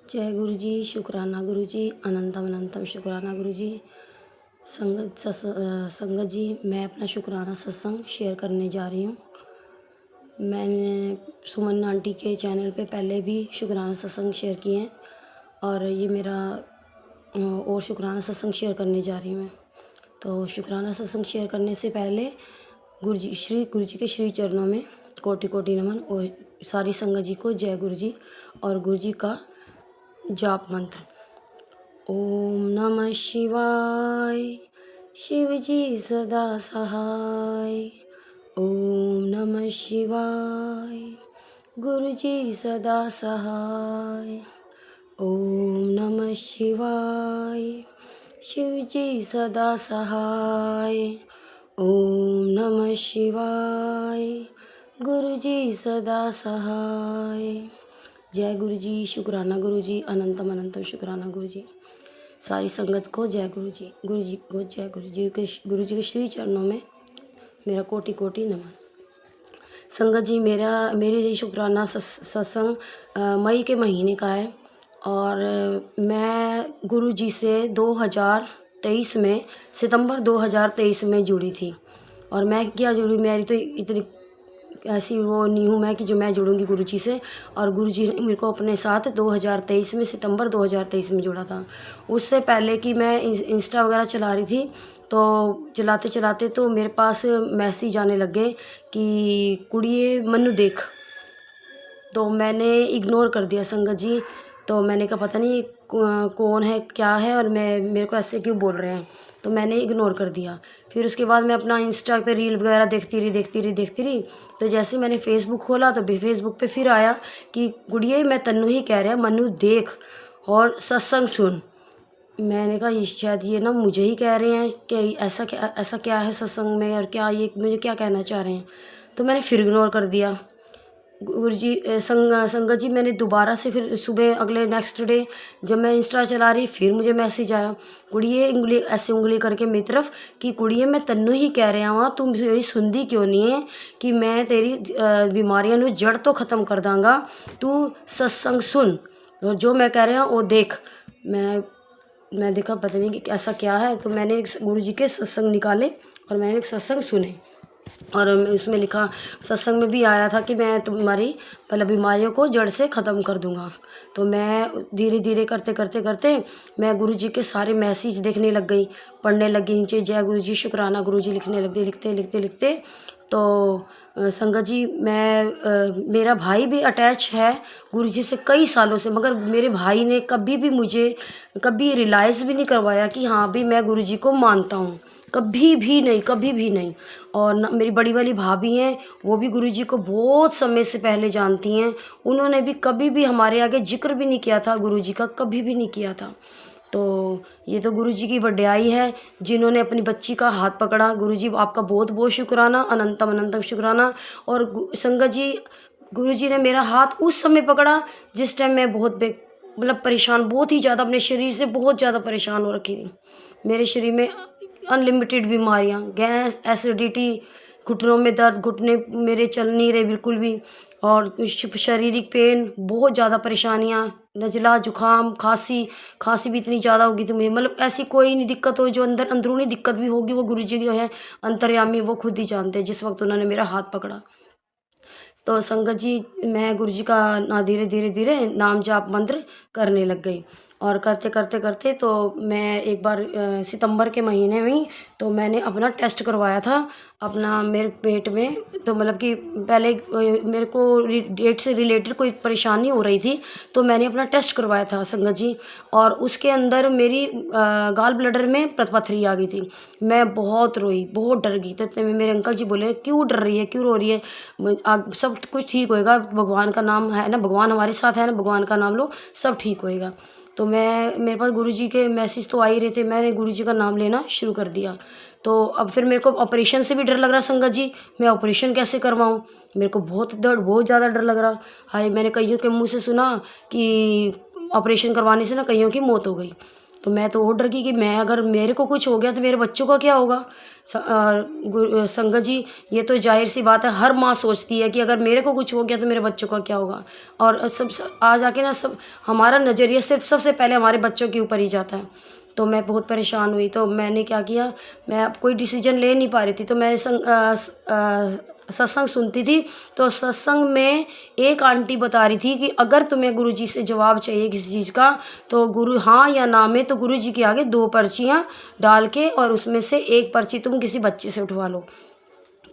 जय गुरु जी, शुक्राना गुरु जी, अनंतम अनंतम शुक्राना गुरु जी। संगत जी, मैं अपना शुक्राना सत्संग शेयर करने जा रही हूँ। मैंने सुमन आंटी के चैनल पे पहले भी शुक्राना सत्संग शेयर किए हैं और ये मेरा और शुक्राना सत्संग शेयर करने जा रही हूँ मैं। तो शुक्राना सत्संग शेयर करने से पहले गुरु जी के श्री चरणों में कोटि कोटि नमन और सारी संगत जी को जय गुरु जी और गुरु जी का जाप मंत्र। ओम नमः शिवाय, शिव जी सदा सहाय। ओम नमः शिवाय, गुरु जी सदा सहाय। ओम नमः शिवाय, शिव जी सदा सहाय। ओम नमः शिवाय, गुरु जी सदा सहाय। जय गुरु जी, शुक्राना गुरु जी, अनंतम अनंतम शुक्राना गुरु जी। सारी संगत को जय गुरु जी को जय गुरु जी के श्री चरणों में मेरा कोटि कोटि नमन। संगत जी, मेरी शुक्राना सत्संग मई के महीने का है और मैं गुरु जी से 2023 में सितंबर 2023 में जुड़ी थी। और मैं क्या जुड़ी, मेरी तो इतनी ऐसी वो नहीं हूँ मैं कि जो मैं जुड़ूंगी गुरु जी से। और गुरु जी ने मेरे को अपने साथ 2023 में सितंबर 2023 में जोड़ा था। उससे पहले कि मैं इंस्टा वगैरह चला रही थी, तो चलाते चलाते तो मेरे पास मैसेज आने लग गए कि कुड़िए मनु देख। तो मैंने इग्नोर कर दिया संगत जी। तो मैंने कहा पता नहीं कौन है क्या है और मेरे को ऐसे क्यों बोल रहे हैं, तो मैंने इग्नोर कर दिया। फिर उसके बाद मैं अपना इंस्टा पे रील वगैरह देखती रही। तो जैसे मैंने फेसबुक खोला तो फेसबुक पे फिर आया कि गुड़िए मैं तन्नू ही कह रहा है, मनु देख और सत्संग सुन। मैंने कहा ये शायद ये ना मुझे ही कह रहे हैं कि ऐसा क्या है सत्संग में और क्या ये मुझे क्या कहना चाह रहे हैं। तो मैंने फिर इग्नोर कर दिया। गुरु जी संगत जी, मैंने दोबारा से फिर सुबह अगले नेक्स्ट डे जब मैं इंस्टा चला रही फिर मुझे मैसेज आया, कुड़िए उंगली करके मेरी तरफ कि कुड़िए मैं तन्नू ही कह रहा हूँ, तू मेरी सुनती क्यों नहीं है कि मैं तेरी बीमारियां नू जड़ तो ख़त्म कर दांगा, तू सत्संग सुन और जो मैं कह रहा हूँ वो देख। मैं देखा पता नहीं कि ऐसा क्या है। तो मैंने गुरु जी के सत्संग निकाले और मैंने एक सत्संग सुने और उसमें लिखा, सत्संग में भी आया था कि मैं तुम्हारी मतलब बीमारियों को जड़ से ख़त्म कर दूंगा। तो मैं धीरे धीरे करते मैं गुरु जी के सारे मैसेज देखने लग गई, पढ़ने लग गई, नीचे जय गुरु जी शुक्राना गुरु जी लिखने लग गई। लिखते तो संगत जी मेरा भाई भी अटैच है गुरु जी से कई सालों से, मगर मेरे भाई ने कभी भी मुझे कभी रियलाइज़ भी नहीं करवाया कि हाँ भी मैं गुरु जी को मानता हूँ, कभी भी नहीं। और मेरी बड़ी वाली भाभी हैं, वो भी गुरु जी को बहुत समय से पहले जानती हैं। उन्होंने भी कभी भी हमारे आगे जिक्र भी नहीं किया था गुरु जी का, कभी भी नहीं किया था। तो ये तो गुरु जी की वड्याई है जिन्होंने अपनी बच्ची का हाथ पकड़ा। गुरु जी आपका बहुत बहुत शुक्राना, अनंतम अनंतम शुक्राना। और संगत जी, गुरु जी ने मेरा हाथ उस समय पकड़ा जिस टाइम मैं बहुत मतलब परेशान, बहुत ही ज़्यादा अपने शरीर से बहुत ज़्यादा परेशान हो रखी थी। मेरे शरीर में अनलिमिटेड बीमारियां, गैस, एसिडिटी, घुटनों में दर्द, घुटने मेरे चल नहीं रहे बिल्कुल भी, और शारीरिक पेन, बहुत ज़्यादा परेशानियां, नज़ला, जुकाम, खांसी भी इतनी ज़्यादा होगी थी मुझे। मतलब ऐसी कोई नहीं दिक्कत हो, जो अंदरूनी दिक्कत भी होगी वो गुरु जी जो है अंतर्यामी, वो खुद ही जानते हैं जिस वक्त उन्होंने मेरा हाथ पकड़ा। तो संगत जी, मैं गुरु जी का ना धीरे नाम जाप मंत्र करने लग गई। और करते तो मैं एक बार सितंबर के महीने में तो मैंने अपना टेस्ट करवाया था अपना मेरे पेट में। तो मतलब कि पहले मेरे को डेट से रिलेटेड कोई परेशानी हो रही थी, तो मैंने अपना टेस्ट करवाया था संगत जी। और उसके अंदर मेरी गाल ब्लडर में पथरी आ गई थी। मैं बहुत रोई, बहुत डर गई। तो इतने में मेरे अंकल जी बोले, क्यों डर रही है, क्यों रो रही है, सब कुछ ठीक होएगा, भगवान का नाम है ना, भगवान हमारे साथ है ना, भगवान का नाम लो, सब ठीक होएगा। तो मेरे पास गुरु जी के मैसेज तो आ ही रहे थे, मैंने गुरु जी का नाम लेना शुरू कर दिया। तो अब फिर मेरे को ऑपरेशन से भी डर लग रहा संगत जी, मैं ऑपरेशन कैसे करवाऊँ, मेरे को बहुत ज़्यादा डर लग रहा। हाय, मैंने कईयों के मुँह से सुना कि ऑपरेशन करवाने से ना कईयों की मौत हो गई। तो मैं तो और डर गई कि मैं अगर मेरे को कुछ हो गया तो मेरे बच्चों का क्या होगा। संगत जी, ये तो जाहिर सी बात है, हर माँ सोचती है कि अगर मेरे को कुछ हो गया तो मेरे बच्चों का क्या होगा। और आज आके ना सब हमारा नज़रिया सिर्फ सबसे पहले हमारे बच्चों के ऊपर ही जाता है। तो मैं बहुत परेशान हुई, तो मैंने क्या किया, मैं अब कोई डिसीजन ले नहीं पा रही थी, तो मैंने सत्संग सुनती थी। तो सत्संग में एक आंटी बता रही थी कि अगर तुम्हें गुरुजी से जवाब चाहिए किसी चीज़ का, तो गुरु हाँ या ना में तो गुरुजी के आगे 2 पर्चियाँ डाल के और उसमें से एक पर्ची तुम किसी बच्चे से उठवा लो।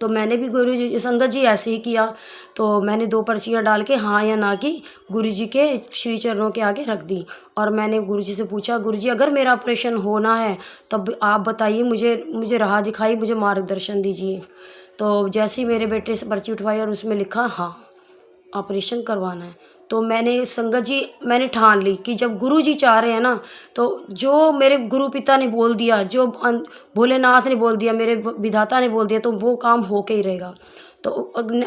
तो मैंने भी गुरुजी संगत जी ऐसे ही किया। तो मैंने 2 पर्चियाँ डाल के हाँ या ना की गुरुजी के श्री चरणों के आगे रख दी। और मैंने गुरुजी से पूछा, गुरुजी अगर मेरा ऑपरेशन होना है तब आप बताइए, मुझे राह दिखाइए, मुझे मार्गदर्शन दीजिए। तो जैसे ही मेरे बेटे से पर्ची उठवाई और उसमें लिखा हाँ ऑपरेशन करवाना है, तो मैंने संगत जी मैंने ठान ली कि जब गुरुजी चाह रहे हैं ना, तो जो मेरे गुरु पिता ने बोल दिया, जो भोलेनाथ ने बोल दिया, मेरे विधाता ने बोल दिया, तो वो काम होके ही रहेगा। तो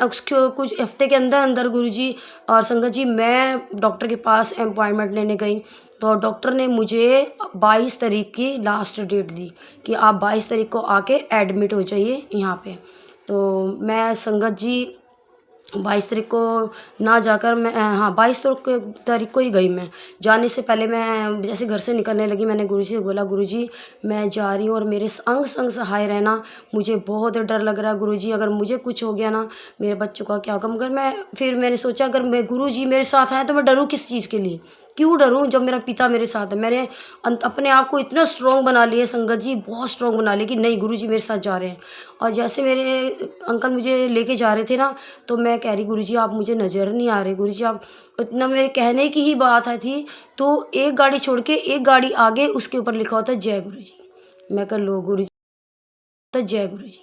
उसके कुछ हफ्ते के अंदर अंदर गुरुजी और संगत जी मैं डॉक्टर के पास अपॉइंटमेंट लेने गई। तो डॉक्टर ने मुझे 22 तारीख की लास्ट डेट दी कि आप 22 तारीख को आके एडमिट हो जाइए यहाँ पे। तो मैं संगत जी 22 तारीख को ना जाकर मैं 22 तारीख को ही गई। मैं जाने से पहले मैं जैसे घर से निकलने लगी, मैंने गुरुजी से बोला, गुरुजी मैं जा रही हूँ और मेरे अंग संग सहाय रहना, मुझे बहुत डर लग रहा है गुरुजी, अगर मुझे कुछ हो गया ना मेरे बच्चों का क्या होगा। मगर मैंने सोचा अगर मैं गुरुजी मेरे साथ आए तो मैं डरूँ किस चीज़ के लिए, क्यों डरूँ जब मेरा पिता मेरे साथ है। मैंने अपने आप को इतना स्ट्रॉन्ग बना लिया संगत जी, बहुत स्ट्रॉन्ग बना लिया कि नहीं गुरुजी मेरे साथ जा रहे हैं। और जैसे मेरे अंकल मुझे लेके जा रहे थे ना, तो मैं कह रही गुरुजी आप मुझे नज़र नहीं आ रहे, गुरुजी आप, इतना मेरे कहने की ही बात है थी। तो एक गाड़ी छोड़ के एक गाड़ी आगे उसके ऊपर लिखा होता है जय गुरुजी। मैं कह लो गुरुजी, तो जय गुरुजी।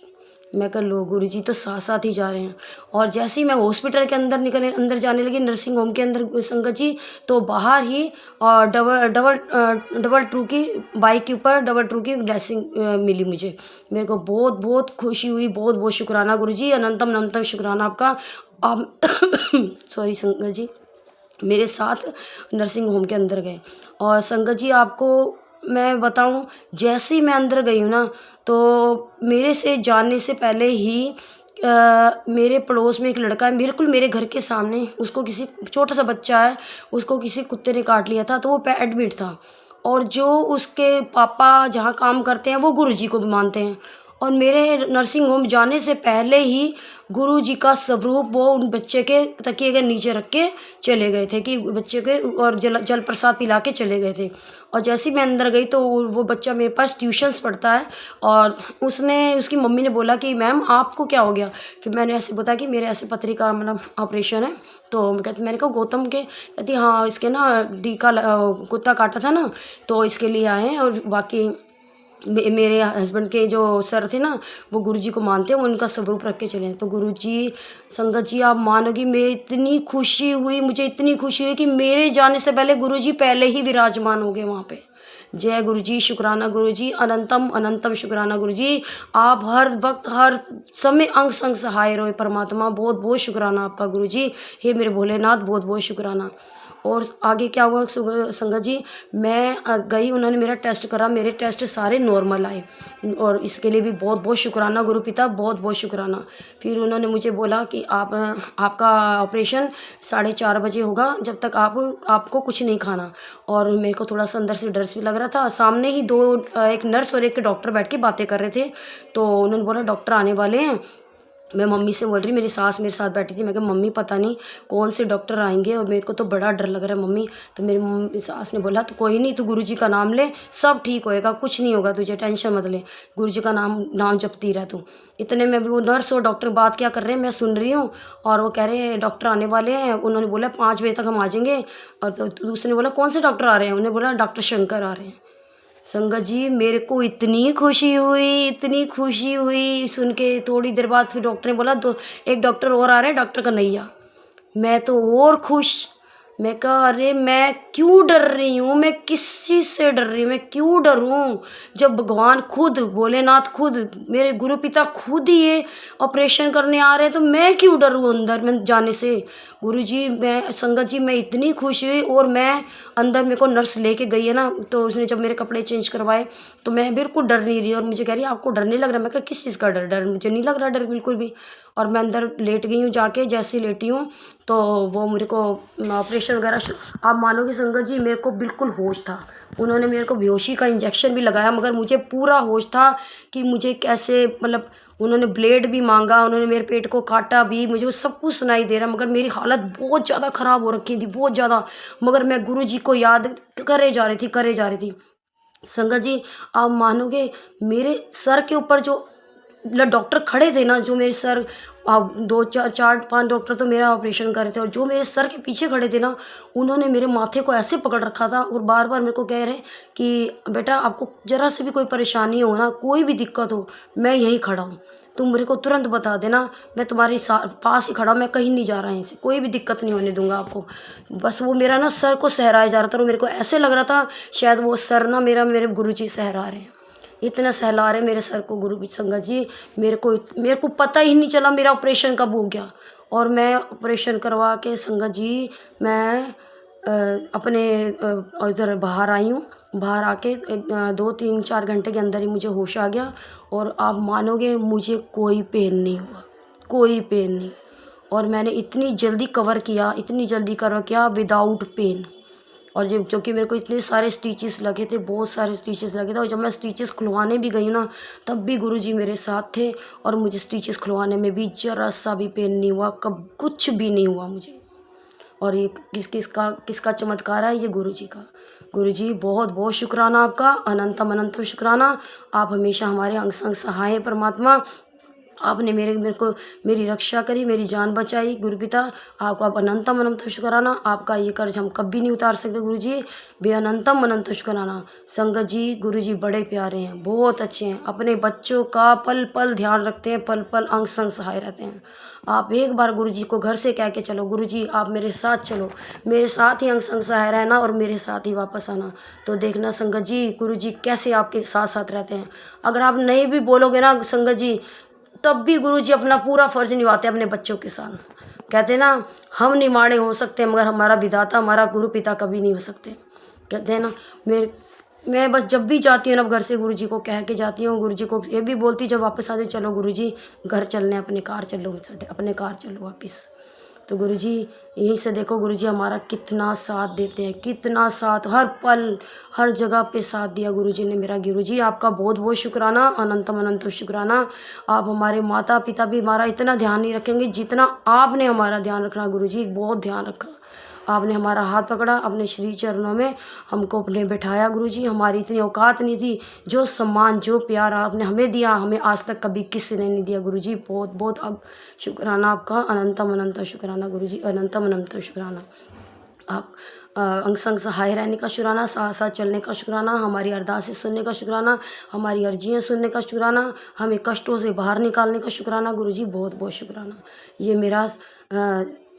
मैं कह लो गुरुजी तो साथ साथ ही जा रहे हैं। और जैसे ही मैं हॉस्पिटल के अंदर जाने लगी, नर्सिंग होम के अंदर संगत जी, तो बाहर ही और डबल ट्रू की बाइक के ऊपर डबल ट्रू की ब्लेसिंग मिली मुझे। मेरे को बहुत बहुत खुशी हुई, बहुत बहुत शुक्राना गुरुजी, अनंतम अनंतम शुक्राना आपका। आप सॉरी संगत जी मेरे साथ नर्सिंग होम के अंदर गए। और संगत जी आपको मैं बताऊं, जैसे ही मैं अंदर गई हूँ ना, तो मेरे से जाने से पहले ही मेरे पड़ोस में एक लड़का है, बिल्कुल मेरे घर के सामने, उसको किसी छोटा सा बच्चा है, उसको किसी कुत्ते ने काट लिया था, तो वो एडमिट था। और जो उसके पापा जहाँ काम करते हैं वो गुरुजी को भी मानते हैं। और मेरे नर्सिंग होम जाने से पहले ही गुरुजी का स्वरूप वो उन बच्चे के तकिए के नीचे रख के चले गए थे कि बच्चे के, और जल प्रसाद पिला के चले गए थे। और जैसे ही मैं अंदर गई तो वो बच्चा मेरे पास ट्यूशन्स पढ़ता है, और उसकी मम्मी ने बोला कि मैम आपको क्या हो गया। फिर मैंने ऐसे बताया कि मेरे ऐसे पथरी का मतलब ऑपरेशन है। तो मैंने कहा गौतम के, कहती हाँ इसके ना कुत्ता काटा था ना, तो इसके लिए आए हैं। और बाकी मेरे हस्बैंड के जो सर थे ना, वो गुरुजी को मानते हैं, वो उनका स्वरूप रख के चले। तो गुरुजी संगत जी आप मानोगी, मैं इतनी खुशी हुई, मुझे इतनी खुशी हुई कि मेरे जाने से पहले गुरुजी पहले ही विराजमान हो गए वहाँ पे। जय गुरुजी, शुक्राना गुरुजी, अनंतम अनंतम शुक्राना गुरुजी, आप हर वक्त हर समय अंग संग सहाय रहे परमात्मा, बहुत बहुत शुक्राना आपका गुरुजी। हे मेरे भोलेनाथ बहुत बहुत शुक्राना। और आगे क्या हुआ संगत जी, मैं गई, उन्होंने मेरा टेस्ट करा, मेरे टेस्ट सारे नॉर्मल आए, और इसके लिए भी बहुत बहुत शुक्राना गुरु पिता, बहुत बहुत शुक्राना। फिर उन्होंने मुझे बोला कि आपका ऑपरेशन 4:30 बजे होगा, जब तक आपको कुछ नहीं खाना। और मेरे को थोड़ा सा अंदर से डर भी लग रहा था। सामने ही एक नर्स और एक डॉक्टर बैठ के बातें कर रहे थे। तो उन्होंने बोला डॉक्टर आने वाले हैं। मैं मम्मी से बोल रही, मेरी सास मेरे साथ बैठी थी, मैं कहा मम्मी पता नहीं कौन से डॉक्टर आएंगे और मेरे को तो बड़ा डर लग रहा है मम्मी। तो मेरी मम्मी सास ने बोला तो कोई नहीं, तू गुरुजी का नाम ले, सब ठीक होएगा, कुछ नहीं होगा तुझे, टेंशन मत ले, गुरुजी का नाम जपती रह तू। इतने में भी वो नर्स और डॉक्टर बात क्या कर रहे हैं मैं सुन रही हूँ, और वो कह रहे हैं डॉक्टर आने वाले हैं, उन्होंने बोला 5 बजे तक हम आ जाएंगे। और तो दूसरे ने बोला कौन से डॉक्टर आ रहे हैं, उन्होंने बोला डॉक्टर शंकर आ रहे हैं। संगत जी मेरे को इतनी खुशी हुई, इतनी खुशी हुई सुन के। थोड़ी देर बाद फिर डॉक्टर ने बोला एक डॉक्टर और आ रहे हैं, डॉक्टर कन्हैया। मैं तो और खुश, मैं कहा अरे मैं क्यों डर रही हूँ, मैं किस चीज़ से डर रही हूँ, मैं क्यों डरूँ जब भगवान खुद भोलेनाथ खुद मेरे गुरु पिता खुद ही ये ऑपरेशन करने आ रहे हैं, तो मैं क्यों डरूँ अंदर में जाने से। गुरुजी मैं संगत जी मैं इतनी खुश हुई, और मैं अंदर मेरे को नर्स लेके गई है ना, तो उसने जब मेरे कपड़े चेंज करवाए तो मैं बिल्कुल डर नहीं रही, और मुझे कह रही है आपको डर नहीं लग रहा। मैं कहा किस चीज़ का डर, डर मुझे नहीं लग रहा डर बिल्कुल भी। और मैं अंदर लेट गई हूँ जाके, जैसे ही लेटी हूँ तो वो मेरे को ऑपरेशन वगैरह आप मानोगे संगत जी मेरे को बिल्कुल होश था। उन्होंने मेरे को बेहोशी का इंजेक्शन भी लगाया, मगर मुझे पूरा होश था कि मुझे कैसे मतलब उन्होंने ब्लेड भी मांगा, उन्होंने मेरे पेट को काटा भी, मुझे वो सब कुछ सुनाई दे रहा, मगर मेरी हालत बहुत ज़्यादा ख़राब हो रखी थी, बहुत ज़्यादा। मगर मैं गुरु जी को याद करे जा रही थी, करे जा रही थी। संगत जी आप मानोगे मेरे सर के ऊपर जो डॉक्टर खड़े थे ना, जो मेरे सर दो चार चार पांच डॉक्टर तो मेरा ऑपरेशन कर रहे थे, और जो मेरे सर के पीछे खड़े थे ना, उन्होंने मेरे माथे को ऐसे पकड़ रखा था और बार बार मेरे को कह रहे कि बेटा आपको ज़रा से भी कोई परेशानी हो ना, कोई भी दिक्कत हो, मैं यहीं खड़ा हूँ, तुम मेरे को तुरंत बता देना, मैं तुम्हारे पास ही खड़ा हूँ, मैं कहीं नहीं जा रहा हूँ, इनसे कोई भी दिक्कत नहीं होने दूंगा आपको। बस वो मेरा ना सर को सहराया जा रहा था, और मेरे को ऐसे लग रहा था शायद वो सर ना मेरे गुरुजी सहरा रहे हैं, इतना सहला रहे मेरे सर को गुरु संगत जी। मेरे को पता ही नहीं चला मेरा ऑपरेशन कब हो गया। और मैं ऑपरेशन करवा के संगत जी मैं अपने इधर बाहर आई हूँ। बाहर आके 2-3-4 घंटे के अंदर ही मुझे होश आ गया, और आप मानोगे मुझे कोई पेन नहीं हुआ, कोई पेन नहीं। और मैंने इतनी जल्दी कवर किया, इतनी जल्दी कवर किया विदाउट पेन। और जो क्योंकि मेरे को इतने सारे स्टिचेस लगे थे, बहुत सारे स्टिचेस लगे थे, और जब मैं स्टिचेस खुलवाने भी गई ना, तब भी गुरुजी मेरे साथ थे, और मुझे स्टिचेस खुलवाने में भी ज़रा सा भी पेन नहीं हुआ, कब कुछ भी नहीं हुआ मुझे। और ये किसका चमत्कार है, ये गुरुजी का। गुरुजी बहुत बहुत शुक्राना आपका, अनंतम अनंतम शुक्राना। आप हमेशा हमारे अंग संग सहाय हैं परमात्मा। आपने मेरे को मेरी रक्षा करी, मेरी जान बचाई गुरुपिता। आपको आप अनंतम अनंतम शुक्राना। आपका ये कर्ज हम कभी नहीं उतार सकते गुरुजी, बे अनंतम अनंत शुक्राना। संगत जी गुरुजी बड़े प्यारे हैं, बहुत अच्छे हैं, अपने बच्चों का पल पल ध्यान रखते हैं, पल पल अंग संग सहाय रहते हैं। आप एक बार गुरुजी को घर से कह के चलो, गुरुजी आप मेरे साथ चलो, मेरे साथ ही अंग संग सहाय रहना, और मेरे साथ ही वापस आना, तो देखना संगत जी गुरुजी कैसे आपके साथ साथ रहते हैं। अगर आप नहीं भी बोलोगे ना संगत जी, तब भी गुरुजी अपना पूरा फर्ज निभाते हैं अपने बच्चों के साथ। कहते हैं ना हम निमाड़े हो सकते हैं, मगर हमारा विधाता हमारा गुरु पिता कभी नहीं हो सकते। कहते हैं ना मैं बस जब भी जाती हूँ ना घर से गुरुजी को कह के जाती हूँ, गुरुजी को ये भी बोलती जब वापस आते चलो गुरुजी घर चलने, अपने कार चलो, अपने कार चलो वापस। तो गुरुजी यहीं से देखो गुरुजी हमारा कितना साथ देते हैं, कितना साथ, हर पल हर जगह पे साथ दिया गुरुजी ने मेरा। गुरुजी आपका बहुत बहुत शुक्राना, अनंतम अनंतम शुक्राना। आप हमारे माता पिता भी हमारा इतना ध्यान नहीं रखेंगे जितना आपने हमारा ध्यान रखना गुरुजी, बहुत ध्यान रखा। आपने हमारा हाथ पकड़ा, अपने श्री चरणों में हमको अपने बैठाया गुरुजी। हमारी इतनी औकात नहीं थी, जो सम्मान जो प्यार आपने हमें दिया, हमें आज तक कभी किसी ने नहीं दिया गुरुजी। बहुत बहुत अब शुक्राना आपका, अनंतम अनंतम शुक्राना गुरुजी, अनंतम अनंतम शुक्राना। आप अंग संग सहाय रहने का शुक्राना, साथ साथ चलने का शुक्राना, हमारी अरदासें सुनने का शुक्राना, हमारी अर्जियाँ सुनने का शुक्राना, हमें कष्टों से बाहर निकालने का शुक्राना गुरुजी, बहुत बहुत शुक्राना। ये मेरा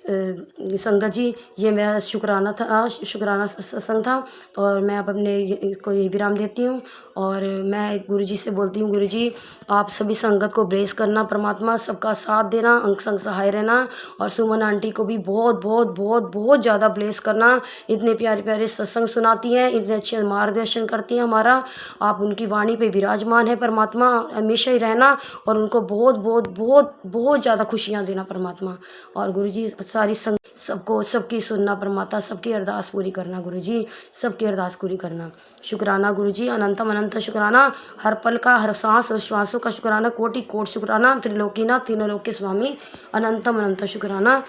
संगत जी ये मेरा शुक्राना था, शुक्राना सत्संग था। और मैं अब अपने को ये विराम देती हूँ, और मैं गुरुजी से बोलती हूँ गुरुजी आप सभी संगत को ब्लेस करना, परमात्मा सबका साथ देना, अंग संग सहाय रहना, और सुमन आंटी को भी बहुत बहुत बहुत बहुत ज़्यादा ब्लेस करना। इतने प्यारे प्यारे सत्संग सुनाती हैं, इतने अच्छे मार्गदर्शन करती हैं हमारा। आप उनकी वाणी पे विराजमान है परमात्मा, हमेशा ही रहना, और उनको बहुत बहुत बहुत बहुत ज़्यादा खुशियाँ देना परमात्मा। और गुरुजी सारी संग सबको सबकी सुनना परमात्मा, सबकी अरदास पूरी करना गुरुजी, सबकी अरदास पूरी करना। शुक्राना गुरुजी, अनंतम अनंत शुक्राना, हर पल का हर सांस और श्वासों का शुक्राना, कोटि कोट शुक्राना, त्रिलोकीनाथ तीनों लोक के स्वामी, अनंतम अनंत शुक्राना।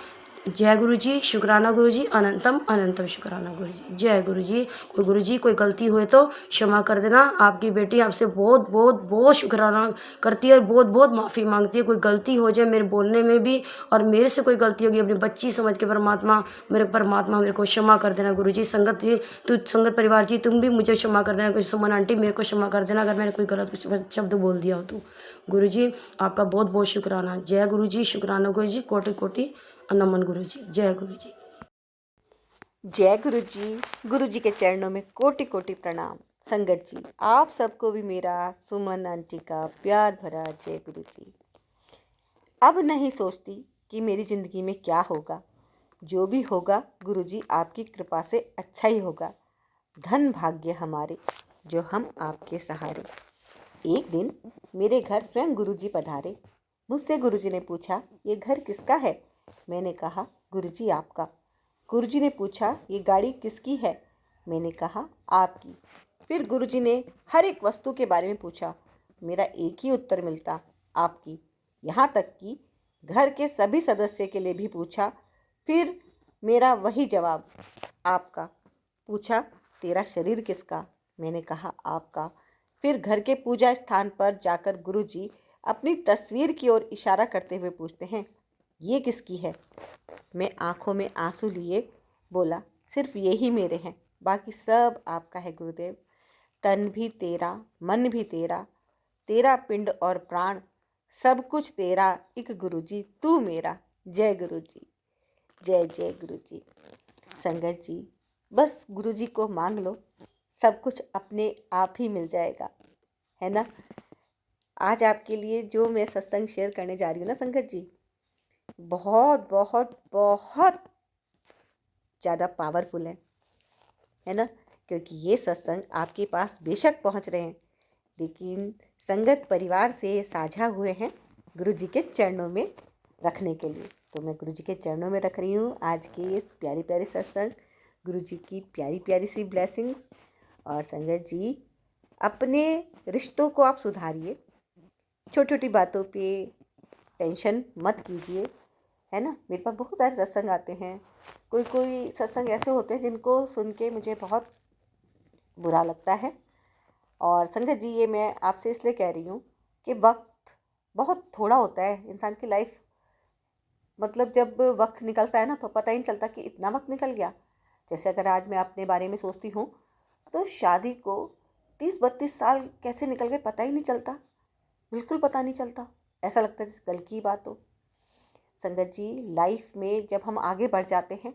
जय गुरुजी, शुक्राना गुरुजी, अनंतम अनंतम शुक्राना गुरुजी, जय गुरुजी। कोई गलती हुए तो क्षमा कर देना, आपकी बेटी आपसे बहुत बहुत बहुत शुक्राना करती है, और बहुत बहुत माफ़ी मांगती है। कोई गलती हो जाए मेरे बोलने में भी, और मेरे से कोई गलती होगी अपनी बच्ची समझ के परमात्मा मेरे को क्षमा कर देना गुरुजी। संगत परिवार जी तुम भी मुझे क्षमा कर देना, सुमन आंटी मेरे को क्षमा कर देना अगर मैंने कोई गलत शब्द बोल दिया हो तो। गुरुजी आपका बहुत बहुत शुक्राना। जय गुरुजी, शुक्राना गुरुजी, कोटि कोटि नमन गुरुजी, जय गुरुजी। जय गुरु जी के चरणों में कोटि कोटि प्रणाम। संगत जी, आप सबको भी मेरा सुमन आंटी का प्यार भरा जय गुरु जी। अब नहीं सोचती कि मेरी ज़िंदगी में क्या होगा, जो भी होगा गुरु जी आपकी कृपा से अच्छा ही होगा। धन भाग्य हमारे जो हम आपके सहारे। एक दिन मेरे घर स्वयं गुरु जी पधारे। मुझसे गुरु जी ने पूछा, ये घर किसका है? मैंने कहा, गुरु जी आपका। गुरुजी ने पूछा, ये गाड़ी किसकी है? मैंने कहा, आपकी। फिर गुरुजी ने हर एक वस्तु के बारे में पूछा। मेरा एक ही उत्तर मिलता, आपकी। यहाँ तक कि घर के सभी सदस्य के लिए भी पूछा, फिर मेरा वही जवाब, आपका। पूछा, तेरा शरीर किसका? मैंने कहा, आपका। फिर घर के पूजा स्थान पर जाकर गुरुजी अपनी तस्वीर की ओर इशारा करते हुए पूछते हैं, ये किसकी है? मैं आंखों में आंसू लिए बोला, सिर्फ यही मेरे हैं, बाकी सब आपका है गुरुदेव। तन भी तेरा, मन भी तेरा, तेरा पिंड और प्राण, सब कुछ तेरा, एक गुरुजी तू मेरा। जय गुरुजी, जय जय गुरुजी। संगत जी, बस गुरुजी को मांग लो, सब कुछ अपने आप ही मिल जाएगा, है ना। आज आपके लिए जो मैं सत्संग शेयर करने जा रही हूँ ना संगत जी, बहुत बहुत बहुत ज़्यादा पावरफुल है ना। क्योंकि ये सत्संग आपके पास बेशक पहुंच रहे हैं, लेकिन संगत परिवार से साझा हुए हैं गुरु जी के चरणों में रखने के लिए। तो मैं गुरु जी के चरणों में रख रही हूँ आज के इस प्यारी प्यारी सत्संग, गुरु जी की प्यारी प्यारी सी ब्लेसिंग्स। और संगत जी, अपने रिश्तों को आप सुधारिए, छोटी छोटी बातों पे टेंशन मत कीजिए, है ना। मेरे पास बहुत सारे सत्संग आते हैं, कोई कोई सत्संग ऐसे होते हैं जिनको सुन के मुझे बहुत बुरा लगता है। और संगत जी, ये मैं आपसे इसलिए कह रही हूँ कि वक्त बहुत थोड़ा होता है इंसान की लाइफ। मतलब जब वक्त निकलता है ना, तो पता ही नहीं चलता कि इतना वक्त निकल गया। जैसे अगर आज मैं अपने बारे में सोचती हूँ, तो शादी को 30-32 साल कैसे निकल गए पता ही नहीं चलता, बिल्कुल पता नहीं चलता। ऐसा लगता है जैसे कल की बात हो। संगत जी, लाइफ में जब हम आगे बढ़ जाते हैं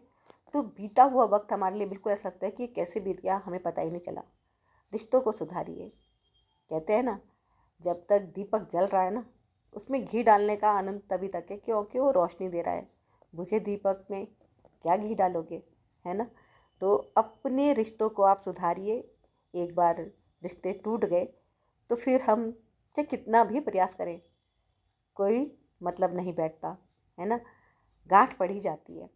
तो बीता हुआ वक्त हमारे लिए बिल्कुल ऐसा लगता है कि कैसे बीत गया, हमें पता ही नहीं चला। रिश्तों को सुधारिए। कहते हैं ना, जब तक दीपक जल रहा है ना, उसमें घी डालने का आनंद तभी तक है क्योंकि वो रोशनी दे रहा है। बुझे दीपक में क्या घी डालोगे, है ना। तो अपने रिश्तों को आप सुधारिए। एक बार रिश्ते टूट गए तो फिर हम चाहे कितना भी प्रयास करें, कोई मतलब नहीं बैठता, है ना। गांठ पड़ ही जाती है।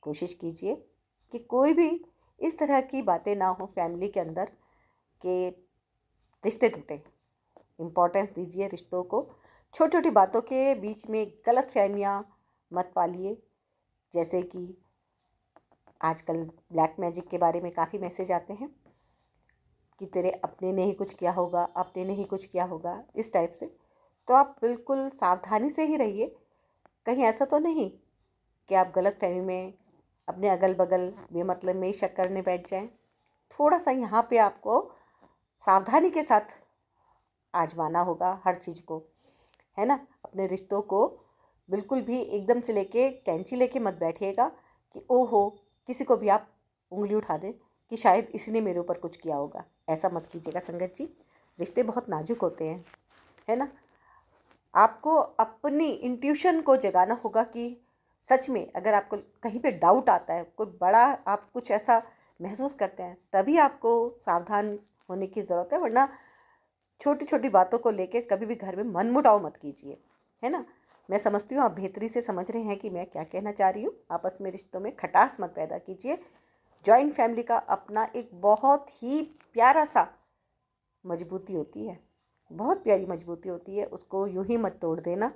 कोशिश कीजिए कि कोई भी इस तरह की बातें ना हो फैमिली के अंदर कि रिश्ते टूटे। इम्पोर्टेंस दीजिए रिश्तों को। छोटी छोटी बातों के बीच में गलत फहमियाँ मत पालिए। जैसे कि आजकल ब्लैक मैजिक के बारे में काफ़ी मैसेज आते हैं कि तेरे अपने ने ही कुछ किया होगा, अपने ने ही कुछ किया होगा, इस टाइप से। तो आप बिल्कुल सावधानी से ही रहिए। कहीं ऐसा तो नहीं कि आप गलत फहमी में अपने अगल बगल बेमतलब में ही शक करने बैठ जाएं। थोड़ा सा यहाँ पे आपको सावधानी के साथ आजमाना होगा हर चीज़ को, है ना। अपने रिश्तों को बिल्कुल भी एकदम से लेके कैंची लेके मत बैठिएगा कि ओहो किसी को भी आप उंगली उठा दें कि शायद इसी ने मेरे ऊपर कुछ किया होगा। ऐसा मत कीजिएगा संगत जी। रिश्ते बहुत नाजुक होते हैं, है ना। आपको अपनी इंट्यूशन को जगाना होगा कि सच में अगर आपको कहीं पे डाउट आता है, कोई बड़ा आप कुछ ऐसा महसूस करते हैं, तभी आपको सावधान होने की ज़रूरत है। वरना छोटी छोटी बातों को लेकर कभी भी घर में मनमुटाव मत कीजिए, है ना। मैं समझती हूँ आप बेहतरी से समझ रहे हैं कि मैं क्या कहना चाह रही हूँ। आपस में रिश्तों में खटास मत पैदा कीजिए। जॉइंट फैमिली का अपना एक बहुत ही प्यारा सा मजबूती होती है, बहुत प्यारी मजबूती होती है। उसको यूं ही मत तोड़ देना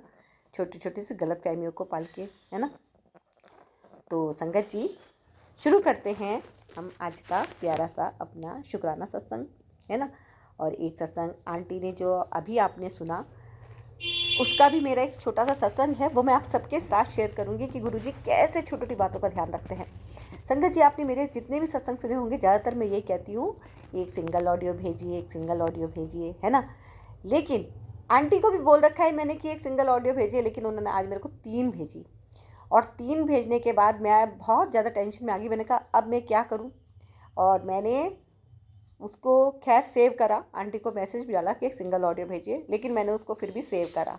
छोटी छोटी सी गलत फहमियों को पाल के, है ना। तो संगत जी, शुरू करते हैं हम आज का प्यारा सा अपना शुक्राना सत्संग, है ना। और एक सत्संग आंटी ने जो अभी आपने सुना, उसका भी मेरा एक छोटा सा सत्संग है, वो मैं आप सबके साथ शेयर करूंगी कि गुरुजी कैसे छोटी छोटी बातों का ध्यान रखते हैं। संगत जी, आपने मेरे जितने भी सत्संग सुने होंगे, ज़्यादातर मैं यही कहती हूँ, एक सिंगल ऑडियो भेजिए, एक सिंगल ऑडियो भेजिए, है ना। लेकिन आंटी को भी बोल रखा है मैंने कि एक सिंगल ऑडियो भेजिए, लेकिन उन्होंने आज मेरे को 3 भेजी। और 3 भेजने के बाद मैं बहुत ज़्यादा टेंशन में आ गई। मैंने कहा अब मैं क्या करूं, और मैंने उसको खैर सेव करा। आंटी को मैसेज भी डाला कि एक सिंगल ऑडियो भेजिए, लेकिन मैंने उसको फिर भी सेव करा।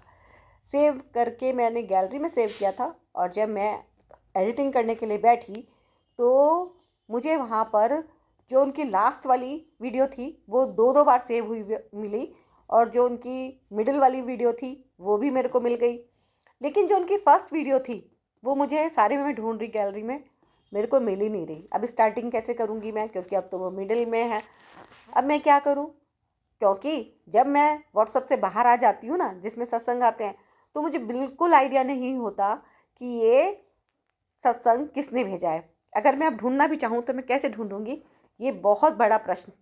सेव करके मैंने गैलरी में सेव किया था, और जब मैं एडिटिंग करने के लिए बैठी तो मुझे वहाँ पर जो उनकी लास्ट वाली वीडियो थी वो 2-2 बार सेव हुई मिली, और जो उनकी मिडिल वाली वीडियो थी वो भी मेरे को मिल गई। लेकिन जो उनकी फर्स्ट वीडियो थी वो मुझे सारे में ढूंढ रही गैलरी में, मेरे को मिल ही नहीं रही। अब स्टार्टिंग कैसे करूँगी मैं, क्योंकि अब तो वो मिडिल में है। अब मैं क्या करूँ, क्योंकि जब मैं व्हाट्सएप से बाहर आ जाती हूँ ना, जिसमें सत्संग आते हैं, तो मुझे बिल्कुल आइडिया नहीं होता कि ये सत्संग किसने भेजा है। अगर मैं अब ढूंढना भी चाहूँ तो मैं कैसे ढूंढूंगी, ये बहुत बड़ा प्रश्न।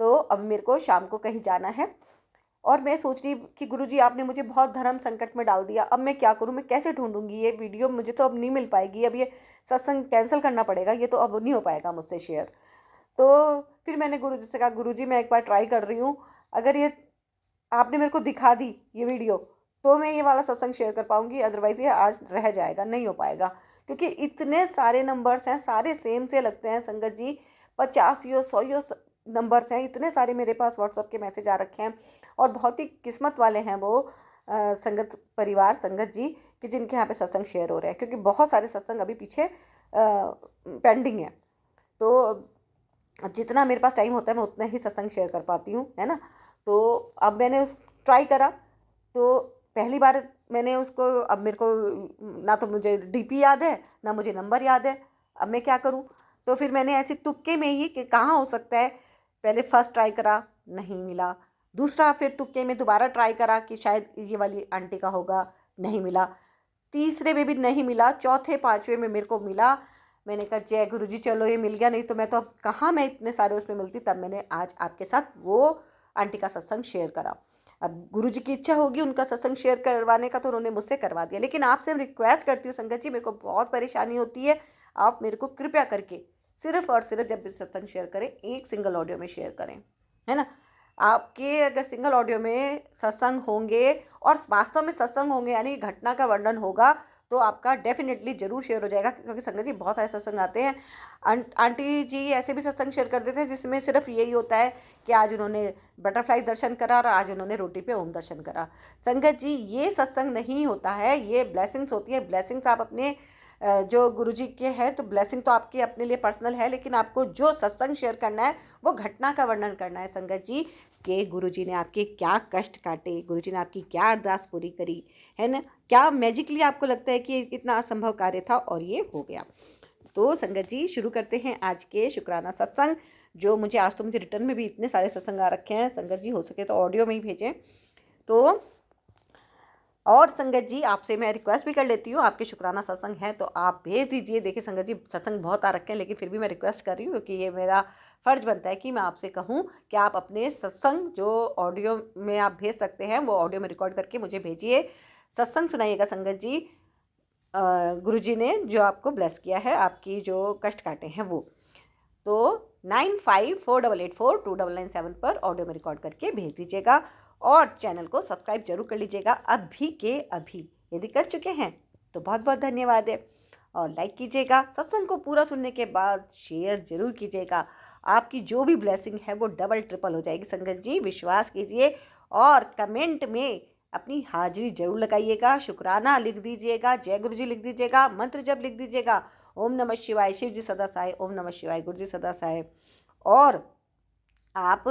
तो अब मेरे को शाम को कहीं जाना है, और मैं सोच रही कि गुरुजी आपने मुझे बहुत धर्म संकट में डाल दिया। अब मैं क्या करूँ, मैं कैसे ढूंढूंगी ये वीडियो, मुझे तो अब नहीं मिल पाएगी। अब ये सत्संग कैंसिल करना पड़ेगा, ये तो अब नहीं हो पाएगा मुझसे शेयर। तो फिर मैंने गुरुजी से कहा, गुरुजी मैं एक बार ट्राई कर रही हूँ, अगर ये आपने मेरे को दिखा दी ये वीडियो तो मैं ये वाला सत्संग शेयर कर पाऊँगी, अदरवाइज़ ये आज रह जाएगा, नहीं हो पाएगा। क्योंकि इतने सारे नंबर्स हैं, सारे सेम से लगते हैं संगत जी, 50 100 नंबर्स हैं, इतने सारे मेरे पास व्हाट्सएप के मैसेज आ रखे हैं। और बहुत ही किस्मत वाले हैं वो संगत परिवार, संगत जी, कि जिनके यहाँ पे सत्संग शेयर हो रहे हैं, क्योंकि बहुत सारे सत्संग अभी पीछे पेंडिंग है। तो जितना मेरे पास टाइम होता है मैं उतना ही सत्संग शेयर कर पाती हूँ, है ना। तो अब मैंने ट्राई करा, तो पहली बार मैंने उसको, अब मेरे को ना तो मुझे डीपी याद है ना मुझे नंबर याद है, अब मैं क्या करूँ। तो फिर मैंने ऐसे तुक्के में ही कि कहाँ हो सकता है, पहले फर्स्ट ट्राई करा, नहीं मिला। दूसरा फिर तुक्के में दोबारा ट्राई करा कि शायद ये वाली आंटी का होगा, नहीं मिला। तीसरे में भी नहीं मिला, चौथे पाँचवें में मेरे को मिला। मैंने कहा जय गुरु जी, चलो ये मिल गया, नहीं तो मैं तो अब कहाँ मैं इतने सारे उसमें मिलती। तब मैंने आज आपके साथ वो आंटी का सत्संग शेयर करा। अब गुरु जी की इच्छा होगी उनका सत्संग शेयर करवाने का, तो उन्होंने मुझसे करवा दिया। लेकिन आपसे हम रिक्वेस्ट करती हूँ संगत जी, मेरे को बहुत परेशानी होती है, आप मेरे को कृपया करके सिर्फ और सिर्फ जब भी सत्संग शेयर करें एक सिंगल ऑडियो में शेयर करें, है ना। आपके अगर सिंगल ऑडियो में सत्संग होंगे और वास्तव में सत्संग होंगे, यानी घटना का वर्णन होगा, तो आपका डेफिनेटली जरूर शेयर हो जाएगा। क्योंकि संगत जी बहुत सारे सत्संग आते हैं, आंटी जी ऐसे भी सत्संग शेयर कर देते हैं जिसमें सिर्फ यही होता है कि आज उन्होंने बटरफ्लाई दर्शन करा और आज उन्होंने रोटी पे ओम दर्शन करा। संगत जी ये सत्संग नहीं होता है, ये ब्लेसिंग्स होती है। ब्लेसिंग्स आप अपने जो गुरुजी के हैं तो ब्लेसिंग तो आपकी अपने लिए पर्सनल है, लेकिन आपको जो सत्संग शेयर करना है वो घटना का वर्णन करना है संगत जी, कि गुरुजी ने आपके क्या कष्ट काटे, गुरुजी ने आपकी क्या अरदास पूरी करी, है ना। क्या मैजिकली आपको लगता है कि कितना असंभव कार्य था और ये हो गया। तो संगत जी शुरू करते हैं आज के शुक्राना सत्संग। जो मुझे आज तो मुझे रिटर्न में भी इतने सारे सत्संग आ रखे हैं संगत जी, हो सके तो ऑडियो में ही भेजें। तो और संगत जी आपसे मैं रिक्वेस्ट भी कर लेती हूँ, आपके शुक्राना सत्संग है तो आप भेज दीजिए। देखिए संगत जी सत्संग बहुत आ रखे हैं, लेकिन फिर भी मैं रिक्वेस्ट कर रही हूँ क्योंकि ये मेरा फ़र्ज़ बनता है कि मैं आपसे कहूँ कि आप अपने सत्संग जो ऑडियो में आप भेज सकते हैं वो ऑडियो में रिकॉर्ड करके मुझे भेजिए, सत्संग सुनाइएगा संगत जी। गुरुजी ने जो आपको ब्लेस किया है, आपकी जो कष्ट काटे हैं वो। तो 9548848997 पर ऑडियो में रिकॉर्ड करके भेज दीजिएगा, और चैनल को सब्सक्राइब जरूर कर लीजिएगा अभी के अभी। यदि कर चुके हैं तो बहुत बहुत धन्यवाद है, और लाइक कीजिएगा। सत्संग को पूरा सुनने के बाद शेयर जरूर कीजिएगा, आपकी जो भी ब्लेसिंग है वो डबल ट्रिपल हो जाएगी संगत जी, विश्वास कीजिए। और कमेंट में अपनी हाजिरी जरूर लगाइएगा, शुक्राना लिख दीजिएगा, जय गुरु जी लिख दीजिएगा, मंत्र जब लिख दीजिएगा, ओम नमः शिवाय शिव जी सदा सहाय, ओम नमः शिवाय गुरु जी सदा सहाय। और आप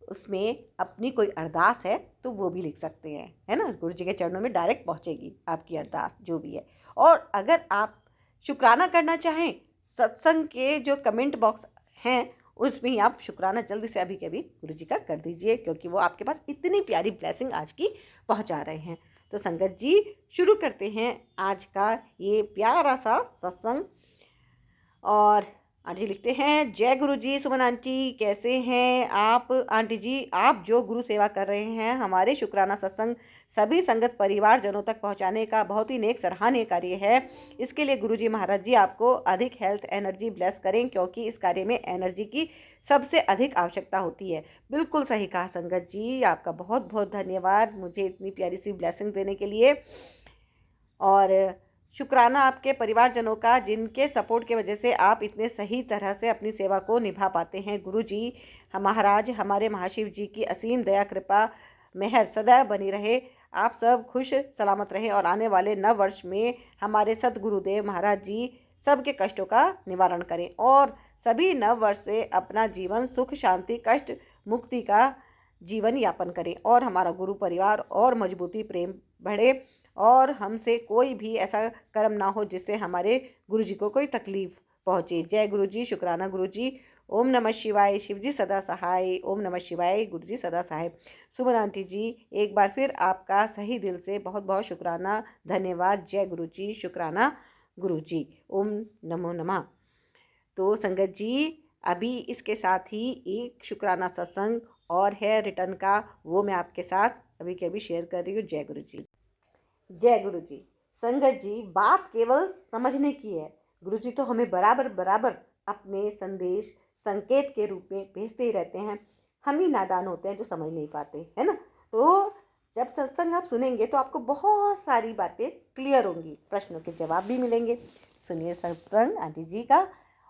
उसमें अपनी कोई अरदास है तो वो भी लिख सकते हैं, है ना। गुरु जी के चरणों में डायरेक्ट पहुंचेगी आपकी अरदास जो भी है। और अगर आप शुक्राना करना चाहें, सत्संग के जो कमेंट बॉक्स हैं उसमें ही आप शुक्राना जल्दी से अभी के अभी गुरु जी का कर दीजिए, क्योंकि वो आपके पास इतनी प्यारी ब्लेसिंग आज की पहुंचा रहे हैं। तो संगत जी शुरू करते हैं आज का ये प्यारा सा सत्संग। और आंटी जी लिखते हैं, जय गुरु जी। सुमन आंटी कैसे हैं आप। आंटी जी आप जो गुरु सेवा कर रहे हैं, हमारे शुक्राना सत्संग सभी संगत परिवार जनों तक पहुंचाने का बहुत ही नेक सराहनीय कार्य है। इसके लिए गुरु जी महाराज जी आपको अधिक हेल्थ एनर्जी ब्लेस करें, क्योंकि इस कार्य में एनर्जी की सबसे अधिक आवश्यकता होती है। बिल्कुल सही कहा संगत जी, आपका बहुत बहुत धन्यवाद मुझे इतनी प्यारी सी ब्लेसिंग देने के लिए। और शुक्राना आपके परिवारजनों का, जिनके सपोर्ट की वजह से आप इतने सही तरह से अपनी सेवा को निभा पाते हैं। गुरु जी महाराज, हमारे महाशिव जी की असीम दया कृपा मेहर सदैव बनी रहे। आप सब खुश सलामत रहें और आने वाले नव वर्ष में हमारे सतगुरुदेव महाराज जी सबके कष्टों का निवारण करें और सभी नव वर्ष से अपना जीवन सुख शांति कष्ट मुक्ति का जीवन यापन करें और हमारा गुरु परिवार और मजबूती प्रेम बढ़े और हमसे कोई भी ऐसा कर्म ना हो जिससे हमारे गुरु जी को कोई तकलीफ पहुँचे। जय गुरु जी, शुक्राना गुरु जी। ओम नमः शिवाय, शिव जी सदा सहाय। ओम नमः शिवाय, गुरु जी सदा सहाय। सुमन आंटी जी, एक बार फिर आपका सही दिल से बहुत बहुत शुक्राना, धन्यवाद। जय गुरु जी, शुक्राना गुरु जी। ओम नमो नमः। तो संगत जी, अभी इसके साथ ही एक शुक्राना सत्संग और है रिटर्न का, वो मैं आपके साथ अभी के अभी शेयर कर रही हूँ। जय गुरु जी। जय गुरु जी। संगत जी, बात केवल समझने की है। गुरु जी तो हमें बराबर बराबर अपने संदेश संकेत के रूप में भेजते ही रहते हैं। हम ही नादान होते हैं जो समझ नहीं पाते, है ना। तो जब सत्संग आप सुनेंगे तो आपको बहुत सारी बातें क्लियर होंगी, प्रश्नों के जवाब भी मिलेंगे। सुनिए सत्संग आंटी जी का।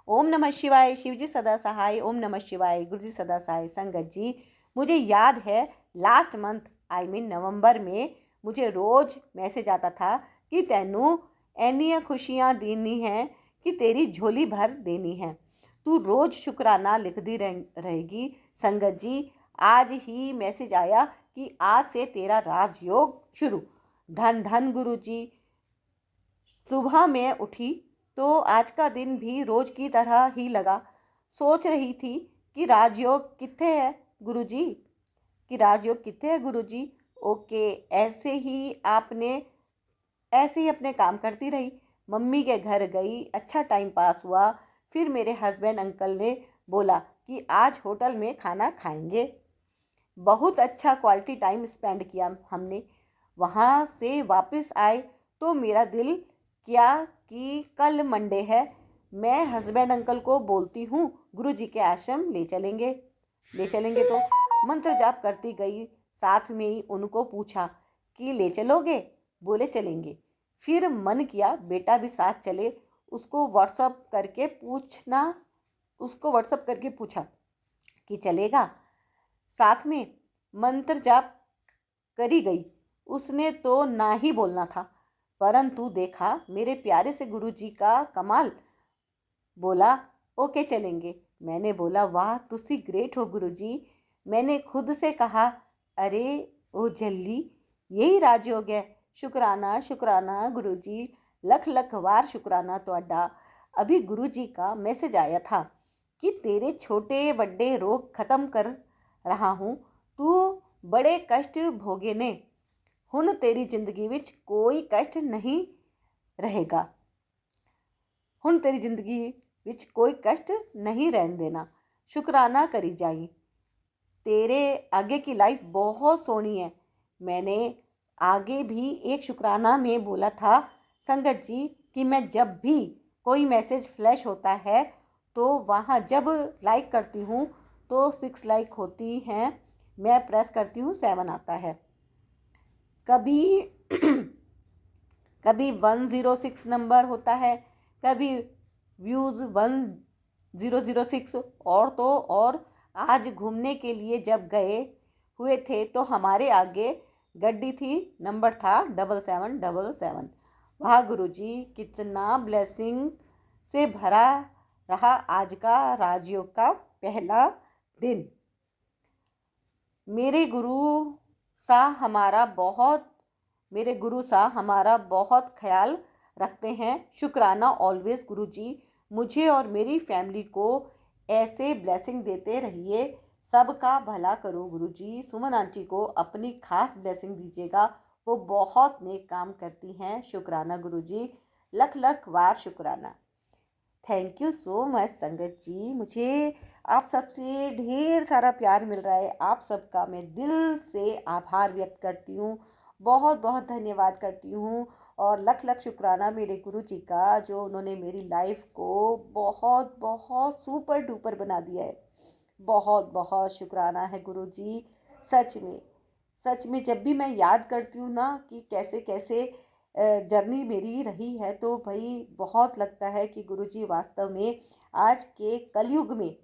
ओम नमः शिवाय, शिव जी सदा सहाय। ओम नमः शिवाय, गुरु जी सदा सहाय। संगत जी, मुझे याद है लास्ट मंथ नवंबर में मुझे रोज़ मैसेज आता था कि तैनू ऐनियां खुशियाँ देनी हैं कि तेरी झोली भर देनी है। तू रोज़ शुक्राना लिखती रहेगी। संगत जी, आज ही मैसेज आया कि आज से तेरा राजयोग शुरू। धन धन गुरु जी। सुबह मैं उठी तो आज का दिन भी रोज की तरह ही लगा। सोच रही थी कि राजयोग कित्थे है गुरु जी, कि राजयोग कित्थे है गुरु जी। ओके, ऐसे ही अपने काम करती रही। मम्मी के घर गई, अच्छा टाइम पास हुआ। फिर मेरे हस्बैंड अंकल ने बोला कि आज होटल में खाना खाएंगे। बहुत अच्छा क्वालिटी टाइम स्पेंड किया हमने। वहाँ से वापस आए तो मेरा दिल किया कि कल मंडे है, मैं हस्बैंड अंकल को बोलती हूँ गुरु जी के आश्रम ले चलेंगे। तो मंत्र जाप करती गई। साथ में ही उनको पूछा कि ले चलोगे, बोले चलेंगे। फिर मन किया बेटा भी साथ चले। उसको व्हाट्सअप करके पूछा कि चलेगा साथ में। मंत्र जाप करी गई। उसने तो ना ही बोलना था, परंतु देखा मेरे प्यारे से गुरु जी का कमाल। बोला ओके चलेंगे। मैंने बोला वाह तुसी ग्रेट हो गुरु जी। मैंने खुद से कहा अरे ओ जल्ली, यही राजयोग है। शुक्राना शुक्राना गुरु जी, लख लख वार शुक्राना तुहाडा। अभी गुरु जी का मैसेज आया था कि तेरे छोटे बड़े रोग खत्म कर रहा हूँ। तू बड़े कष्ट भोगे ने, हुण तेरी जिंदगी विच कोई कष्ट नहीं रहेगा। हुण तेरी जिंदगी विच कोई कष्ट नहीं रहन देना। शुक्राना करी जाई। तेरे आगे की लाइफ बहुत सोहनी है। मैंने आगे भी एक शुक्राना में बोला था संगत जी कि मैं जब भी कोई मैसेज फ्लैश होता है तो वहाँ जब लाइक करती हूँ तो 6 लाइक होती हैं, मैं प्रेस करती हूँ 7 आता है। कभी कभी 106 नंबर होता है, कभी व्यूज़ 1006। और तो और आज घूमने के लिए जब गए हुए थे तो हमारे आगे गड्डी थी, नंबर था 7777। वाह गुरुजी, कितना ब्लेसिंग से भरा रहा आज का राजयोग का पहला दिन। मेरे गुरु सा हमारा बहुत ख्याल रखते हैं। शुक्राना ऑलवेज गुरु जी। मुझे और मेरी फैमिली को ऐसे ब्लेसिंग देते रहिए। सबका भला करो गुरु जी। सुमन आंटी को अपनी खास ब्लेसिंग दीजिएगा, वो बहुत नेक काम करती हैं। शुक्राना गुरु जी, लख लख वार शुक्राना। थैंक यू सो मच संगत जी। मुझे आप सबसे ढेर सारा प्यार मिल रहा है। आप सबका मैं दिल से आभार व्यक्त करती हूँ, बहुत बहुत धन्यवाद करती हूँ। और लख लख शुक्राना मेरे गुरु जी का, जो उन्होंने मेरी लाइफ को बहुत बहुत सुपर डुपर बना दिया है। बहुत बहुत शुक्राना है गुरु जी। सच में जब भी मैं याद करती हूँ ना कि कैसे कैसे जर्नी मेरी रही है, तो भाई बहुत लगता है कि गुरुजी वास्तव में आज के कलयुग में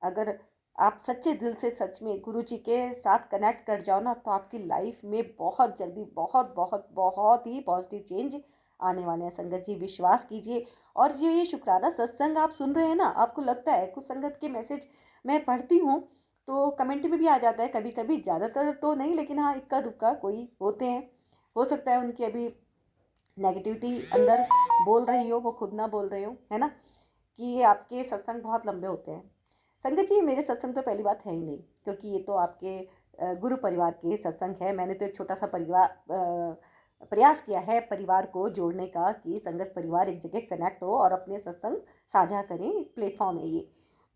अगर आप सच्चे दिल से सच में गुरुजी के साथ कनेक्ट कर जाओ ना, तो आपकी लाइफ में बहुत जल्दी बहुत बहुत बहुत ही पॉजिटिव चेंज आने वाले हैं। संगत जी विश्वास कीजिए। और जो ये शुक्राना सत्संग आप सुन रहे हैं ना, आपको लगता है कुछ संगत के मैसेज मैं पढ़ती हूँ तो कमेंट में भी आ जाता है कभी कभी, ज़्यादातर तो नहीं लेकिन हाँ इक्का दुक्का कोई होते हैं। हो सकता है उनकी अभी नेगेटिविटी अंदर बोल रही हो, वो खुद ना बोल रहे हो, है ना, कि ये आपके सत्संग बहुत लंबे होते हैं। संगत जी मेरे सत्संग तो पहली बात है ही नहीं, क्योंकि ये तो आपके गुरु परिवार के सत्संग है। मैंने तो एक छोटा सा प्रयास किया है परिवार को जोड़ने का, कि संगत परिवार एक जगह कनेक्ट हो और अपने सत्संग साझा करें। एक प्लेटफॉर्म है ये।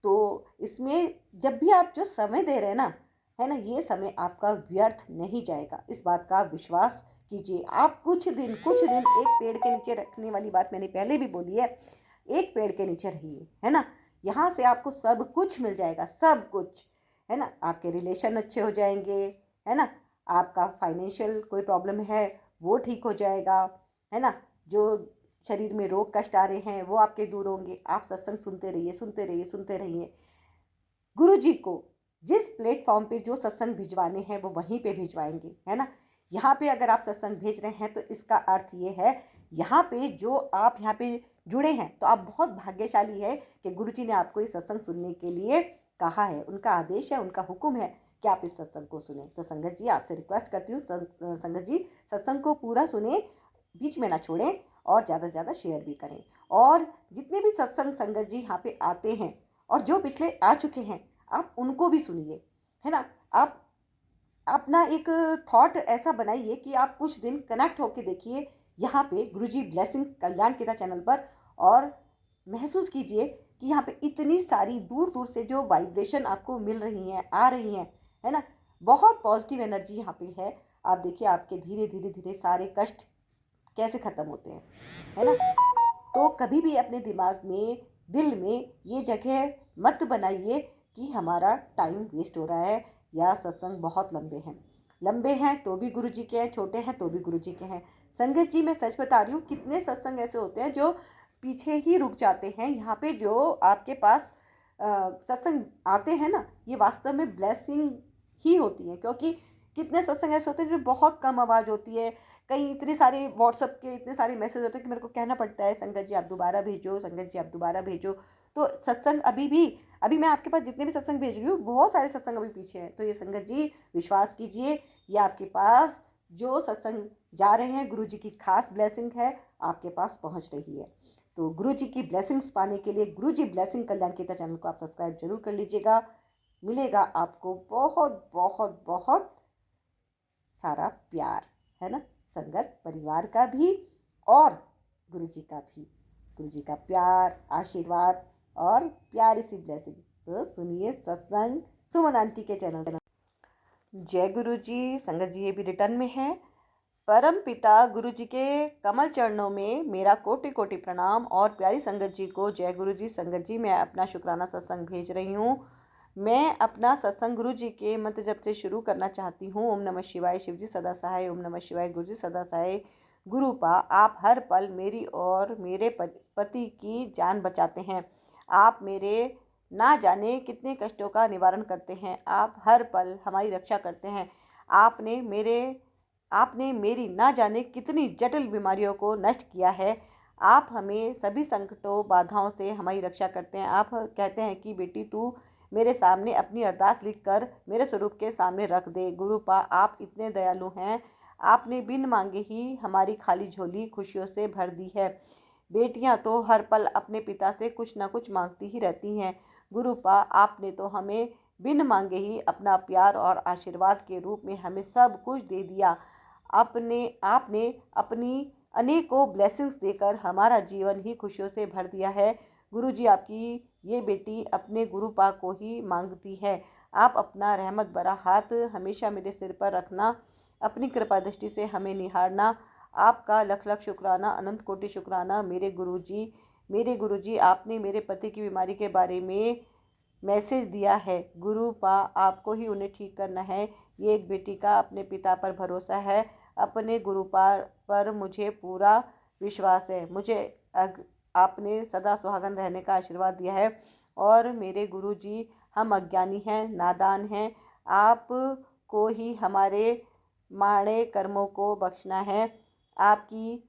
तो इसमें जब भी आप जो समय दे रहे हैं ना, है ना, ये समय आपका व्यर्थ नहीं जाएगा, इस बात का विश्वास कीजिए। आप कुछ दिन एक पेड़ के नीचे रखने वाली बात मैंने पहले भी बोली है, एक पेड़ के नीचे रहिए, है ना, यहाँ से आपको सब कुछ मिल जाएगा, सब कुछ, है ना। आपके रिलेशन अच्छे हो जाएंगे, है ना, आपका फाइनेंशियल कोई प्रॉब्लम है वो ठीक हो जाएगा, है ना, जो शरीर में रोग कष्ट आ रहे हैं वो आपके दूर होंगे। आप सत्संग सुनते रहिए, सुनते रहिए, सुनते रहिए। गुरु जी को जिस प्लेटफॉर्म पे जो सत्संग भिजवाने हैं वो वहीं पे भिजवाएंगे, है ना। यहाँ पे अगर आप सत्संग भेज रहे हैं तो इसका अर्थ ये है, यहाँ पे जो आप यहाँ पे जुड़े हैं तो आप बहुत भाग्यशाली है कि गुरु जी ने आपको इस सत्संग सुनने के लिए कहा है। उनका आदेश है, उनका हुक्म है कि आप इस सत्संग को सुने। तो संगत जी आपसे रिक्वेस्ट करती हूँ, संगत जी सत्संग को पूरा सुने, बीच में ना छोड़ें और ज़्यादा से ज़्यादा शेयर भी करें। और जितने भी सत्संग संगत जी यहाँ पे आते हैं और जो पिछले आ चुके हैं आप उनको भी सुनिए, है ना। आप अपना एक थॉट ऐसा बनाइए कि आप कुछ दिन कनेक्ट होके देखिए यहाँ पे गुरुजी ब्लेसिंग कल्याण केता चैनल पर, और महसूस कीजिए कि यहाँ पे इतनी सारी दूर दूर से जो वाइब्रेशन आपको मिल रही हैं, आ रही हैं, है ना, बहुत पॉजिटिव एनर्जी यहाँ पे है। आप देखिए आपके धीरे धीरे धीरे सारे कष्ट कैसे ख़त्म होते हैं, है ना। तो कभी भी अपने दिमाग में, दिल में ये जगह मत बनाइए कि हमारा टाइम वेस्ट हो रहा है या सत्संग बहुत लंबे हैं तो भी गुरु जी के हैं, छोटे हैं तो भी गुरु जी के हैं। संगत जी मैं सच बता रही हूँ, कितने सत्संग ऐसे होते हैं जो पीछे ही रुक जाते हैं। यहाँ पे जो आपके पास सत्संग आते हैं ना, ये वास्तव में ब्लेसिंग ही होती है, क्योंकि कितने सत्संग ऐसे होते हैं जो बहुत कम आवाज़ होती है। कई इतने सारे व्हाट्सअप के इतने सारे मैसेज होते हैं कि मेरे को कहना पड़ता है संगत जी आप दोबारा भेजो, संगत जी आप दोबारा भेजो। तो सत्संग अभी मैं आपके पास जितने भी सत्संग भेज रही हूँ बहुत सारे सत्संग अभी पीछे हैं। तो ये संगत जी विश्वास कीजिए, ये आपके पास जो सत्संग जा रहे हैं गुरु जी की खास ब्लेसिंग है, आपके पास पहुँच रही है। तो गुरु जी की ब्लेसिंग्स पाने के लिए गुरु जी ब्लेसिंग कल्याण केता चैनल को आप सब्सक्राइब जरूर कर लीजिएगा। मिलेगा आपको बहुत बहुत बहुत सारा प्यार, है ना, संगत परिवार का भी और गुरु जी का भी। गुरु जी का प्यार, आशीर्वाद और प्यारी सी ब्लेसिंग। तो सुनिए सत्संग सुमन आंटी के चैनल। जय गुरु जी। संगत जी ये भी रिटर्न में है। परम पिता गुरु जी के कमल चरणों में मेरा कोटि कोटि प्रणाम। और प्यारी संगत जी को जय गुरु जी। संगत जी मैं अपना शुक्राना सत्संग भेज रही हूँ। मैं अपना सत्संग गुरु जी के मंत्र जप से शुरू करना चाहती हूँ। ओम नमः शिवाय शिव जी सदा सहाय, ओम नमः शिवाय गुरु जी सदा सहाय। गुरुपा आप हर पल मेरी और मेरे पति की जान बचाते हैं। आप मेरे ना जाने कितने कष्टों का निवारण करते हैं। आप हर पल हमारी रक्षा करते हैं। आपने मेरी ना जाने कितनी जटिल बीमारियों को नष्ट किया है। आप हमें सभी संकटों बाधाओं से हमारी रक्षा करते हैं। आप कहते हैं कि बेटी तू मेरे सामने अपनी अरदास लिखकर मेरे स्वरूप के सामने रख दे। गुरुपा आप इतने दयालु हैं। आपने बिन मांगे ही हमारी खाली झोली खुशियों से भर दी है। बेटियां तो हर पल अपने पिता से कुछ ना कुछ मांगती ही रहती हैं। गुरुपा आपने तो हमें बिन मांगे ही अपना प्यार और आशीर्वाद के रूप में हमें सब कुछ दे दिया। आपने अपनी अनेकों ब्लेसिंग्स देकर हमारा जीवन ही खुशियों से भर दिया है। गुरुजी आपकी ये बेटी अपने गुरुपा को ही मांगती है। आप अपना रहमत भरा हाथ हमेशा मेरे सिर पर रखना, अपनी कृपा दृष्टि से हमें निहारना। आपका लख लख शुक्राना, अनंत कोटि शुक्राना मेरे गुरुजी। आपने मेरे पति की बीमारी के बारे में मैसेज दिया है। गुरुपा आपको ही उन्हें ठीक करना है। ये एक बेटी का अपने पिता पर भरोसा है। अपने गुरुपा पर मुझे पूरा विश्वास है। मुझे आपने सदा सुहागन रहने का आशीर्वाद दिया है। और मेरे गुरुजी, हम अज्ञानी हैं, नादान हैं। आप को ही हमारे माड़े कर्मों को बख्शना है। आपकी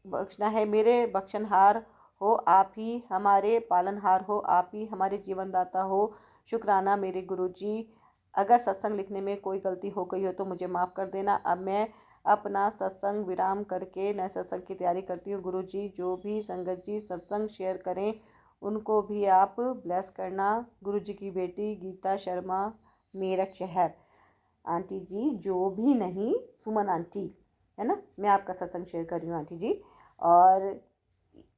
बख्शना है। मेरे बख्शनहार हो आप ही, हमारे पालनहार हो आप ही, हमारे जीवनदाता हो। शुक्राना मेरे गुरुजी। अगर सत्संग लिखने में कोई गलती हो गई हो तो मुझे माफ़ कर देना। अब मैं अपना सत्संग विराम करके नए सत्संग की तैयारी करती हूँ। गुरुजी, जो भी संगत जी सत्संग शेयर करें उनको भी आप ब्लेस करना। गुरुजी की बेटी गीता शर्मा, मेरठ शहर। आंटी जी, जो भी नहीं, सुमन आंटी, है ना, मैं आपका सत्संग शेयर कर रही हूँ आंटी जी। और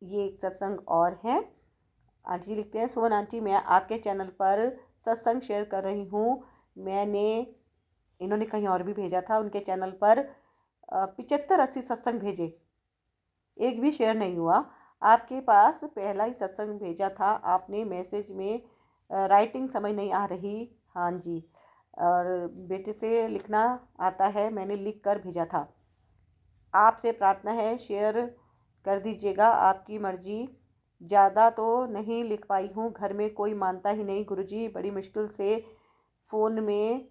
ये एक सत्संग और है। आंटी जी लिखते हैं, सुमन आंटी, मैं आपके चैनल पर सत्संग शेयर कर रही हूँ। मैंने, इन्होंने कहीं और भी भेजा था, उनके चैनल पर 75-80 सत्संग भेजे, एक भी शेयर नहीं हुआ। आपके पास पहला ही सत्संग भेजा था आपने मैसेज में, राइटिंग समझ नहीं आ रही। हाँ जी, और बेटे से लिखना आता है, मैंने लिख कर भेजा था। आपसे प्रार्थना है शेयर कर दीजिएगा, आपकी मर्जी। ज़्यादा तो नहीं लिख पाई हूँ, घर में कोई मानता ही नहीं गुरुजी, बड़ी मुश्किल से फ़ोन में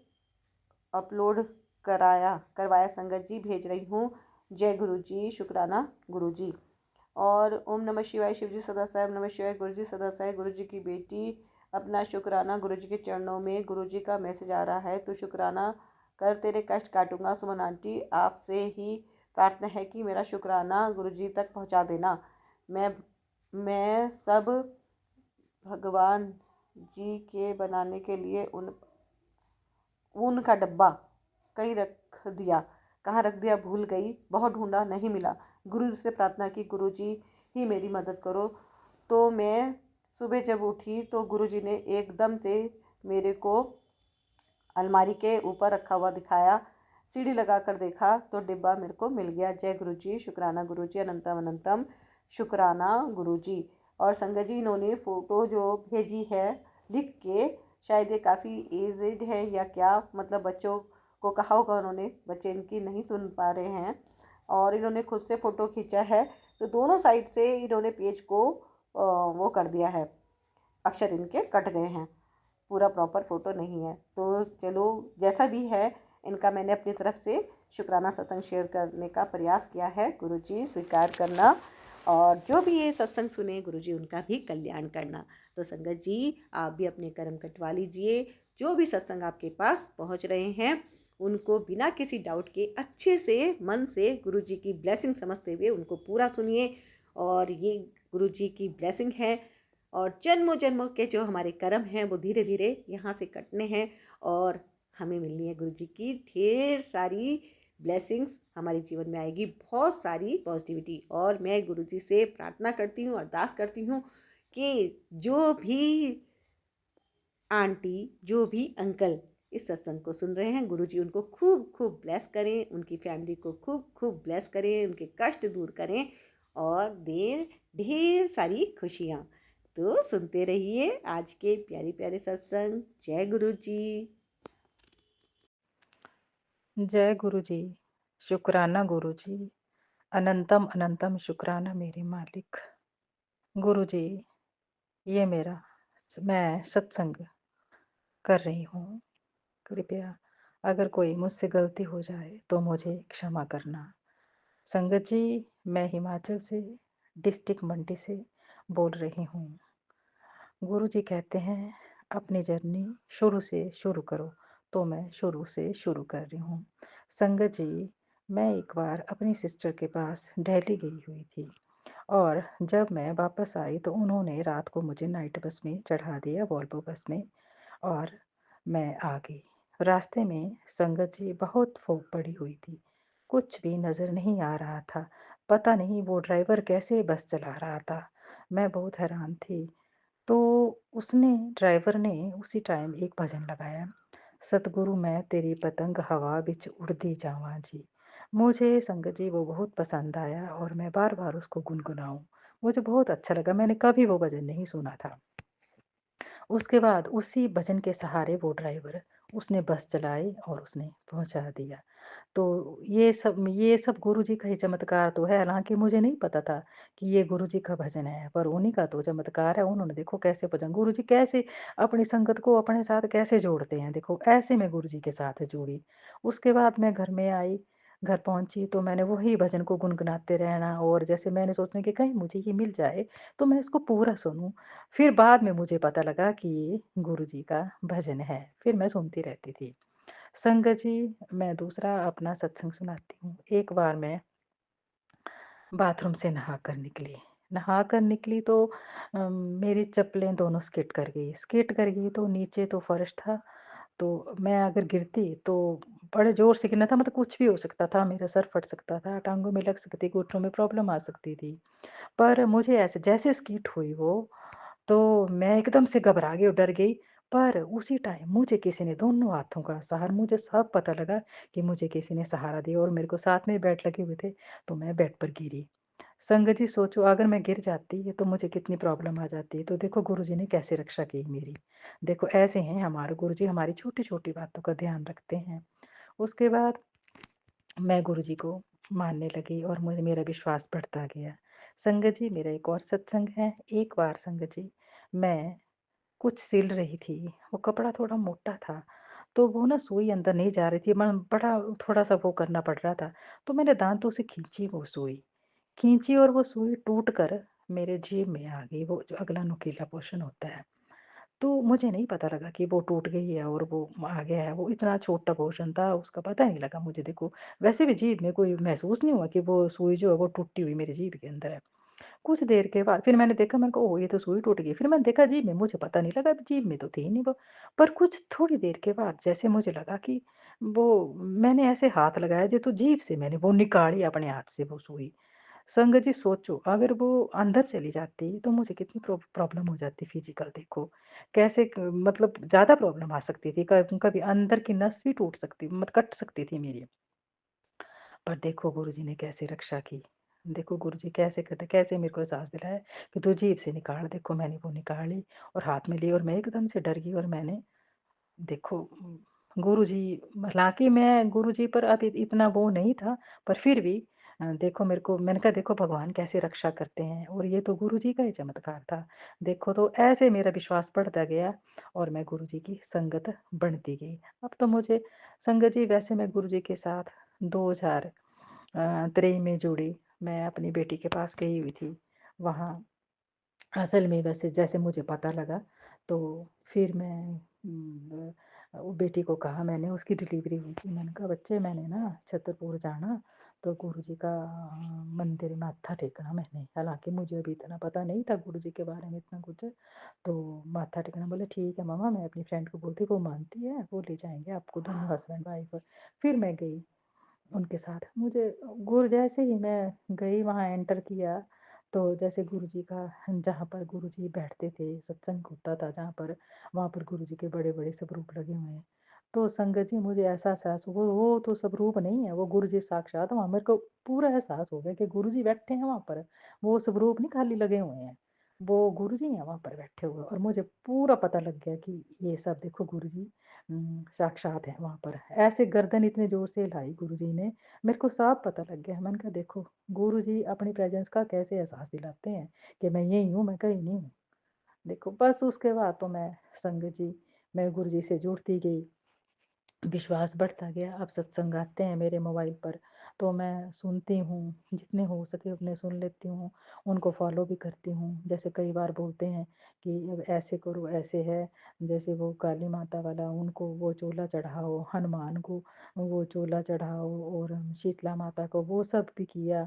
अपलोड करवाया संगत जी, भेज रही हूँ। जय गुरुजी, शुक्राना गुरुजी। और ओम नमः शिवाय, शिवजी सदा साहेब नमः शिवाय, गुरुजी सदा साहेब, गुरुजी की बेटी, अपना शुक्राना गुरुजी के चरणों में। गुरुजी का मैसेज आ रहा है, तो शुक्राना कर तेरे कष्ट काटूंगा। सुमन आंटी, आपसे ही प्रार्थना है कि मेरा शुक्राना गुरुजी तक पहुंचा देना। मैं सब भगवान जी के बनाने के लिए ऊन का डब्बा कहीं रख दिया, कहाँ रख दिया भूल गई, बहुत ढूंढा नहीं मिला। गुरुजी से प्रार्थना की, गुरुजी ही मेरी मदद करो। तो मैं सुबह जब उठी तो गुरुजी ने एकदम से मेरे को अलमारी के ऊपर रखा हुआ दिखाया। सीढ़ी लगा कर देखा तो डिब्बा मेरे को मिल गया। जय गुरुजी, शुक्राना गुरुजी, अनंतम अनंतम शुक्राना गुरुजी। और संगत जी, इन्होंने फ़ोटो जो भेजी है लिख के, शायद ये काफ़ी एजड है या क्या, मतलब बच्चों को कहा होगा उन्होंने, बच्चे इनकी नहीं सुन पा रहे हैं। और इन्होंने खुद से फ़ोटो खींचा है, तो दोनों साइड से इन्होंने पेज को वो कर दिया है, अक्षर इनके कट गए हैं, पूरा प्रॉपर फ़ोटो नहीं है। तो चलो, जैसा भी है, इनका मैंने अपनी तरफ से शुक्राना सत्संग शेयर करने का प्रयास किया है। गुरुजी स्वीकार करना, और जो भी ये सत्संग सुने गुरुजी उनका भी कल्याण करना। तो संगत जी, आप भी अपने कर्म कटवा लीजिए। जो भी सत्संग आपके पास पहुंच रहे हैं उनको बिना किसी डाउट के अच्छे से मन से गुरुजी की ब्लेसिंग समझते हुए उनको पूरा सुनिए। और ये गुरुजी की ब्लेसिंग है, और जन्मों जन्मों के जो हमारे कर्म हैं वो धीरे धीरे यहाँ से कटने हैं, और हमें मिलनी है गुरुजी की ढेर सारी ब्लेसिंग्स, हमारे जीवन में आएगी बहुत सारी पॉजिटिविटी। और मैं गुरुजी से प्रार्थना करती हूँ, अरदास करती हूँ कि जो भी आंटी, जो भी अंकल इस सत्संग को सुन रहे हैं, गुरुजी उनको खूब खूब ब्लेस करें, उनकी फैमिली को खूब खूब ब्लेस करें, उनके कष्ट दूर करें और दें ढेर सारी खुशियाँ। तो सुनते रहिए आज के प्यारे प्यारे सत्संग। जय गुरुजी। जय गुरु जी, शुक्राना गुरु जी, अनंतम अनंतम शुक्राना मेरे मालिक। गुरु जी, ये मैं सत्संग कर रही हूँ। कृपया अगर कोई मुझसे गलती हो जाए तो मुझे क्षमा करना। संगत जी, मैं हिमाचल से डिस्ट्रिक्ट मंडी से बोल रही हूँ। गुरु जी कहते हैं अपनी जर्नी शुरू से शुरू करो, तो मैं शुरू से शुरू कर रही हूँ। संगत जी, मैं एक बार अपनी सिस्टर के पास दिल्ली गई हुई थी, और जब मैं वापस आई तो उन्होंने रात को मुझे नाइट बस में चढ़ा दिया, वॉल्वो बस में, और मैं आ गई। रास्ते में संगत जी बहुत फॉग पड़ी हुई थी, कुछ भी नज़र नहीं आ रहा था। पता नहीं वो ड्राइवर कैसे बस चला रहा था, मैं बहुत हैरान थी। तो ड्राइवर ने उसी टाइम एक भजन लगाया, सतगुरु मैं तेरी पतंग हवा विच उड़दी जावां जी। मुझे संगत जी वो बहुत पसंद आया, और मैं बार बार उसको गुनगुनाऊं, मुझे बहुत अच्छा लगा। मैंने कभी वो भजन नहीं सुना था। उसके बाद उसी भजन के सहारे वो ड्राइवर, उसने बस चलाई और उसने पहुंचा दिया। तो ये सब गुरुजी का ही चमत्कार तो है, हालाँकि मुझे नहीं पता था कि ये गुरुजी का भजन है, पर उन्हीं का तो चमत्कार है। उन्होंने देखो कैसे भजन गुरुजी कैसे अपनी संगत को अपने साथ कैसे जोड़ते हैं, देखो ऐसे मैं गुरुजी के साथ जुड़ी। उसके बाद मैं घर में आई, घर पहुँची तो मैंने वही भजन को गुनगुनाते रहना और जैसे मैंने सोचना कि कहीं मुझे ये मिल जाए, तो मैं इसको पूरा सुनूँ। फिर बाद में मुझे पता लगा कि ये गुरुजी का भजन है, फिर मैं सुनती रहती थी। संगत जी, मैं दूसरा अपना सत्संग सुनाती हूँ। एक बार मैं बाथरूम से नहाकर निकली। नहाकर निकली तो मेरी चप्पलें दोनों स्किड कर गई। स्किड कर गई तो नीचे तो फर्श था, तो मैं अगर गिरती तो बड़े ज़ोर से गिरना था, मतलब कुछ भी हो सकता था। मेरा सर फट सकता था, टाँगों में लग सकती, घुटनों में प्रॉब्लम आ सकती थी। पर मुझे ऐसे जैसे स्किड हुई वो, तो मैं एकदम से घबरा गई और डर गई। पर उसी टाइम मुझे किसी ने दोनों हाथों का सहारा, मुझे सब पता लगा कि मुझे किसी ने सहारा दिया और मेरे को साथ में बेड लगे हुए थे, तो मैं बेड पर गिरी। संगत जी सोचो अगर मैं गिर जाती तो मुझे कितनी प्रॉब्लम आ जाती। तो देखो गुरुजी ने कैसे रक्षा की मेरी। देखो ऐसे हैं हमारे गुरुजी, हमारी छोटी-छोटी बातों का ध्यान रखते हैं। उसके बाद मैं गुरुजी को मानने लगी और मुझे मेरा विश्वास बढ़ता गया। संगत जी मेरा एक और सत्संग है। एक बार संगत जी मैं कुछ सिल रही थी, वो कपड़ा थोड़ा मोटा था, तो वो ना सुई अंदर नहीं जा रही थी, मैं बड़ा थोड़ा-सा वो करना पड़ रहा था, तो मैंने दाँतों से खींची वो सुई। खींची और वो सुई टूट कर मेरे जेब में आ गई, वो जो अगला नुकीला पोर्शन होता है। तो मुझे नहीं पता लगा कि वो टूट गई है और वो आ गया है, वो इतना छोटा पोर्शन था, उसका पता नहीं लगा मुझे देखो। वैसे भी जीभ में कोई महसूस नहीं हुआ कि वो सुई जो है वो टूटी हुई मेरी जीभ के अंदर है। कुछ देर के बाद फिर मैंने देखा, मैंने कहा ओह! ये तो सुई टूट गई। फिर मैंने देखा जीभ में, मुझे पता नहीं लगा, जीभ में तो थी ही नहीं वो। पर कुछ थोड़ी देर के बाद जैसे मुझे लगा कि वो मैंने ऐसे हाथ लगाया जो, तो जीभ से मैंने वो निकाली अपने हाथ से वो सुई। संगत जी सोचो अगर वो अंदर चली जाती तो मुझे कितनी प्रॉब्लम हो जाती फिजिकल, देखो कैसे मतलब ज़्यादा प्रॉब्लम आ सकती थी, कभी अंदर की नस भी टूट सकती, मतलब कट सकती थी मेरी। पर देखो गुरुजी ने कैसे रक्षा की। देखो गुरुजी कैसे करते, कैसे मेरे को एहसास दिलाया कि तू जीभ से निकाल। देखो मैंने वो निकाली और हाथ में ली और मैं एकदम से डर गई और मैंने देखो गुरुजी, हालाँकि मैं गुरुजी पर अब इतना वो नहीं था, पर फिर भी देखो मेरे को मैंने कहा देखो भगवान कैसे रक्षा करते हैं और ये तो गुरुजी का ही चमत्कार था। देखो तो ऐसे मेरा विश्वास बढ़ता गया और मैं गुरुजी की संगत बढ़ती गई। अब तो मुझे संगत जी वैसे मैं गुरुजी के साथ 2000 23 में जुड़ी। मैं अपनी बेटी के पास गई हुई थी। वहाँ असल में वैसे जैसे मुझे पता लगा तो फिर मैं वो बेटी को कहा, मैंने उसकी डिलीवरी हुई थी, मैंने कहा बच्चे मैंने ना छतरपुर जाना, तो गुरुजी का मंदिर माथा टेकना मैंने, हालाँकि मुझे अभी इतना पता नहीं था गुरुजी के बारे में इतना कुछ, तो माथा टेकना। बोले ठीक है मम्मा, मैं अपनी फ्रेंड को बोलती हूँ, वो मानती है, वो ले जाएँगे आपको दोनों हस्बैंड वाइफ। फिर मैं गई उनके साथ। मुझे जैसे ही मैं गई वहाँ एंटर किया, तो जैसे गुरुजी का जहाँ पर गुरुजी बैठते थे, सत्संग होता था जहाँ पर, वहाँ पर गुरुजी के बड़े-बड़े स्वरूप लगे हुए हैं। तो संगत जी मुझे ऐसा एहसास हुआ वो तो स्वरूप नहीं है, वो गुरुजी साक्षात वहाँ मेरे को पूरा एहसास हो गया कि गुरुजी बैठे हैं वहाँ पर। वो स्वरूप नहीं खाली लगे हुए हैं, वो गुरुजी हैं वहाँ पर बैठे हुए और मुझे पूरा पता लग गया कि ये सब देखो गुरुजी साक्षात हैं वहाँ पर। ऐसे गर्दन इतने ज़ोर से हिलाई गुरुजी ने, मेरे को साफ पता लग गया। मैंने कहा देखो, गुरुजी अपनी प्रेज़ेंस का कैसे एहसास दिलाते हैं कि मैं यहीं हूँ, मैं कहीं नहीं हूँ। देखो बस उसके बाद तो मैं संगत जी, मैं गुरुजी से जुड़ती गई। विश्वास बढ़ता गया। अब सत्संग आते हैं मेरे मोबाइल पर, तो मैं सुनती हूँ, जितने हो सके उतने सुन लेती हूँ, उनको फ़ॉलो भी करती हूँ। जैसे कई बार बोलते हैं कि अब ऐसे करो, ऐसे है, जैसे वो काली माता वाला उनको वो चोला चढ़ाओ, हनुमान को वो चोला चढ़ाओ और शीतला माता को वो सब भी किया।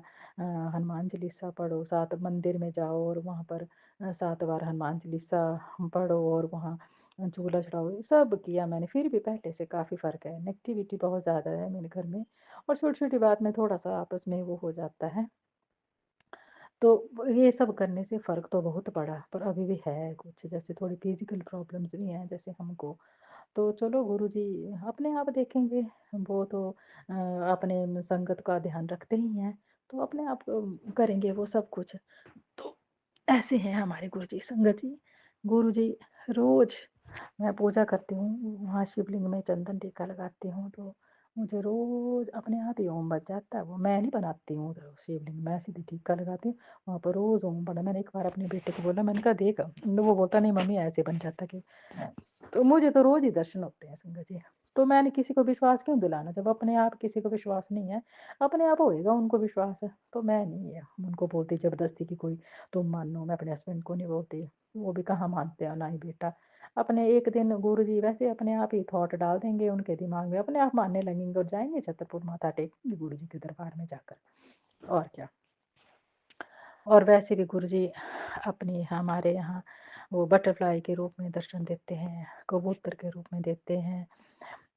हनुमान चालीसा पढ़ो, 7 मंदिर में जाओ और वहाँ पर 7 बार हनुमान चालीसा पढ़ो और वहाँ चूल्हा चढ़ाओ, ये सब किया मैंने, फिर भी पहले से काफ़ी फ़र्क है। नेगेटिविटी बहुत ज़्यादा है मेरे घर में और छोटी-छोटी बात में थोड़ा-सा आपस में वो हो जाता है। तो ये सब करने से फ़र्क तो बहुत पड़ा, पर अभी भी है कुछ, जैसे थोड़ी फ़िज़िकल प्रॉब्लम्स भी हैं जैसे हमको। तो चलो गुरुजी अपने आप देखेंगे, वो तो अपने संगत का ध्यान रखते ही हैं, तो अपने आप करेंगे वो सब कुछ। तो ऐसे हैं हमारे गुरुजी, संगत जी। गुरुजी रोज़ मैं पूजा करती हूँ, वहाँ शिवलिंग में चंदन टीका लगाती हूँ, तो मुझे रोज़ अपने आप ही ओम बज जाता है वो, मैं नहीं बनाती हूँ उधर शिवलिंग, मैं सीधे टीका लगाती हूँ, वहाँ पर रोज़ ओम पड़ा। मैंने एक बार अपने बेटे को बोला, मैंने कहा देख, वो बोलता नहीं मम्मी ऐसे बन जाता कि, तो मुझे तो रोज़ ही दर्शन होते हैं संगत जी। तो मैंने किसी को विश्वास क्यों दिलाना, जब अपने आप किसी को विश्वास नहीं है, अपने आप होएगा उनको विश्वास है। तो मैं नहीं है उनको बोलती ज़बरदस्ती कि कोई तुम मानो, मैं अपने हस्बैंड को नहीं बोलती, वो भी कहाँ मानते हैं ना ही बेटा। अपने एक दिन गुरुजी वैसे अपने आप ही थॉट डाल देंगे उनके दिमाग में, अपने आप मानने लगेंगे और जाएँगे छतरपुर माथा टेकेंगे गुरुजी के दरबार में जाकर, और क्या। और वैसे भी गुरुजी अपनी हमारे यहाँ वो बटरफ्लाई के रूप में दर्शन देते हैं, कबूतर के रूप में देते हैं।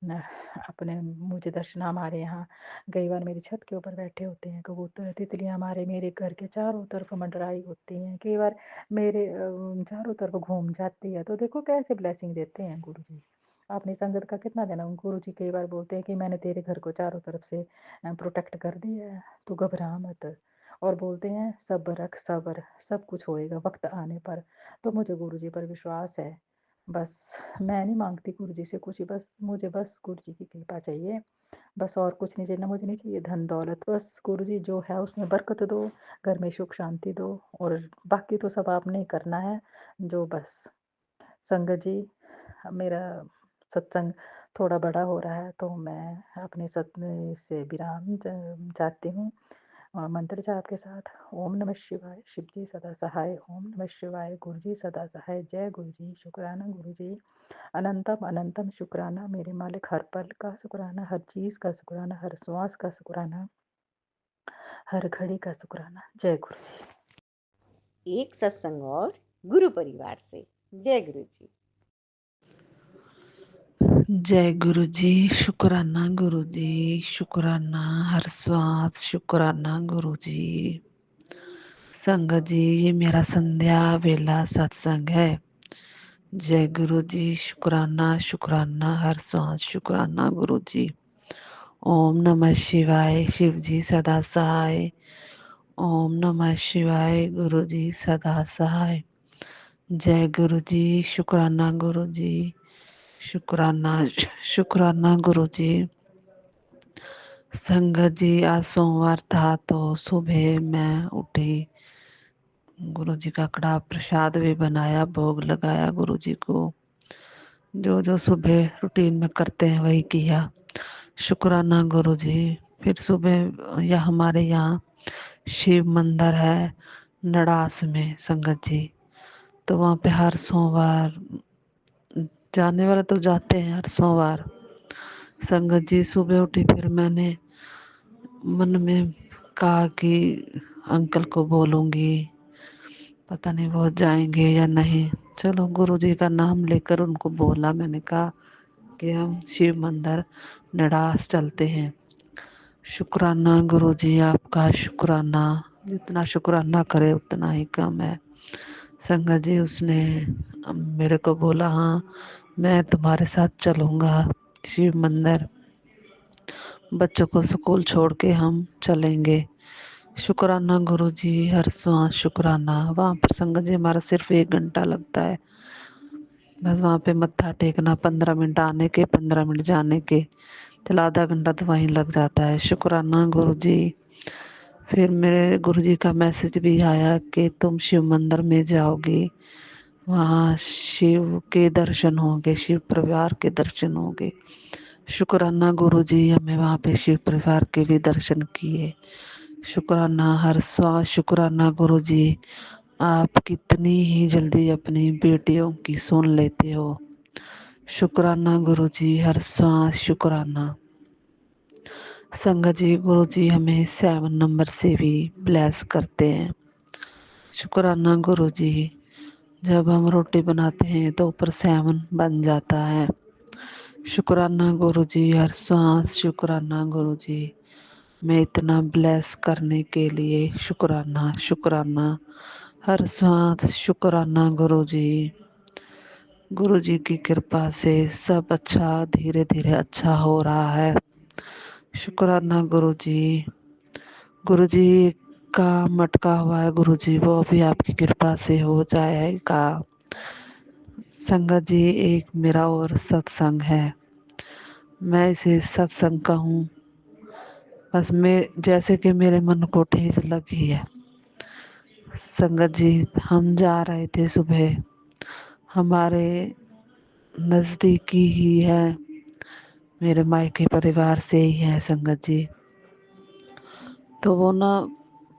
न अपने मुझे दर्शन हमारे यहाँ कई बार मेरी छत के ऊपर बैठे होते हैं कबूतर, तितलियाँ हमारे मेरे घर के चारों तरफ मंडराई होती हैं। कई बार मेरे चारों तरफ घूम जाती है, तो देखो कैसे ब्लेसिंग देते हैं गुरुजी। अपनी संगत का कितना देना। गुरुजी कई बार बोलते हैं कि मैंने तेरे घर को चारों तरफ से प्रोटेक्ट कर दिया है, तू घबरा मत। और बोलते हैं सब्र रख, सब्र, सब कुछ होएगा वक़्त आने पर। तो मुझे गुरुजी पर विश्वास है। बस मैं नहीं माँगती गुरुजी से कुछ, बस मुझे बस गुरुजी की कृपा चाहिए। बस और कुछ नहीं चाहिए, मुझे नहीं चाहिए धन दौलत, बस गुरुजी जो है उसमें बरकत दो, घर में सुख शांति दो, और बाकी तो सब आपने ही करना है। जो बस संगत जी, मेरा सत्संग थोड़ा बड़ा हो रहा है, तो मैं अपने से विराम चाहती हूँ। मंत्र जाप के साथ ओम नमः शिवाय, शिव जी सदा सहाय, ओम नमः शिवाय, गुरु जी सदा सहाय, जय गुरु जी, शुक्राना गुरु जी, अनंतम अनंतम शुक्राना मेरे मालिक, हर पल का शुक्राना, हर चीज़ का शुक्राना, हर श्वास का शुक्राना, हर घड़ी का शुक्राना, जय गुरु जी। एक सत्संग और गुरु परिवार से। जय गुरु जी। जय गुरु जी, शुक्राना गुरु जी, शुक्राना, हर श्वास शुक्राना गुरु जी। संगत जी, ये मेरा संध्या वेला सत्संग है। जय गुरु जी, शुक्राना शुक्राना, हर श्वास शुक्राना गुरु जी। ओम नमः शिवाय, शिव जी सदा सहाय, ओम नमः शिवाय, गुरु जी सदा सहाय। जय गुरु जी, शुक्राना गुरु जी, शुक्राना शुक्राना गुरु जी। संगत जी, आज सोमवार था तो सुबह मैं उठी, गुरु जी का कड़ा प्रसाद भी बनाया, भोग लगाया गुरु जी को। जो जो सुबह रूटीन में करते हैं वही किया। शुक्राना गुरु जी। फिर सुबह या हमारे यहाँ शिव मंदिर है नड़ास में संगत जी, तो वहाँ पे हर सोमवार जाने वाले तो जाते हैं हर सोमवार। संगत जी, सुबह उठी, फिर मैंने मन में कहा कि अंकल को बोलूँगी, पता नहीं वो जाएंगे या नहीं। चलो गुरु जी का नाम लेकर उनको बोला, मैंने कहा कि हम शिव मंदिर नड़ास चलते हैं। शुक्राना गुरु जी, आपका शुक्राना, जितना शुक्राना करे उतना ही कम है। संगत जी, उसने मेरे को बोला हाँ मैं तुम्हारे साथ चलूँगा शिव मंदिर, बच्चों को स्कूल छोड़ के हम चलेंगे। शुक्राना गुरु जी, हर श्वास शुक्राना। वहाँ पर संगत जी हमारा सिर्फ 1 घंटा लगता है, बस वहाँ पे मत्था टेकना, 15 मिनट आने के 15 मिनट जाने के, चलो आधा घंटा तो वहीं लग जाता है। शुक्राना गुरु जी। फिर मेरे गुरु जी का मैसेज भी आया कि तुम शिव मंदिर में जाओगी, वहाँ शिव के दर्शन होंगे, शिव परिवार के दर्शन होंगे। शुक्राना गुरु जी, हमें वहाँ पे शिव परिवार के भी दर्शन किए। शुक्राना, हर श्वास शुक्राना गुरु जी, आप कितनी ही जल्दी अपनी बेटियों की सुन लेते हो। शुक्राना गुरु जी, हर श्वास शुक्राना। संगत जी, गुरु जी हमें 7 नंबर से भी ब्लेस करते हैं। शुक्राना गुरु जी, जब हम रोटी बनाते हैं तो ऊपर 7 बन जाता है। शुक्राना गुरु जी, हर श्वास शुक्राना गुरु जी, मैं इतना ब्लेस करने के लिए शुक्राना शुक्राना, हर श्वास शुक्राना गुरु जी। गुरु जी की कृपा से सब अच्छा धीरे धीरे अच्छा हो रहा है। शुक्राना गुरु जी। गुरु जी का मटका हुआ है गुरु जी, वो भी आपकी कृपा से हो जाएगा। संगत जी, एक मेरा और सत्संग है, मैं इसे सत्संग कहूँ, बस मैं जैसे कि मेरे मन को ठेस लगी है। संगत जी, हम जा रहे थे सुबह, हमारे नज़दीकी ही है, मेरे मायके परिवार से ही है संगत जी। तो वो ना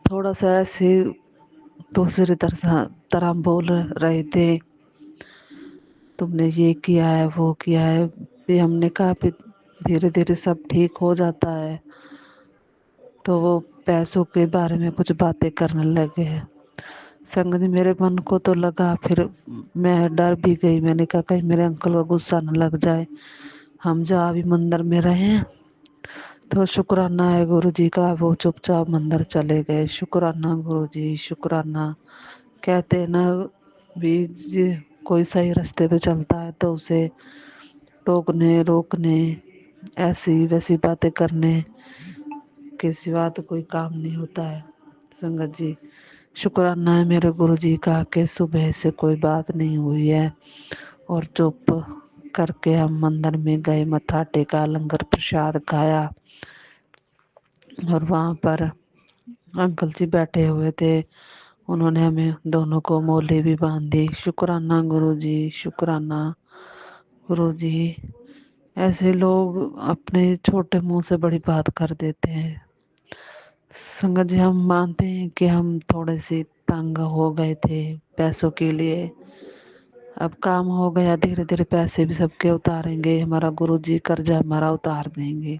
थोड़ा सा ऐसे दूसरी तरह बोल रहे थे, तुमने ये किया है वो किया है। फिर हमने कहा फिर धीरे धीरे सब ठीक हो जाता है। तो वो पैसों के बारे में कुछ बातें करने लगे। संगत जी, मेरे मन को तो लगा, फिर मैं डर भी गई। मैंने कहा कहीं मेरे अंकल को गुस्सा न लग जाए, हम जहाँ भी मंदिर में रहे। तो शुक्राना है गुरु जी का, वो चुपचाप मंदिर चले गए। शुक्राना गुरु जी, शुक्राना। कहते हैं ना भी जी, कोई सही रास्ते पे चलता है तो उसे टोकने रोकने ऐसी वैसी बातें करने के सिवा तो कोई काम नहीं होता है। संगत जी, शुक्राना है मेरे गुरु जी का कि सुबह से कोई बात नहीं हुई है, और चुप करके हम मंदिर में गए, मत्था टेका, लंगर प्रसाद खाया। और वहाँ पर अंकल जी बैठे हुए थे, उन्होंने हमें दोनों को मोले भी बांध दी। शुक्राना गुरु जी, शुक्राना गुरु जी। ऐसे लोग अपने छोटे मुंह से बड़ी बात कर देते हैं। संगत जी, हम मानते हैं कि हम थोड़े से तंग हो गए थे पैसों के लिए। अब काम हो गया, धीरे धीरे पैसे भी सबके उतारेंगे, हमारा गुरु जी कर्जा हमारा उतार देंगे।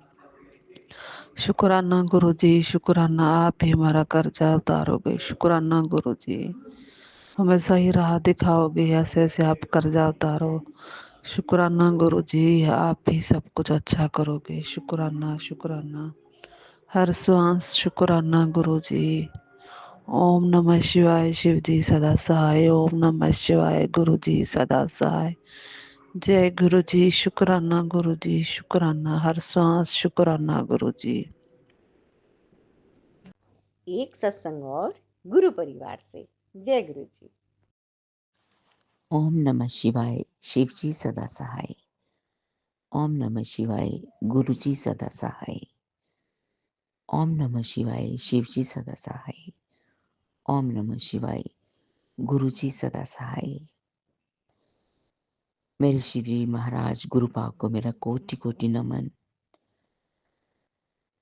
शुक्राना गुरु जी, शुक्राना, आप ही हमारा कर्जा उतारोगे। शुक्राना गुरु जी, हमें सही राह दिखाओगे, ऐसे ऐसे आप कर्जा उतारो। शुक्राना गुरु जी, आप ही सब कुछ अच्छा करोगे। शुक्राना शुक्राना, हर श्वास शुक्राना गुरु जी। ओम नमः शिवाय, शिव जी सदा सहाय। ओम नमः शिवाय, गुरु जी सदा सहाय। जय गुरु जी, शुक्राना गुरु जी, शुक्राना, हर सांस शुक्राना गुरु जी। एक सत्संग और गुरु परिवार से। जय गुरु जी। ओम नमः शिवाय, शिव जी सदा सहाय। ओम नमः शिवाय, गुरु जी सदा सहाय। ओम नमः शिवाय, शिव जी सदा सहाय। ओम नमः शिवाय, गुरु जी सदा सहाय। मेरे शिव जी महाराज गुरु पाक को मेरा कोटि कोटि नमन,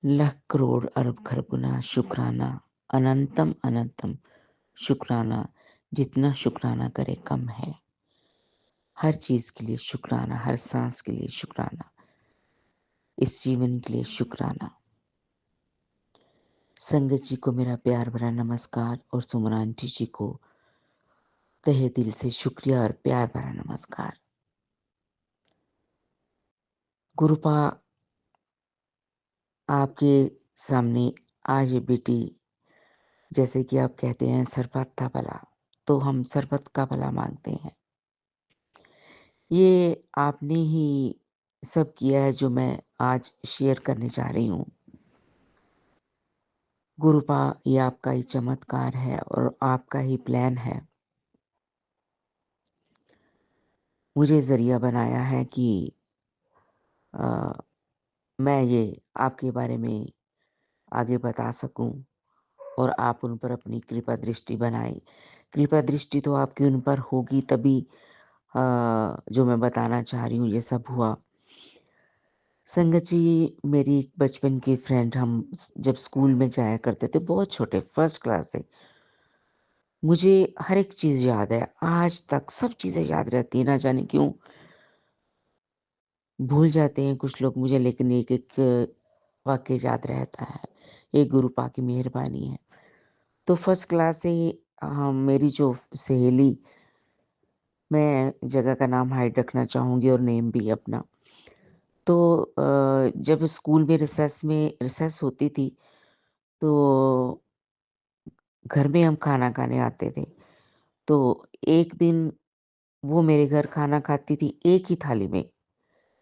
लाख करोड़ अरब खरब गुना शुक्राना, अनंतम अनंतम शुक्राना। जितना शुक्राना करे कम है। हर चीज के लिए शुक्राना, हर सांस के लिए शुक्राना, इस जीवन के लिए शुक्राना। संगत जी को मेरा प्यार भरा नमस्कार, और सुमन आंटी जी को तहे दिल से शुक्रिया और प्यार भरा नमस्कार। गुरुपा, आपके सामने आज ये बेटी, जैसे कि आप कहते हैं सरबत का भला, तो हम सरबत का भला मांगते हैं। ये आपने ही सब किया है जो मैं आज शेयर करने जा रही हूँ। गुरुपा, ये आपका ही चमत्कार है और आपका ही प्लान है। मुझे जरिया बनाया है कि मैं ये आपके बारे में आगे बता सकूं, और आप उन पर अपनी कृपा दृष्टि बनाएं। कृपा दृष्टि तो आपकी उन पर होगी तभी जो मैं बताना चाह रही हूँ ये सब हुआ। संगत जी, मेरी एक बचपन की फ्रेंड, हम जब स्कूल में जाया करते थे, बहुत छोटे, फर्स्ट क्लास से, मुझे हर एक चीज़ याद है। आज तक सब चीज़ें याद रहती हैं, ना जाने क्यों भूल जाते हैं कुछ लोग मुझे, लेकिन एक एक वाक्य याद रहता है। ये गुरु पाक की मेहरबानी है। तो फर्स्ट क्लास से मेरी जो सहेली, मैं जगह का नाम हाइड रखना चाहूँगी और नेम भी अपना। तो जब स्कूल में रिसेस होती थी, तो घर में हम खाना खाने आते थे। तो एक दिन वो मेरे घर खाना खाती थी, एक ही थाली में,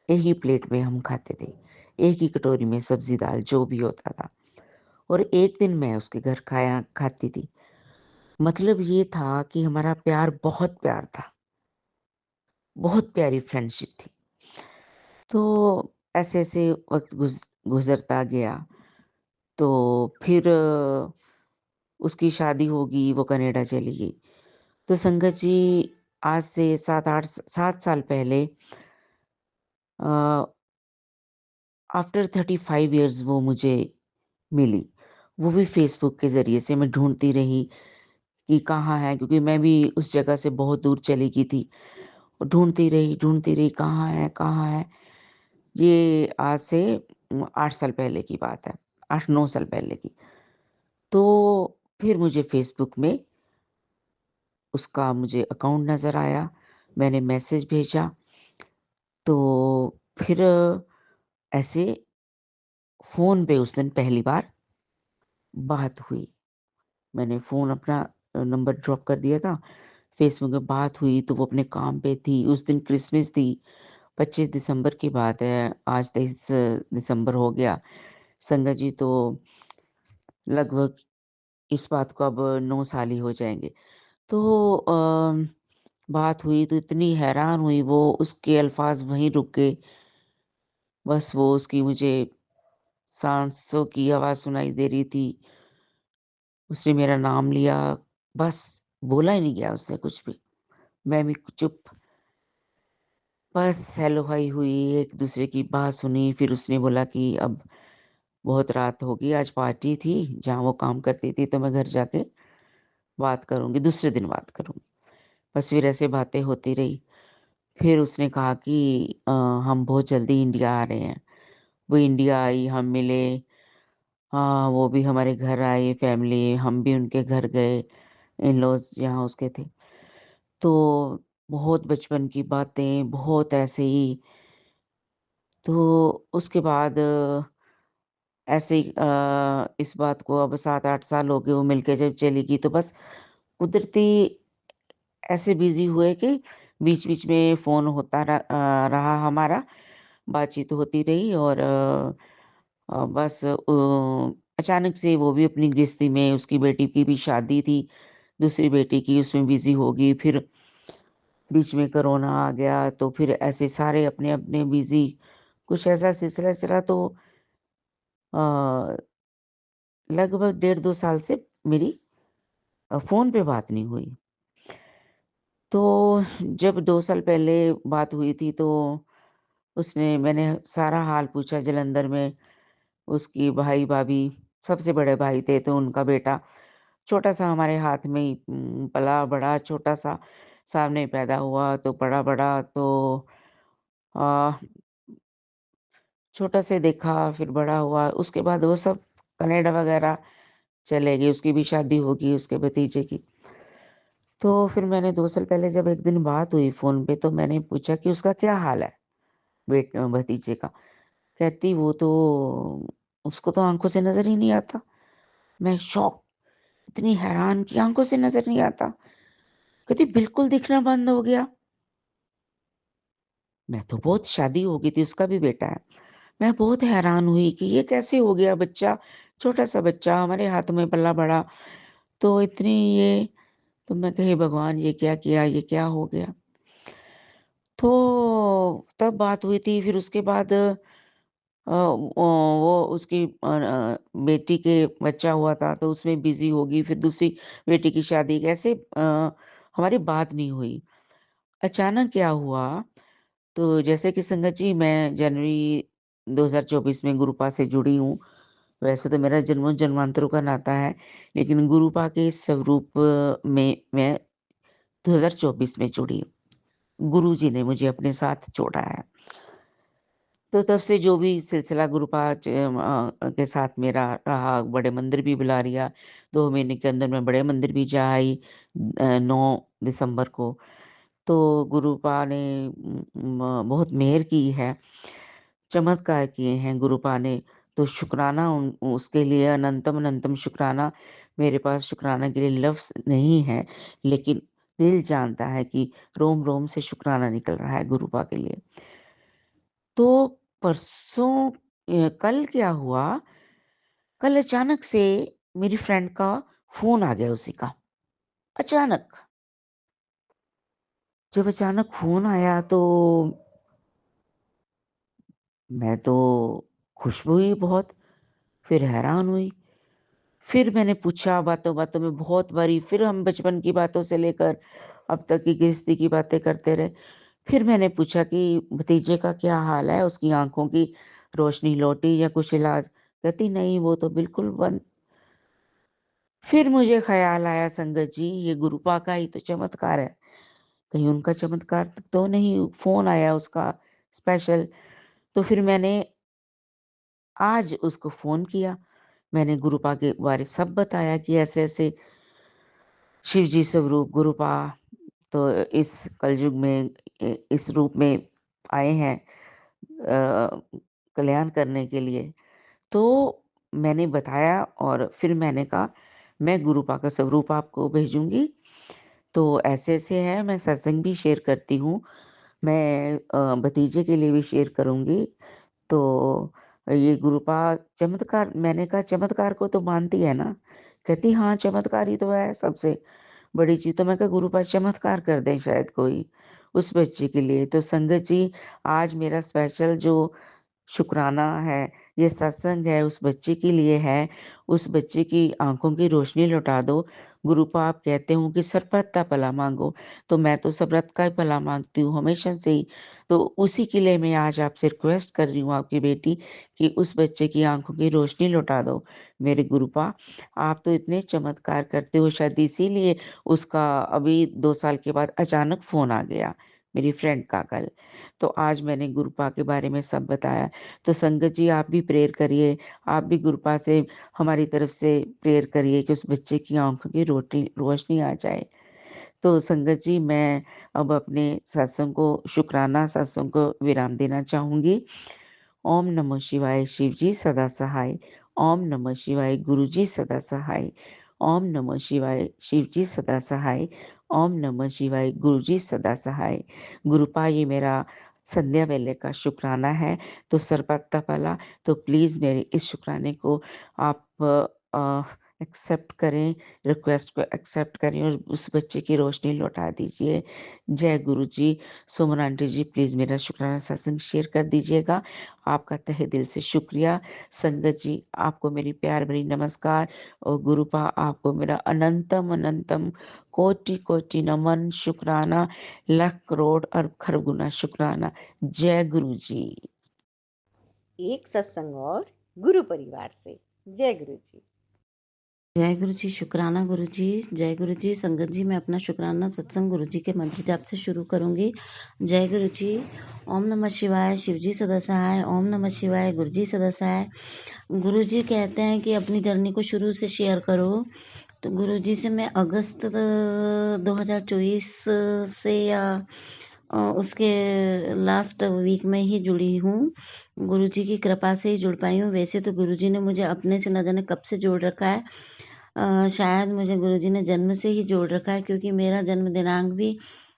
एक ही प्लेट में हम खाते थे, एक ही कटोरी में सब्जी दाल जो भी होता था। और एक दिन मैं उसके घर खाया खाती थी। मतलब ये था कि हमारा प्यार बहुत प्यार था, बहुत प्यारी फ्रेंडशिप थी। तो ऐसे-ऐसे वक़्त गुज़रता गया। तो फिर उसकी शादी होगी, वो कनाडा चली गई। तो संगत जी आज से 7 साल पहले अ, आफ्टर 35 इयर्स वो मुझे मिली। वो भी फ़ेसबुक के ज़रिए से। मैं ढूँढती रही कि कहाँ है, क्योंकि मैं भी उस जगह से बहुत दूर चली गई थी। ढूँढती रही कहाँ है? ये आज से 8 साल पहले की बात है, 8-9 साल पहले की। तो फिर मुझे फ़ेसबुक में उसका मुझे अकाउंट नज़र आया, मैंने मैसेज भेजा, तो फिर ऐसे फ़ोन पे उस दिन पहली बार बात हुई। मैंने फ़ोन अपना नंबर ड्रॉप कर दिया था, फ़ेसबुक में बात हुई तो वो अपने काम पे थी। उस दिन क्रिसमस थी, 25 दिसंबर की बात है, आज 23 दिसंबर हो गया। संगत जी तो लगभग इस बात को अब 9 साल ही हो जाएँगे। तो बात हुई तो इतनी हैरान हुई वो, उसके अल्फ़ाज़ वहीं रुक गए। बस वो उसकी मुझे साँसों की आवाज़ सुनाई दे रही थी। उसने मेरा नाम लिया, बस बोला ही नहीं गया उससे कुछ भी। मैं भी चुप, बस हेलो हाय हुई, एक-दूसरे की बात सुनी, फिर उसने बोला कि अब बहुत रात हो गई, आज पार्टी थी, जहाँ वो काम करती थी, तो मैं घर जाके बात करूँगी, दूसरे दिन बात करूँगी। बस फिर ऐसे बातें होती रही। फिर उसने कहा कि हम बहुत जल्दी इंडिया आ रहे हैं। वो इंडिया आई, हम मिले। हाँ, वो भी हमारे घर आए फैमिली, हम भी उनके घर गए, इन-लॉज़ जहाँ उसके थे। तो बहुत बचपन की बातें, बहुत ऐसे ही। तो उसके बाद ऐसे ही इस बात को अब 7-8 साल हो गए, वो मिलके जब चली गई, तो बस कुदरती ऐसे बिज़ी हुए कि बीच-बीच में फ़ोन रहा हमारा, बातचीत होती रही, और बस अचानक से वो भी अपनी गृहस्थी में, उसकी बेटी की भी शादी थी, दूसरी बेटी की, उसमें बिज़ी हो गई। फिर बीच में कोरोना आ गया, तो फिर ऐसे सारे अपने-अपने बिज़ी, कुछ ऐसा सिलसिला चला। तो अ, लगभग डेढ़ 2 साल से मेरी फ़ोन पे बात नहीं हुई। तो जब 2 साल पहले बात हुई थी, तो मैंने सारा हाल पूछा जलंधर में। उसकी भाई-भाभी सबसे बड़े भाई थे, तो उनका बेटा छोटा-सा हमारे हाथ में ही पला-बड़ा, छोटा-सा सामने पैदा हुआ, तो बड़ा-बड़ा, तो अ, छोटा से देखा, फिर बड़ा हुआ। उसके बाद वो सब कनाडा वगैरह चले गए, उसकी भी शादी हो गई, उसके भतीजे की। तो फिर मैंने 2 साल पहले जब एक दिन बात हुई फ़ोन पे, तो मैंने पूछा कि उसका क्या हाल है भतीजे का? कहती वो तो, उसको तो आँखों से नज़र ही नहीं आता। मैं शॉक, इतनी हैरान कि आँखों से नज़र नहीं आता। कहती बिल्कुल दिखना बंद हो गया। मैं तो बहुत, शादी हो गई थी, उसका भी बेटा है। मैं बहुत हैरान हुई कि ये कैसे हो गया बच्चा, छोटा-सा बच्चा हमारे हाथ में पला-बड़ा, तो इतनी ये। तो मैं कही भगवान ये क्या किया, ये क्या हो गया? तो तब बात हुई थी। फिर उसके बाद वो उसकी बेटी के बच्चा हुआ था, तो उसमें बिज़ी हो गई, फिर दूसरी बेटी की शादी, कैसे हमारी बात नहीं हुई। अचानक क्या हुआ, तो जैसे कि संगत जी मैं जनवरी 2024 में गुरुपा से जुड़ी हूँ। वैसे तो मेरा जन्मों-जन्मांतरों का नाता है, लेकिन गुरुपा के स्वरूप में मैं 2024 में जुड़ी हूँ। गुरुजी ने मुझे अपने साथ जोड़ा है। तो तब से जो भी सिलसिला के साथ मेरा रहा, बड़े मंदिर भी बुला लिया। 2 महीने के अंदर मैं बड़े मंदिर भी जा आई 9 दिसंबर को। तो गुरुपा ने बहुत मेहर की है, चमत्कार किए हैं गुरुपा ने। तो शुक्राना उसके लिए अनंतम अनंतम शुक्राना। मेरे पास शुक्राना के लिए लफ्ज़ नहीं है, लेकिन दिल जानता है कि रोम-रोम से शुक्राना निकल रहा है गुरुपा के लिए। तो परसों कल क्या हुआ, कल अचानक से मेरी फ्रेंड का फ़ोन आ गया उसी का, अचानक। जब अचानक फ़ोन आया, तो मैं तो खुश हुई बहुत, फिर हैरान हुई। फिर मैंने पूछा बातों-बातों में बहुत बारी, फिर हम बचपन की बातों से लेकर अब तक की गृहस्थी की बातें करते रहे। फिर मैंने पूछा कि भतीजे का क्या हाल है? उसकी आँखों की रोशनी लौटी या कुछ इलाज? कहती नहीं, वो तो बिल्कुल बंद। फिर मुझे ख़्याल आया संगत जी, ये गुरुपा का ही तो चमत्कार है। कहीं उनका चमत्कार तो नहीं? फ़ोन आया उसका स्पेशल। तो फिर मैंने आज उसको फ़ोन किया। मैंने गुरुपा के बारे सब बताया कि ऐसे-ऐसे शिव जी स्वरूप गुरुपा तो इस कलयुग में इस रूप में आए हैं कल्याण करने के लिए। तो मैंने बताया और फिर मैंने कहा मैं गुरुपा का स्वरूप आपको भेजूँगी। तो ऐसे-ऐसे है, मैं सत्संग भी शेयर करती हूँ। मैं भतीजे के लिए भी शेयर करूँगी। तो ये गुरुपा चमत्कार, मैंने कहा चमत्कार को तो मानती है ना? कहती हाँ, चमत्कार ही तो है सबसे बड़ी चीज़। तो मैं कहा गुरुपा चमत्कार कर दें शायद कोई, उस बच्चे के लिए। तो संगत जी, आज मेरा स्पेशल जो शुक्राना है, ये सत्संग है उस बच्चे के लिए है, उस बच्चे की आँखों की रोशनी लौटा दो। गुरुपा आप कहते हो कि सर्वत्र का भला माँगो, तो मैं तो सर्वत्र का ही भला माँगती हूँ हमेशा से ही। तो उसी के लिए मैं आज आपसे रिक्वेस्ट कर रही हूँ आपकी बेटी कि उस बच्चे की आँखों की रोशनी लौटा दो। मेरे गुरुपा, आप तो इतने चमत्कार करते हो, शायद इसीलिए उसका अभी 2 साल के बाद अचानक फ़ोन आ गया, मेरी फ्रेंड का कल। तो आज मैंने गुरुपा के बारे में सब बताया। तो संगत जी, आप भी प्रेयर करिए, आप भी गुरुपा से हमारी तरफ से प्रेयर करिए कि उस बच्चे की आँखों की रोशनी आ जाए। तो संगत जी, मैं अब अपने सत्संग को शुक्राना सत्संग को विराम देना चाहूँगी। ओम नमः शिवाय, शिव जी सदा सहाय। ओम नमः शिवाय, गुरु जी सदा सहाय। ओम नमः शिवाय, शिव जी सदा सहाय। ओम नमः शिवाय, गुरु जी सदा सहाय। गुरुपा, ये मेरा संध्या वेले का शुक्राना है, तो सर्वत्र भला, तो प्लीज़ मेरे इस शुक्राने को आप एक्सेप्ट करें, रिक्वेस्ट को एक्सेप्ट करें और उस बच्चे की रोशनी लौटा दीजिए। जय गुरु जी। सुमन आंटी जी, प्लीज़ मेरा शुक्राना सत्संग शेयर कर दीजिएगा। आपका तहे दिल से शुक्रिया। संगत जी, आपको मेरी प्यार भरी नमस्कार और गुरुपा, आपको मेरा अनंतम अनंतम कोटि-कोटि नमन, शुक्राना, लाख करोड़ और खरब गुना शुक्राना। जय गुरु जी। एक सत्संग और गुरु परिवार से। जय गुरु जी। जय गुरु जी, शुक्राना गुरु जी। जय गुरु जी। संगत जी, मैं अपना शुक्राना सत्संग गुरु जी के मंत्र जाप से शुरू करूंगी। जय गुरु जी। ओम नमः शिवाय, शिव जी सदा सहाय। ओम नमः शिवाय, गुरु जी सदा सहाय। गुरु जी कहते हैं कि अपनी जर्नी को शुरू से शेयर करो। तो गुरु जी से मैं अगस्त 2024 से या उसके लास्ट वीक में ही जुड़ी हूँ। गुरु जी की कृपा से ही जुड़ पाई हूँ। वैसे तो गुरु जी ने मुझे अपने से न जाने कब से जोड़ रखा है। शायद मुझे गुरु जी ने जन्म से ही जोड़ रखा है, क्योंकि मेरा जन्म दिनांक भी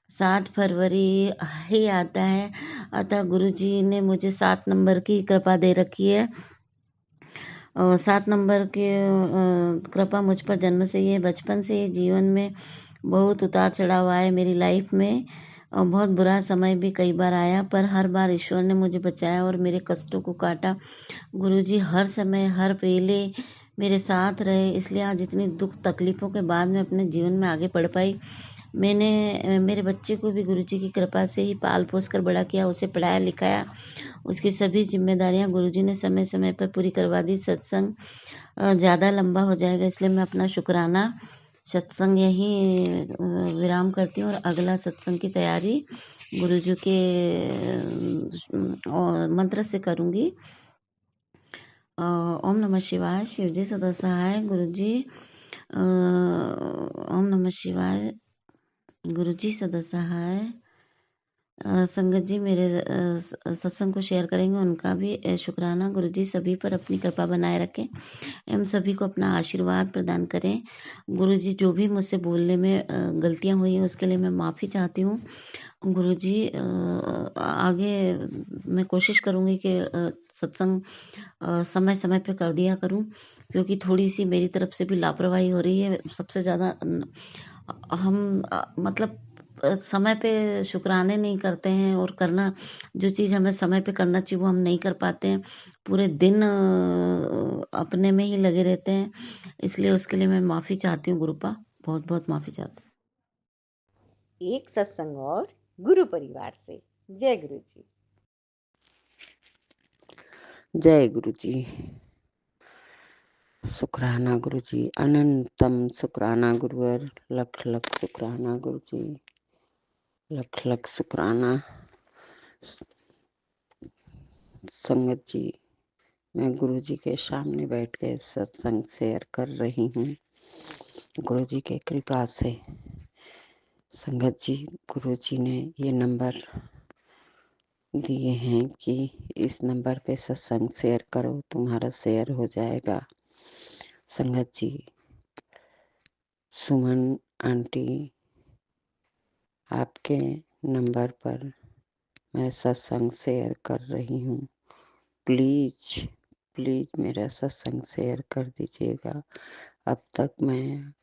7 फरवरी ही आता है। अतः गुरु जी ने मुझे 7 नंबर की कृपा दे रखी है। 7 नंबर की कृपा मुझ पर जन्म से ही है। बचपन से ही जीवन में बहुत उतार चढ़ाव आए मेरी लाइफ में, और बहुत बुरा समय भी कई बार आया, पर हर बार ईश्वर ने मुझे बचाया और मेरे कष्टों को काटा। गुरुजी हर समय हर वेले मेरे साथ रहे, इसलिए आज इतनी दुख तकलीफ़ों के बाद मैं अपने जीवन में आगे बढ़ पाई। मैंने मेरे बच्चे को भी गुरुजी की कृपा से ही पाल पोस कर बड़ा किया, उसे पढ़ाया लिखाया। उसकी सभी जिम्मेदारियां गुरुजी ने समय समय पर पूरी करवा दी। सत्संग ज़्यादा लंबा हो जाएगा, इसलिए मैं अपना शुक्राना सत्संग यहीं विराम करती हूँ और अगला सत्संग की तैयारी गुरुजी के मंत्र से करूँगी। ओम नमः शिवाय, शिव जी सदा सहाय। गुरु जी ओम नमः शिवाय, गुरु जी सदा सहाय। संगत जी मेरे सत्संग को शेयर करेंगे, उनका भी शुक्राना। गुरु जी सभी पर अपनी कृपा बनाए रखें एवं सभी को अपना आशीर्वाद प्रदान करें। गुरु जी जो भी मुझसे बोलने में गलतियां हुई हैं उसके लिए मैं माफ़ी चाहती हूँ। गुरु जी आगे मैं कोशिश करूँगी कि सत्संग समय समय पे कर दिया करूँ, क्योंकि थोड़ी सी मेरी तरफ से भी लापरवाही हो रही है। सबसे ज़्यादा हम मतलब समय पे शुक्राने नहीं करते हैं और करना जो चीज़ हमें समय पे करना चाहिए वो हम नहीं कर पाते हैं। पूरे दिन अपने में ही लगे रहते हैं। इसलिए उसके लिए मैं माफ़ी चाहती हूँ गुरुपा, बहुत-बहुत माफ़ी चाहती हूँ। एक सत्संग और गुरु परिवार से। जय गुरु जी। जय गुरु जी। शुक्राना गुरु जी, अनंतम शुक्राना गुरुवर, लख लख शुक्राना गुरु जी, लख लख शुक्राना संगत जी। मैं गुरु जी के सामने बैठ के सत्संग शेयर कर रही हूँ गुरु जी के कृपा से। संगत जी, गुरु जी ने ये नंबर दिए हैं कि इस नंबर पे सत्संग शेयर करो, तुम्हारा शेयर हो जाएगा। संगत जी, सुमन आंटी, आपके नंबर पर मैं सत्संग शेयर कर रही हूँ। प्लीज प्लीज मेरा सत्संग शेयर कर दीजिएगा। अब तक मैं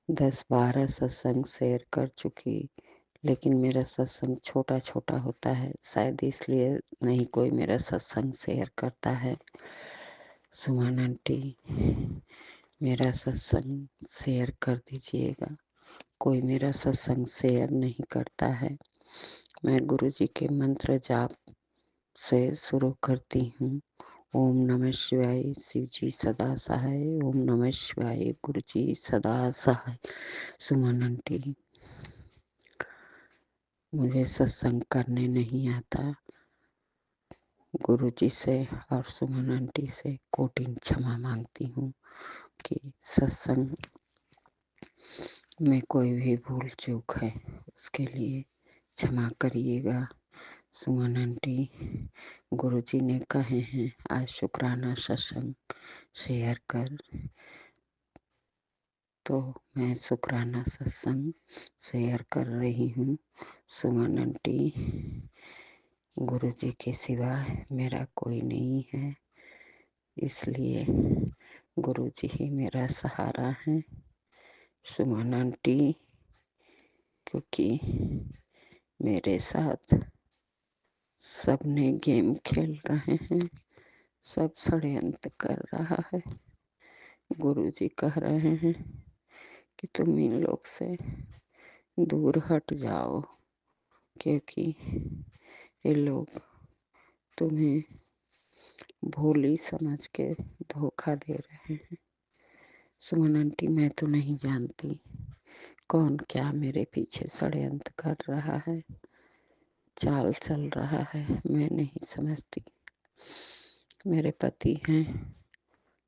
10-12 सत्संग शेयर कर चुकी, लेकिन मेरा सत्संग छोटा छोटा होता है, शायद इसलिए नहीं कोई मेरा सत्संग शेयर करता है। सुमन आंटी, मेरा सत्संग शेयर कर दीजिएगा। कोई मेरा सत्संग शेयर नहीं करता है। मैं गुरु जी के मंत्र जाप से शुरू करती हूँ। ओम नमः शिवाय, शिव जी सदा सहाय। ओम नमः शिवाय, गुरु जी सदा सहाय। सुमन आंटी, मुझे सत्संग करने नहीं आता। गुरु जी से और सुमन आंटी से कोटिन क्षमा मांगती हूँ कि सत्संग में कोई भी भूल चूक है उसके लिए क्षमा करिएगा। सुमन आंटी, गुरु जी ने कहे हैं आज शुक्राना सत्संग शेयर कर, तो मैं शुक्राना सत्संग शेयर कर रही हूँ। सुमन आंटी, गुरु जी के सिवा मेरा कोई नहीं है, इसलिए गुरु जी ही मेरा सहारा है। सुमन आंटी, क्योंकि मेरे साथ सबने गेम खेल रहे हैं, सब षड्यंत्र कर रहा है। गुरुजी कह रहे हैं कि तुम इन लोग से दूर हट जाओ, क्योंकि ये लोग तुम्हें भोली समझ के धोखा दे रहे हैं। सुमन आंटी, मैं तो नहीं जानती कौन क्या मेरे पीछे षड्यंत्र कर रहा है, चाल चल रहा है, मैं नहीं समझती। मेरे पति हैं,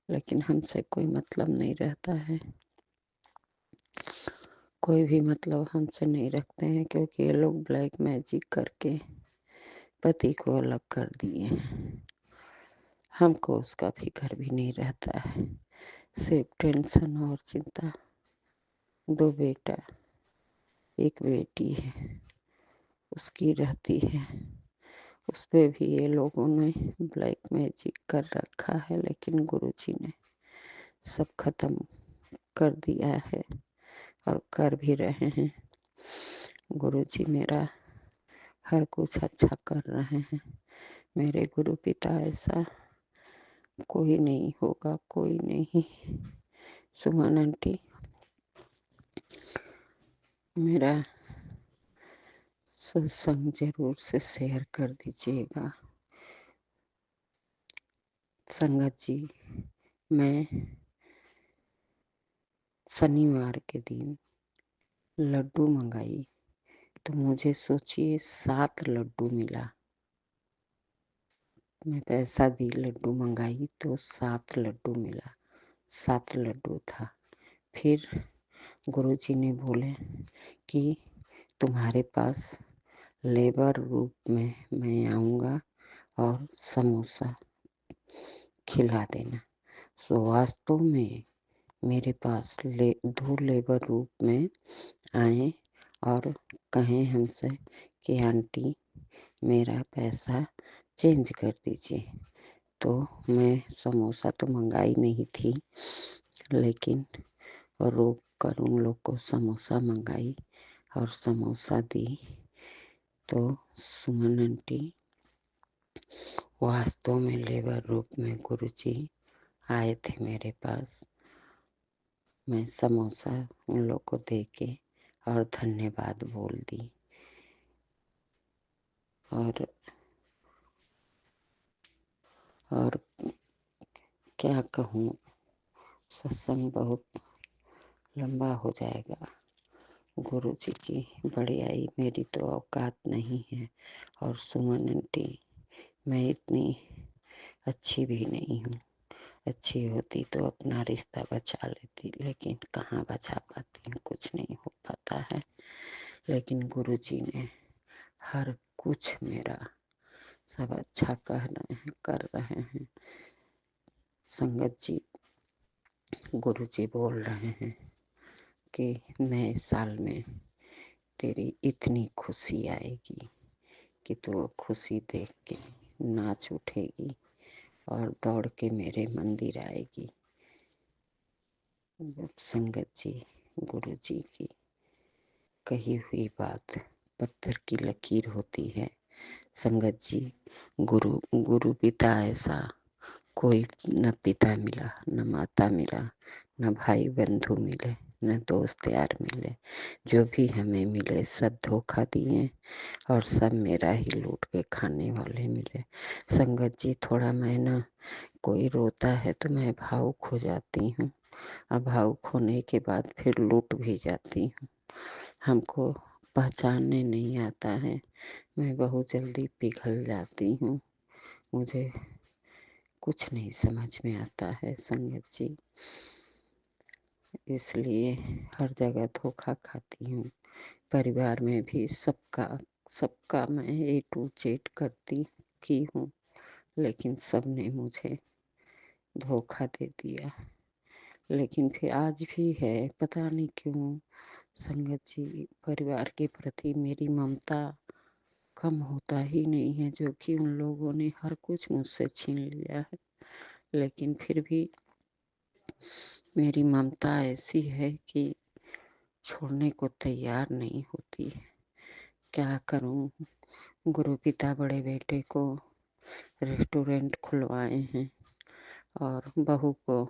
लेकिन हमसे कोई मतलब नहीं रहता है, कोई भी मतलब हमसे नहीं रखते हैं, क्योंकि ये लोग ब्लैक मैजिक करके पति को अलग कर दिए हैं। हमको उसका फिक्र भी नहीं रहता है, सिर्फ टेंशन और चिंता। 2 बेटा, 1 बेटी है, उसकी रहती है। उस पे भी ये लोगों ने ब्लैक मैजिक कर रखा है, लेकिन गुरुजी ने सब खत्म कर दिया है और कर भी रहे हैं। गुरुजी मेरा हर कुछ अच्छा कर रहे हैं। मेरे गुरु पिता ऐसा कोई नहीं होगा, कोई नहीं। सुमन आंटी, मेरा सत्संग जरूर से शेयर कर दीजिएगा। संगत जी, मैं शनिवार के दिन लड्डू मंगाई, तो मुझे सोचिए 7 लड्डू मिला। मैं पैसा दी, लड्डू मंगाई तो 7 लड्डू मिला, 7 लड्डू था। फिर गुरुजी ने बोले कि तुम्हारे पास लेबर रूप में मैं आऊँगा और समोसा खिला देना। सो वास्तव में मेरे पास 2 लेबर रूप में आए और कहें हमसे कि आंटी मेरा पैसा चेंज कर दीजिए। तो मैं समोसा तो मंगाई नहीं थी, लेकिन रोक कर उन लोग को समोसा मंगाई और समोसा दी। तो सुमन आंटी वास्तव में लेबर रूप में गुरुजी आए थे मेरे पास। मैं समोसा उन लोग को दे के और धन्यवाद बोल दी। और क्या कहूँ, सत्संग बहुत लंबा हो जाएगा। गुरुजी की बड़ाई मेरी तो औकात नहीं है। और सुमन आंटी, मैं इतनी अच्छी भी नहीं हूँ। अच्छी होती तो अपना रिश्ता बचा लेती, लेकिन कहाँ बचा पाती हूँ, कुछ नहीं हो पाता है। लेकिन गुरुजी ने हर कुछ मेरा सब अच्छा कह रहे हैं, कर रहे हैं। संगत जी, गुरुजी बोल रहे हैं कि नए साल में तेरी इतनी खुशी आएगी कि तू वो खुशी देख के नाच उठेगी और दौड़ के मेरे मंदिर आएगी। जब संगत जी, गुरुजी की कही हुई बात पत्थर की लकीर होती है। संगत जी, गुरु पिता ऐसा कोई न पिता मिला, न माता मिला, न भाई बंधु मिले, न दोस्त यार मिले। जो भी हमें मिले सब धोखा दिए और सब मेरा ही लूट के खाने वाले मिले। संगत जी, थोड़ा मैं ना, कोई रोता है तो मैं भावुक हो जाती हूँ, और भावुक होने के बाद फिर लूट भी जाती हूँ। हमको पहचानने नहीं आता है, मैं बहुत जल्दी पिघल जाती हूँ। मुझे कुछ नहीं समझ में आता है संगत जी, इसलिए हर जगह धोखा खाती हूँ। परिवार में भी सबका मैं A to Z करती की हूँ, लेकिन सब ने मुझे धोखा दे दिया। लेकिन फिर आज भी है, पता नहीं क्यों संगत जी, परिवार के प्रति मेरी ममता कम होता ही नहीं है, जो कि उन लोगों ने हर कुछ मुझसे छीन लिया है। लेकिन फिर भी मेरी ममता ऐसी है कि छोड़ने को तैयार नहीं होती है। क्या करूं? गुरु पिता बड़े बेटे को रेस्टोरेंट खुलवाए हैं और बहू को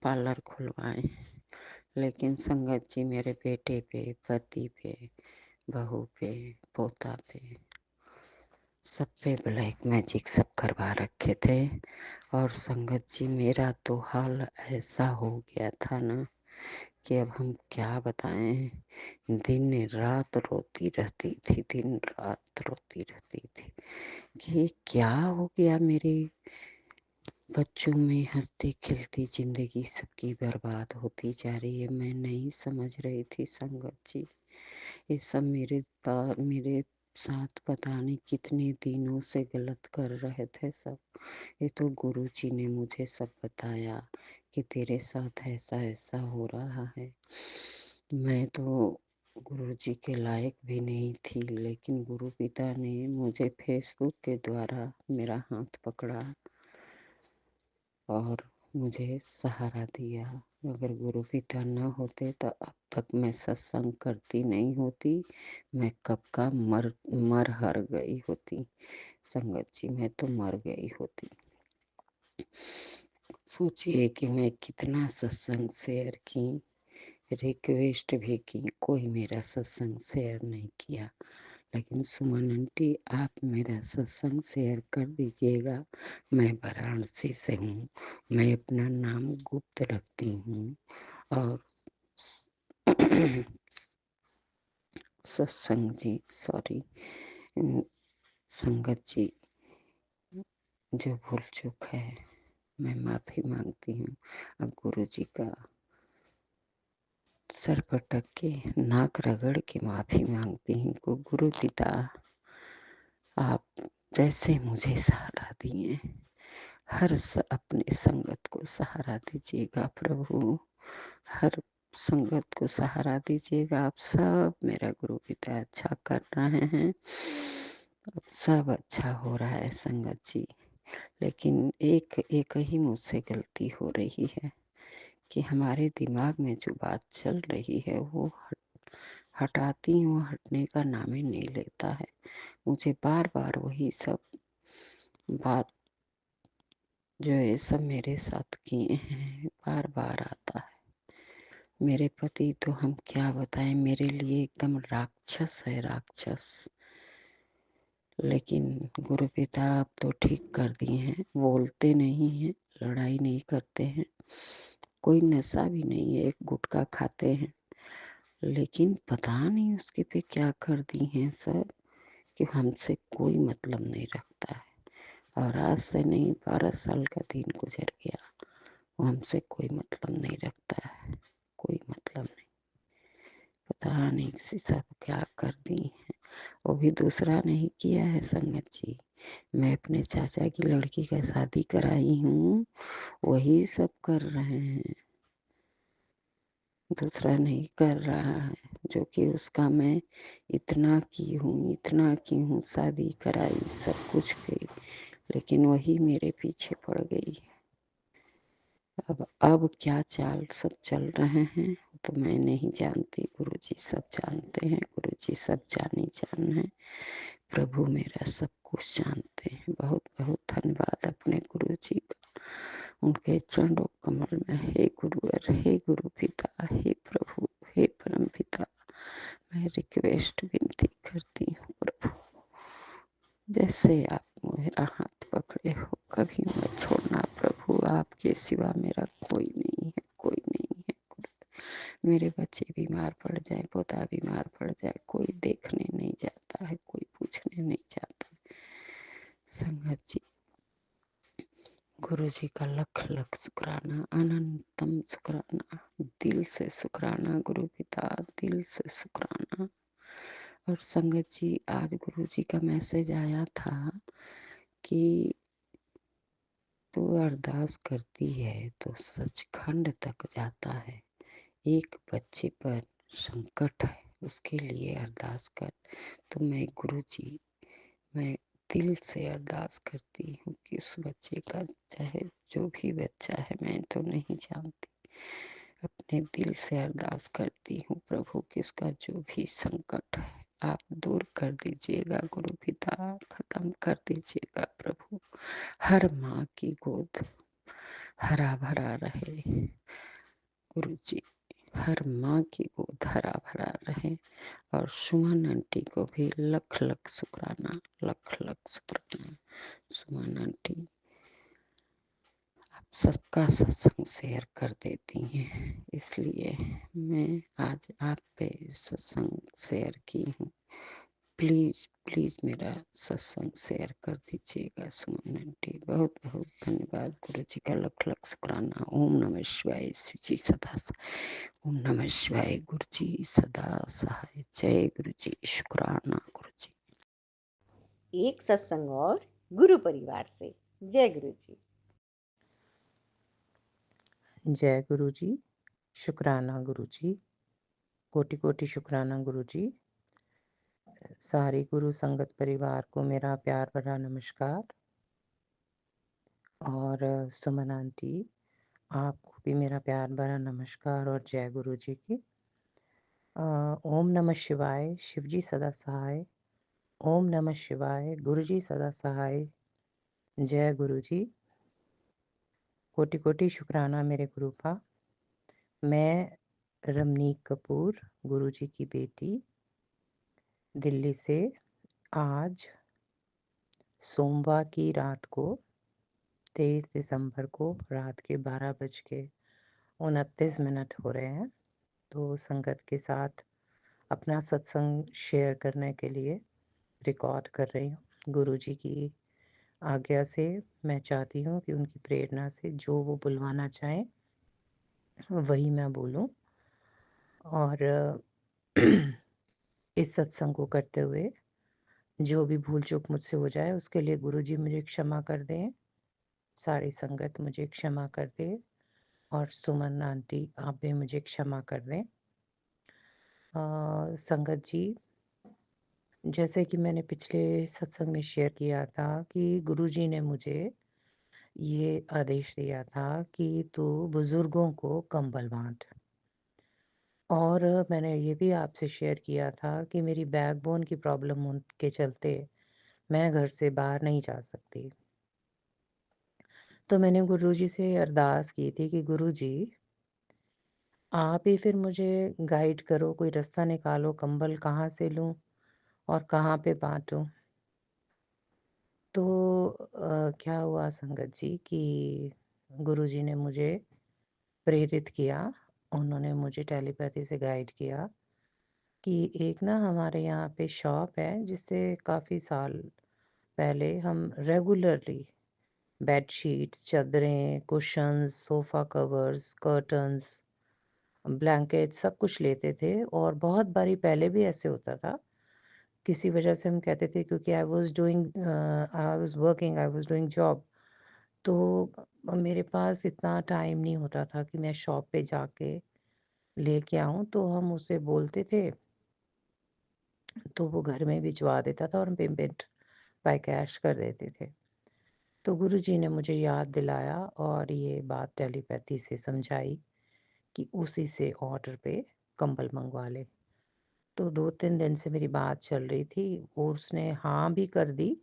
पार्लर खुलवाए हैं। लेकिन संगत जी, मेरे बेटे पे, पति पे, बहू पे, पोता पे, सब पे ब्लैक मैजिक सब करवा रखे थे। और संगत जी, मेरा तो हाल ऐसा हो गया था ना कि अब हम क्या बताएं। दिन रात रोती रहती थी, दिन रात रोती रहती थी कि क्या हो गया, मेरे बच्चों में हंसती खिलती जिंदगी सबकी बर्बाद होती जा रही है। मैं नहीं समझ रही थी संगत जी, ये सब मेरे साथ पता नहीं कितने दिनों से गलत कर रहे थे सब। ये तो गुरुजी ने मुझे सब बताया कि तेरे साथ ऐसा ऐसा हो रहा है। मैं तो गुरुजी के लायक भी नहीं थी, लेकिन गुरु पिता ने मुझे फेसबुक के द्वारा मेरा हाथ पकड़ा और मुझे सहारा दिया। अगर गुरु पिता न होते तो अब तक मैं सत्संग करती नहीं होती, मैं कब का मर हर गई होती। संगत जी, मैं तो मर गई होती। सोचिए कि मैं कितना सत्संग शेयर की, रिक्वेस्ट भी की, कोई मेरा सत्संग शेयर नहीं किया। लेकिन सुमन आंटी, आप मेरा सत्संग शेयर कर दीजिएगा। मैं वाराणसी से हूँ, मैं अपना नाम गुप्त रखती हूँ। और सत्संग जी, सॉरी संगत जी, जो भूल चूक है मैं माफ़ी मांगती हूँ। अब गुरु जी का सर पटक के नाक रगड़ के माफ़ी मांगती हूँ को गुरु पिता, आप जैसे मुझे सहारा दिए, अपने संगत को सहारा दीजिएगा प्रभु, हर संगत को सहारा दीजिएगा। आप सब मेरा गुरु पिता अच्छा कर रहे हैं, अब सब अच्छा हो रहा है संगत जी। लेकिन एक ही मुझसे गलती हो रही है कि हमारे दिमाग में जो बात चल रही है वो हटाती हूँ, हटने का नाम ही नहीं लेता है। मुझे बार-बार वही सब बात जो ये सब मेरे साथ किए हैं, बार-बार आता है। मेरे पति तो हम क्या बताएँ, मेरे लिए एकदम राक्षस है, राक्षस। लेकिन गुरु पिता अब तो ठीक कर दिए हैं, बोलते नहीं हैं, लड़ाई नहीं करते हैं, कोई नशा भी नहीं है, एक गुटखा खाते हैं। लेकिन पता नहीं उसके पे क्या कर दी हैं सब कि हमसे कोई मतलब नहीं रखता है। और आज से नहीं 12 साल का दिन गुजर गया, वो हमसे कोई मतलब नहीं रखता है, कोई मतलब नहीं। पता नहीं किसी सब क्या कर दी हैं। वो भी दूसरा नहीं किया है संगत जी, मैं अपने चाचा की लड़की का शादी कराई हूँ, वही सब कर रहे हैं, दूसरा नहीं कर रहा है। जो कि उसका मैं इतना की हूँ, शादी कराई, सब कुछ की, लेकिन वही मेरे पीछे पड़ गई। अब क्या चाल सब चल रहे हैं तो मैं नहीं जानती, गुरुजी सब जानते हैं, गुरुजी सब जानी जान है, प्रभु मेरा सब कुछ जानते हैं। बहुत बहुत धन्यवाद अपने गुरुजी का, उनके चरणों कमल में। हे गुरुवर, हे गुरु पिता, हे प्रभु, हे परम पिता, मैं रिक्वेस्ट विनती करती हूँ प्रभु, जैसे आप मेरा हाथ पकड़े हो कभी मत छोड़ना प्रभु, आपके सिवा मेरा कोई नहीं है, कोई नहीं है गुरु। मेरे बच्चे बीमार पड़ जाए, पोता बीमार पड़ जाए, कोई देखने नहीं जाता है, कोई पूछने नहीं जाता। संगत जी, गुरु जी का लख लख शुक्राना, अनंतम शुक्राना, दिल से शुक्राना गुरु पिता, दिल से शुक्राना। और संगत जी, आज गुरु जी का मैसेज आया था कि तू अरदास करती है तो सचखंड तक जाता है, एक बच्चे पर संकट है, उसके लिए अरदास कर। तो मैं गुरु जी, मैं दिल से अरदास करती हूँ कि उस बच्चे का, चाहे जो भी बच्चा है, मैं तो नहीं जानती, अपने दिल से अरदास करती हूँ प्रभु कि उसका जो भी संकट है आप दूर कर दीजिएगा गुरु पिता, खत्म कर दीजिएगा प्रभु। हर माँ की गोद हरा भरा रहे गुरु जी, हर माँ की गोद हरा भरा रहे। और सुमन आंटी को भी लख लख शुक्राना, लख लख शुक्राना। सुमन आंटी आप सबका सत्संग शेयर कर देती हैं, इसलिए मैं आज आप पे सत्संग शेयर की हूँ। प्लीज़ प्लीज़ मेरा सत्संग शेयर कर दीजिएगा सुमन आंटी। बहुत बहुत धन्यवाद गुरु जी का लख लख शुक्राना। ओम नमः शिवाय, शिव जी सदा सहाय। ओम नमः शिवाय, गुरु जी सदा सहाय। जय गुरु जी, शुक्राना गुरु जी। एक सत्संग और गुरु परिवार से। जय गुरु जी। जय गुरु जी, शुक्राना गुरु जी, कोटि कोटि शुक्राना गुरु जी। सारी गुरु संगत परिवार को मेरा प्यार भरा नमस्कार। और सुमन आंटी, आपको भी मेरा प्यार भरा नमस्कार और जय गुरु जी की। ओम नमः शिवाय, शिव जी सदा सहाय। ओम नमः शिवाय, गुरु जी सदा सहाय। जय गुरु जी, कोटि कोटि शुक्राना मेरे गुरु का। मैं रमनीक कपूर, गुरु जी की बेटी, दिल्ली से आज सोमवार की रात को 23 दिसंबर को रात के 12:29 हो रहे हैं, तो संगत के साथ अपना सत्संग शेयर करने के लिए रिकॉर्ड कर रही हूँ। गुरु जी की आज्ञा से मैं चाहती हूँ कि उनकी प्रेरणा से जो वो बुलवाना चाहें वही मैं बोलूँ। और इस सत्संग को करते हुए जो भी भूल चूक मुझसे हो जाए उसके लिए गुरु जी मुझे क्षमा कर दें, सारी संगत मुझे क्षमा कर दे, और सुमन आंटी आप भी मुझे क्षमा कर दें। संगत जी, जैसे कि मैंने पिछले सत्संग में शेयर किया था कि गुरु जी ने मुझे ये आदेश दिया था कि तू बुजुर्गों को कंबल बांट। और मैंने ये भी आपसे शेयर किया था कि मेरी बैकबोन की प्रॉब्लम के चलते मैं घर से बाहर नहीं जा सकती। तो मैंने गुरुजी से अरदास की थी कि गुरुजी आप ही फिर मुझे गाइड करो, कोई रास्ता निकालो, कंबल कहाँ से लूँ और कहाँ पे बाँटूँ। तो क्या हुआ संगत जी कि गुरुजी ने मुझे प्रेरित किया, उन्होंने मुझे टेलीपैथी से गाइड किया कि एक ना हमारे यहाँ पे शॉप है जिससे काफ़ी साल पहले हम रेगुलरली बेडशीट्स, चादरें, cushions, sofa covers, curtains, blanket सब कुछ लेते थे। और बहुत बारी पहले भी ऐसे होता था, किसी वजह से हम कहते थे क्योंकि I was working, I was doing job, तो मेरे पास इतना टाइम नहीं होता था कि मैं शॉप पे जाके लेके आऊँ, तो हम उसे बोलते थे, तो वो घर में भिजवा देता था और हम पेमेंट बाय कैश कर देते थे। तो गुरुजी ने मुझे याद दिलाया और ये बात टेलीपैथी से समझाई कि उसी से ऑर्डर पे कंबल मंगवा ले। तो 2-3 दिन से मेरी बात चल रही थी, और उसने हाँ भी कर दी,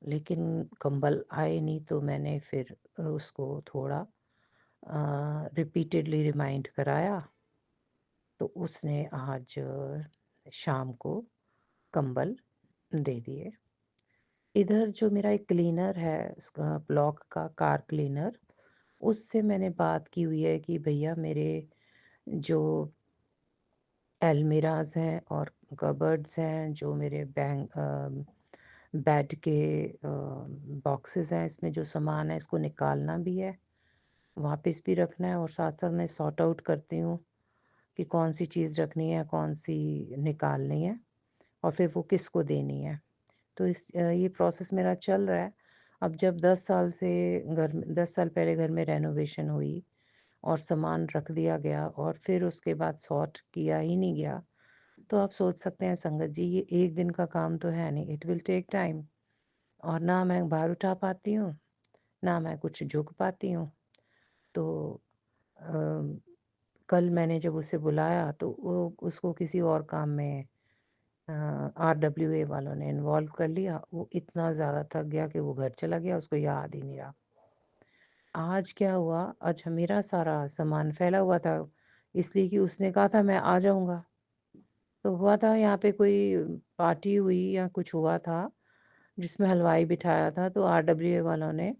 लेकिन कंबल आए नहीं। तो मैंने फिर उसको थोड़ा रिपीटेडली रिमाइंड कराया, तो उसने आज शाम को कंबल दे दिए। इधर जो मेरा एक क्लीनर है, ब्लॉक का कार क्लीनर, उससे मैंने बात की हुई है कि भैया मेरे जो अलमीराज हैं और कबर्ड्स हैं, जो मेरे बेड के बॉक्सेस हैं, इसमें जो सामान है इसको निकालना भी है, वापस भी रखना है, और साथ साथ मैं सॉर्ट आउट करती हूँ कि कौन सी चीज़ रखनी है, कौन सी निकालनी है, और फिर वो किसको देनी है। तो ये प्रोसेस मेरा चल रहा है। अब जब 10 साल से 10 साल पहले घर में रेनोवेशन हुई और सामान रख दिया गया और फिर उसके बाद सॉर्ट किया ही नहीं गया, तो आप सोच सकते हैं संगत जी, ये एक दिन का काम तो है नहीं, इट विल टेक टाइम। और ना मैं भार उठा पाती हूँ, ना मैं कुछ झुक पाती हूँ। तो अ, कल मैंने जब उसे बुलाया तो वो उसको किसी और काम में आरडब्ल्यूए वालों ने इन्वॉल्व कर लिया। वो इतना ज़्यादा थक गया कि वो घर चला गया, उसको याद ही नहीं रहा। आज क्या हुआ, आज मेरा सारा सामान फैला हुआ था, इसलिए कि उसने कहा था मैं आ जाऊँगा। तो हुआ था यहाँ पे कोई पार्टी हुई या कुछ हुआ था जिसमें हलवाई बिठाया था, तो आरडब्ल्यूए वालों ने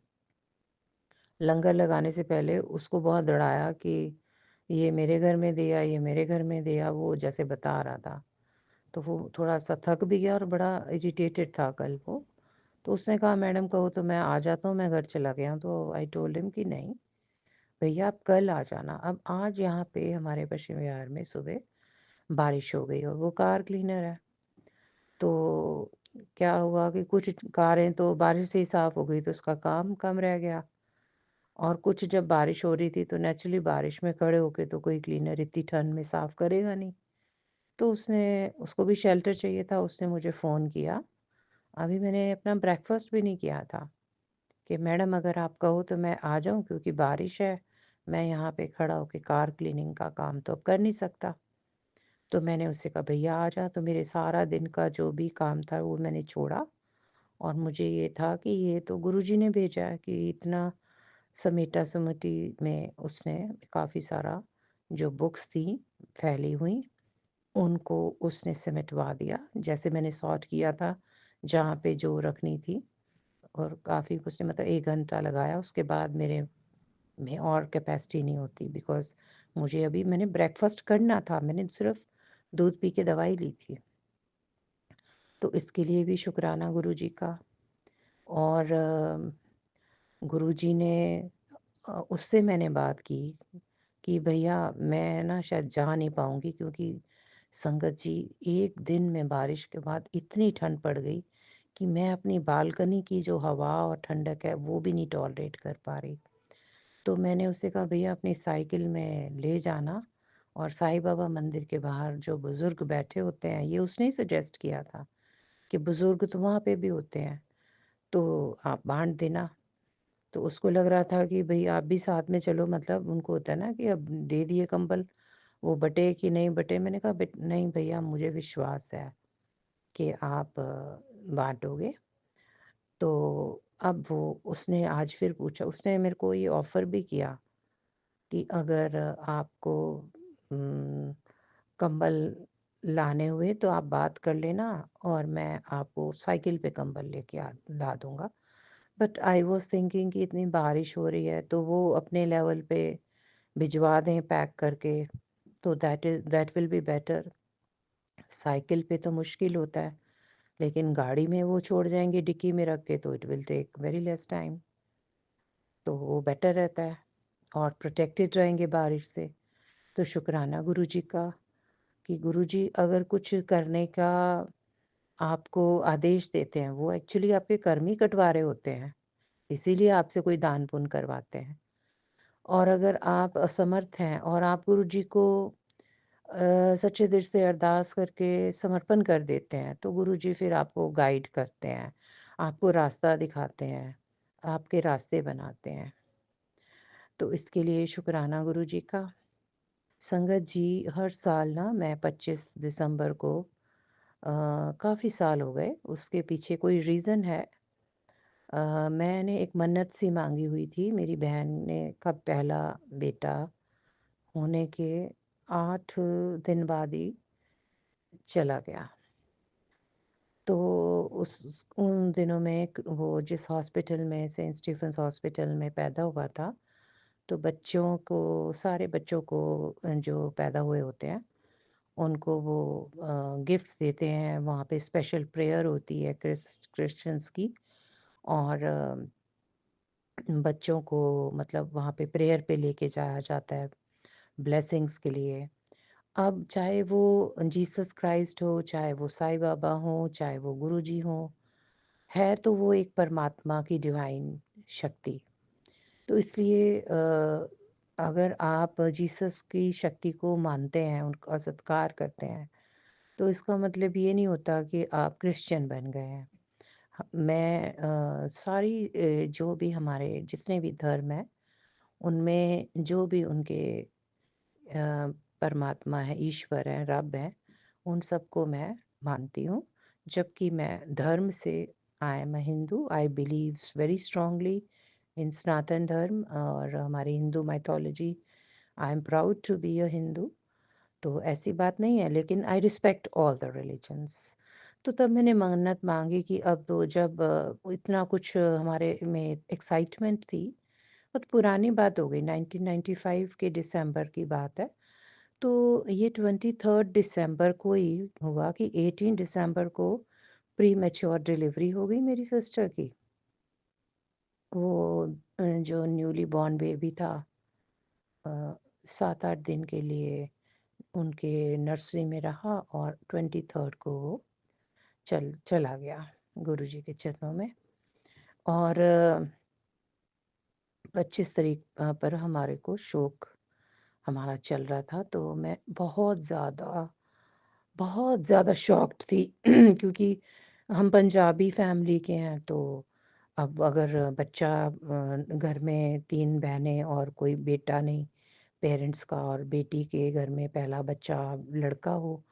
लंगर लगाने से पहले उसको बहुत दौड़ाया कि ये मेरे घर में दिया, ये मेरे घर में दिया, वो जैसे बता रहा था। तो वो थोड़ा-सा थक भी गया और बड़ा इरिटेटेड था कल वो। तो उसने कहा मैडम कहो तो मैं आ जाता हूँ, मैं घर चला गया हूँ। तो आई टोल्ड हिम कि नहीं, भैया आप कल आ जाना। अब आज यहाँ पे हमारे पश्चिम विहार में सुबह बारिश हो गई और वो कार क्लीनर है। तो क्या हुआ कि कुछ कारें तो बारिश से ही साफ़ हो गई, तो उसका काम कम रह गया। और कुछ जब बारिश हो रही थी तो नेचुरली बारिश में खड़े होके तो कोई क्लीनर इतनी ठंड में साफ़ करेगा नहीं। तो उसको भी शेल्टर चाहिए था, उसने मुझे फ़ोन किया। अभी मैंने अपना ब्रेकफ़ास्ट भी नहीं किया था कि मैडम अगर आप कहो तो मैं आ जाऊँ, क्योंकि बारिश है, मैं यहाँ पे खड़ा होके कार क्लीनिंग का काम तो अब कर नहीं सकता। तो मैंने उससे कहा भैया आ जा, तो मेरे सारा दिन का जो भी काम था वो मैंने छोड़ा, और मुझे ये था कि ये तो गुरुजी ने भेजा है कि इतना समेटा-समेटी में उसने काफ़ी सारा जो बुक्स थी फैली हुई, उनको उसने सिमटवा दिया, जैसे मैंने सॉर्ट किया था जहाँ पे जो रखनी थी। और काफ़ी उसने मतलब 1 घंटा लगाया, उसके बाद मेरे में और कैपेसिटी नहीं होती, बिकॉज़ मुझे अभी मैंने ब्रेकफ़ास्ट करना था, मैंने सिर्फ़ दूध पी के दवाई ली थी। तो इसके लिए भी शुक्राना गुरुजी का। और गुरुजी ने उससे मैंने बात की कि भैया मैं ना शायद जा नहीं पाऊँगी, क्योंकि संगत जी 1 दिन में बारिश के बाद इतनी ठंड पड़ गई कि मैं अपनी बालकनी की जो हवा और ठंडक है वो भी नहीं टॉलरेट कर पा रही। तो मैंने उससे कहा भैया अपनी साइकिल में ले जाना, और साईं बाबा मंदिर के बाहर जो बुज़ुर्ग बैठे होते हैं, ये उसने ही सजेस्ट किया था कि बुज़ुर्ग तो वहाँ पे भी होते हैं, तो आप बाँट देना। तो उसको लग रहा था कि भई आप भी साथ में चलो, मतलब उनको होता है ना कि अब दे दिए कंबल, वो बटे कि नहीं बटे, मैंने कहा नहीं भैया, मुझे विश्वास है कि आप बांटोगे। तो अब वो उसने आज फिर पूछा, उसने मेरे को ये ऑफ़र भी किया कि अगर आपको उम, कंबल लाने हुए तो आप बात कर लेना और मैं आपको साइकिल पे कंबल लेके आ ला दूँगा। बट आई वाज़ थिंकिंग कि इतनी बारिश हो रही है तो वो अपने लेवल पे भिजवा दें पैक करके, तो that will be better. Cycle पे तो मुश्किल होता है, लेकिन गाड़ी में वो छोड़ जाएँगे डिक्की में रख के, तो it will take very less time, तो वो बेटर रहता है और प्रोटेक्टेड रहेंगे बारिश से। तो शुक्राना गुरुजी का कि गुरुजी अगर कुछ करने का आपको आदेश देते हैं, वो एक्चुअली आपके कर्म ही कटवा रहे होते हैं, इसीलिए आपसे कोई दान पुण्य करवाते हैं। और अगर आप असमर्थ हैं और आप गुरुजी को सच्चे दिल से अरदास करके समर्पण कर देते हैं, तो गुरुजी फिर आपको गाइड करते हैं, आपको रास्ता दिखाते हैं, आपके रास्ते बनाते हैं। तो इसके लिए शुक्राना गुरुजी का। संगत जी, हर साल ना मैं 25 दिसंबर को काफ़ी साल हो गए, उसके पीछे कोई रीज़न है। मैंने एक मन्नत सी मांगी हुई थी, मेरी बहन ने का पहला बेटा होने के 8 दिन बाद ही चला गया। तो उस उन दिनों में वो जिस हॉस्पिटल में, सेंट स्टीफेंस हॉस्पिटल में पैदा हुआ था, तो बच्चों को, सारे बच्चों को जो पैदा हुए होते हैं, उनको वो गिफ्ट्स देते हैं। वहाँ पे स्पेशल प्रेयर होती है क्रिश्चियंस की, और बच्चों को मतलब वहाँ पे प्रेयर पे लेके जाया जाता है ब्लेसिंग्स के लिए। अब चाहे वो जीसस क्राइस्ट हो, चाहे वो साईं बाबा हों, चाहे वो गुरुजी हों, है तो वो एक परमात्मा की डिवाइन शक्ति। तो इसलिए अगर आप जीसस की शक्ति को मानते हैं, उनका सत्कार करते हैं, तो इसका मतलब ये नहीं होता कि आप क्रिश्चियन बन गए हैं। मैं सारी जो भी हमारे जितने भी धर्म हैं, उनमें जो भी उनके परमात्मा है, ईश्वर हैं, रब हैं, उन सबको मैं मानती हूँ। जबकि मैं धर्म से, I am a Hindu, I believe very strongly in Sanatan Dharma और हमारी Hindu mythology. I am proud to be a Hindu. तो ऐसी बात नहीं है, लेकिन I respect all the religions. तो तब मैंने मन्नत मांगी कि अब तो जब इतना कुछ हमारे में एक्साइटमेंट थी, बहुत पुरानी बात हो गई, 1995 के दिसंबर की बात है। तो ये 23 दिसंबर को ही हुआ कि 18 दिसंबर को प्री मैच्योर डिलीवरी हो गई मेरी सिस्टर की। वो जो न्यूली बॉर्न बेबी था, 7-8 दिन के लिए उनके नर्सरी में रहा और 23 को वो चला गया गुरुजी के चरणों में। और 25 तारीख पर हमारे को शोक हमारा चल रहा था, तो मैं बहुत ज़्यादा शॉक्ड थी क्योंकि हम पंजाबी फैमिली के हैं। तो अब अगर बच्चा घर में 3 बहनें और कोई बेटा नहीं पेरेंट्स का, और बेटी के घर में पहला बच्चा लड़का हो,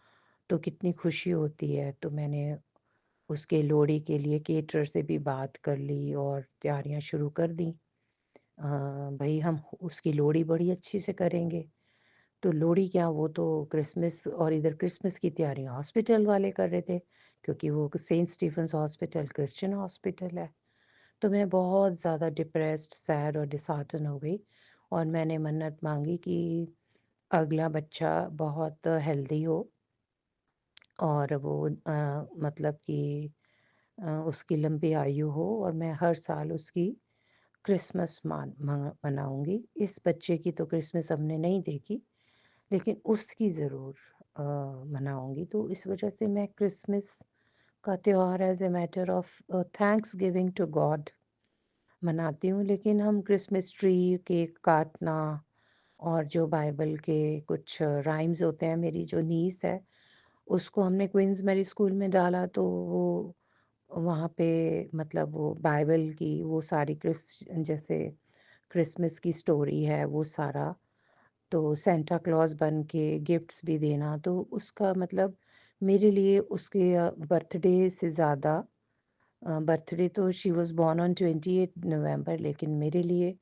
तो कितनी खुशी होती है। तो मैंने उसके लोहड़ी के लिए केटरर से भी बात कर ली और तैयारियां शुरू कर दी। भाई हम उसकी लोहड़ी बड़ी अच्छी से करेंगे। तो लोहड़ी क्या, वो तो क्रिसमस, और इधर क्रिसमस की तैयारियां हॉस्पिटल वाले कर रहे थे, क्योंकि वो Saint Stephen's Hospital Christian hospital है। तो मैं बहुत ज़्यादा डिप्रेस्ड, सैड और डिसहार्टन हो गई, और मैंने मन्नत मांगी कि अगला बच्चा बहुत हेल्दी हो, और वो मतलब कि उसकी लंबी आयु हो, और मैं हर साल उसकी क्रिसमस मनाऊंगी। इस बच्चे की तो क्रिसमस हमने नहीं देखी, लेकिन उसकी ज़रूर मनाऊंगी। तो इस वजह से मैं क्रिसमस का त्यौहार as a matter of thanks giving to God मनाती हूँ। लेकिन हम क्रिसमस ट्री, केक काटना, और जो बाइबल के कुछ राइम्स होते हैं, मेरी जो नीस है उसको हमने क्वींस मैरी स्कूल में डाला, तो वो वहाँ पे मतलब वो बाइबल की वो सारी जैसे क्रिसमस की स्टोरी है, वो सारा तो सेंटा क्लॉज बन के गिफ्ट्स भी देना, तो उसका मतलब मेरे लिए उसके बर्थडे से ज़्यादा, बर्थडे तो शी वाज़ बोर्न ऑन 28 नवंबर, लेकिन मेरे लिए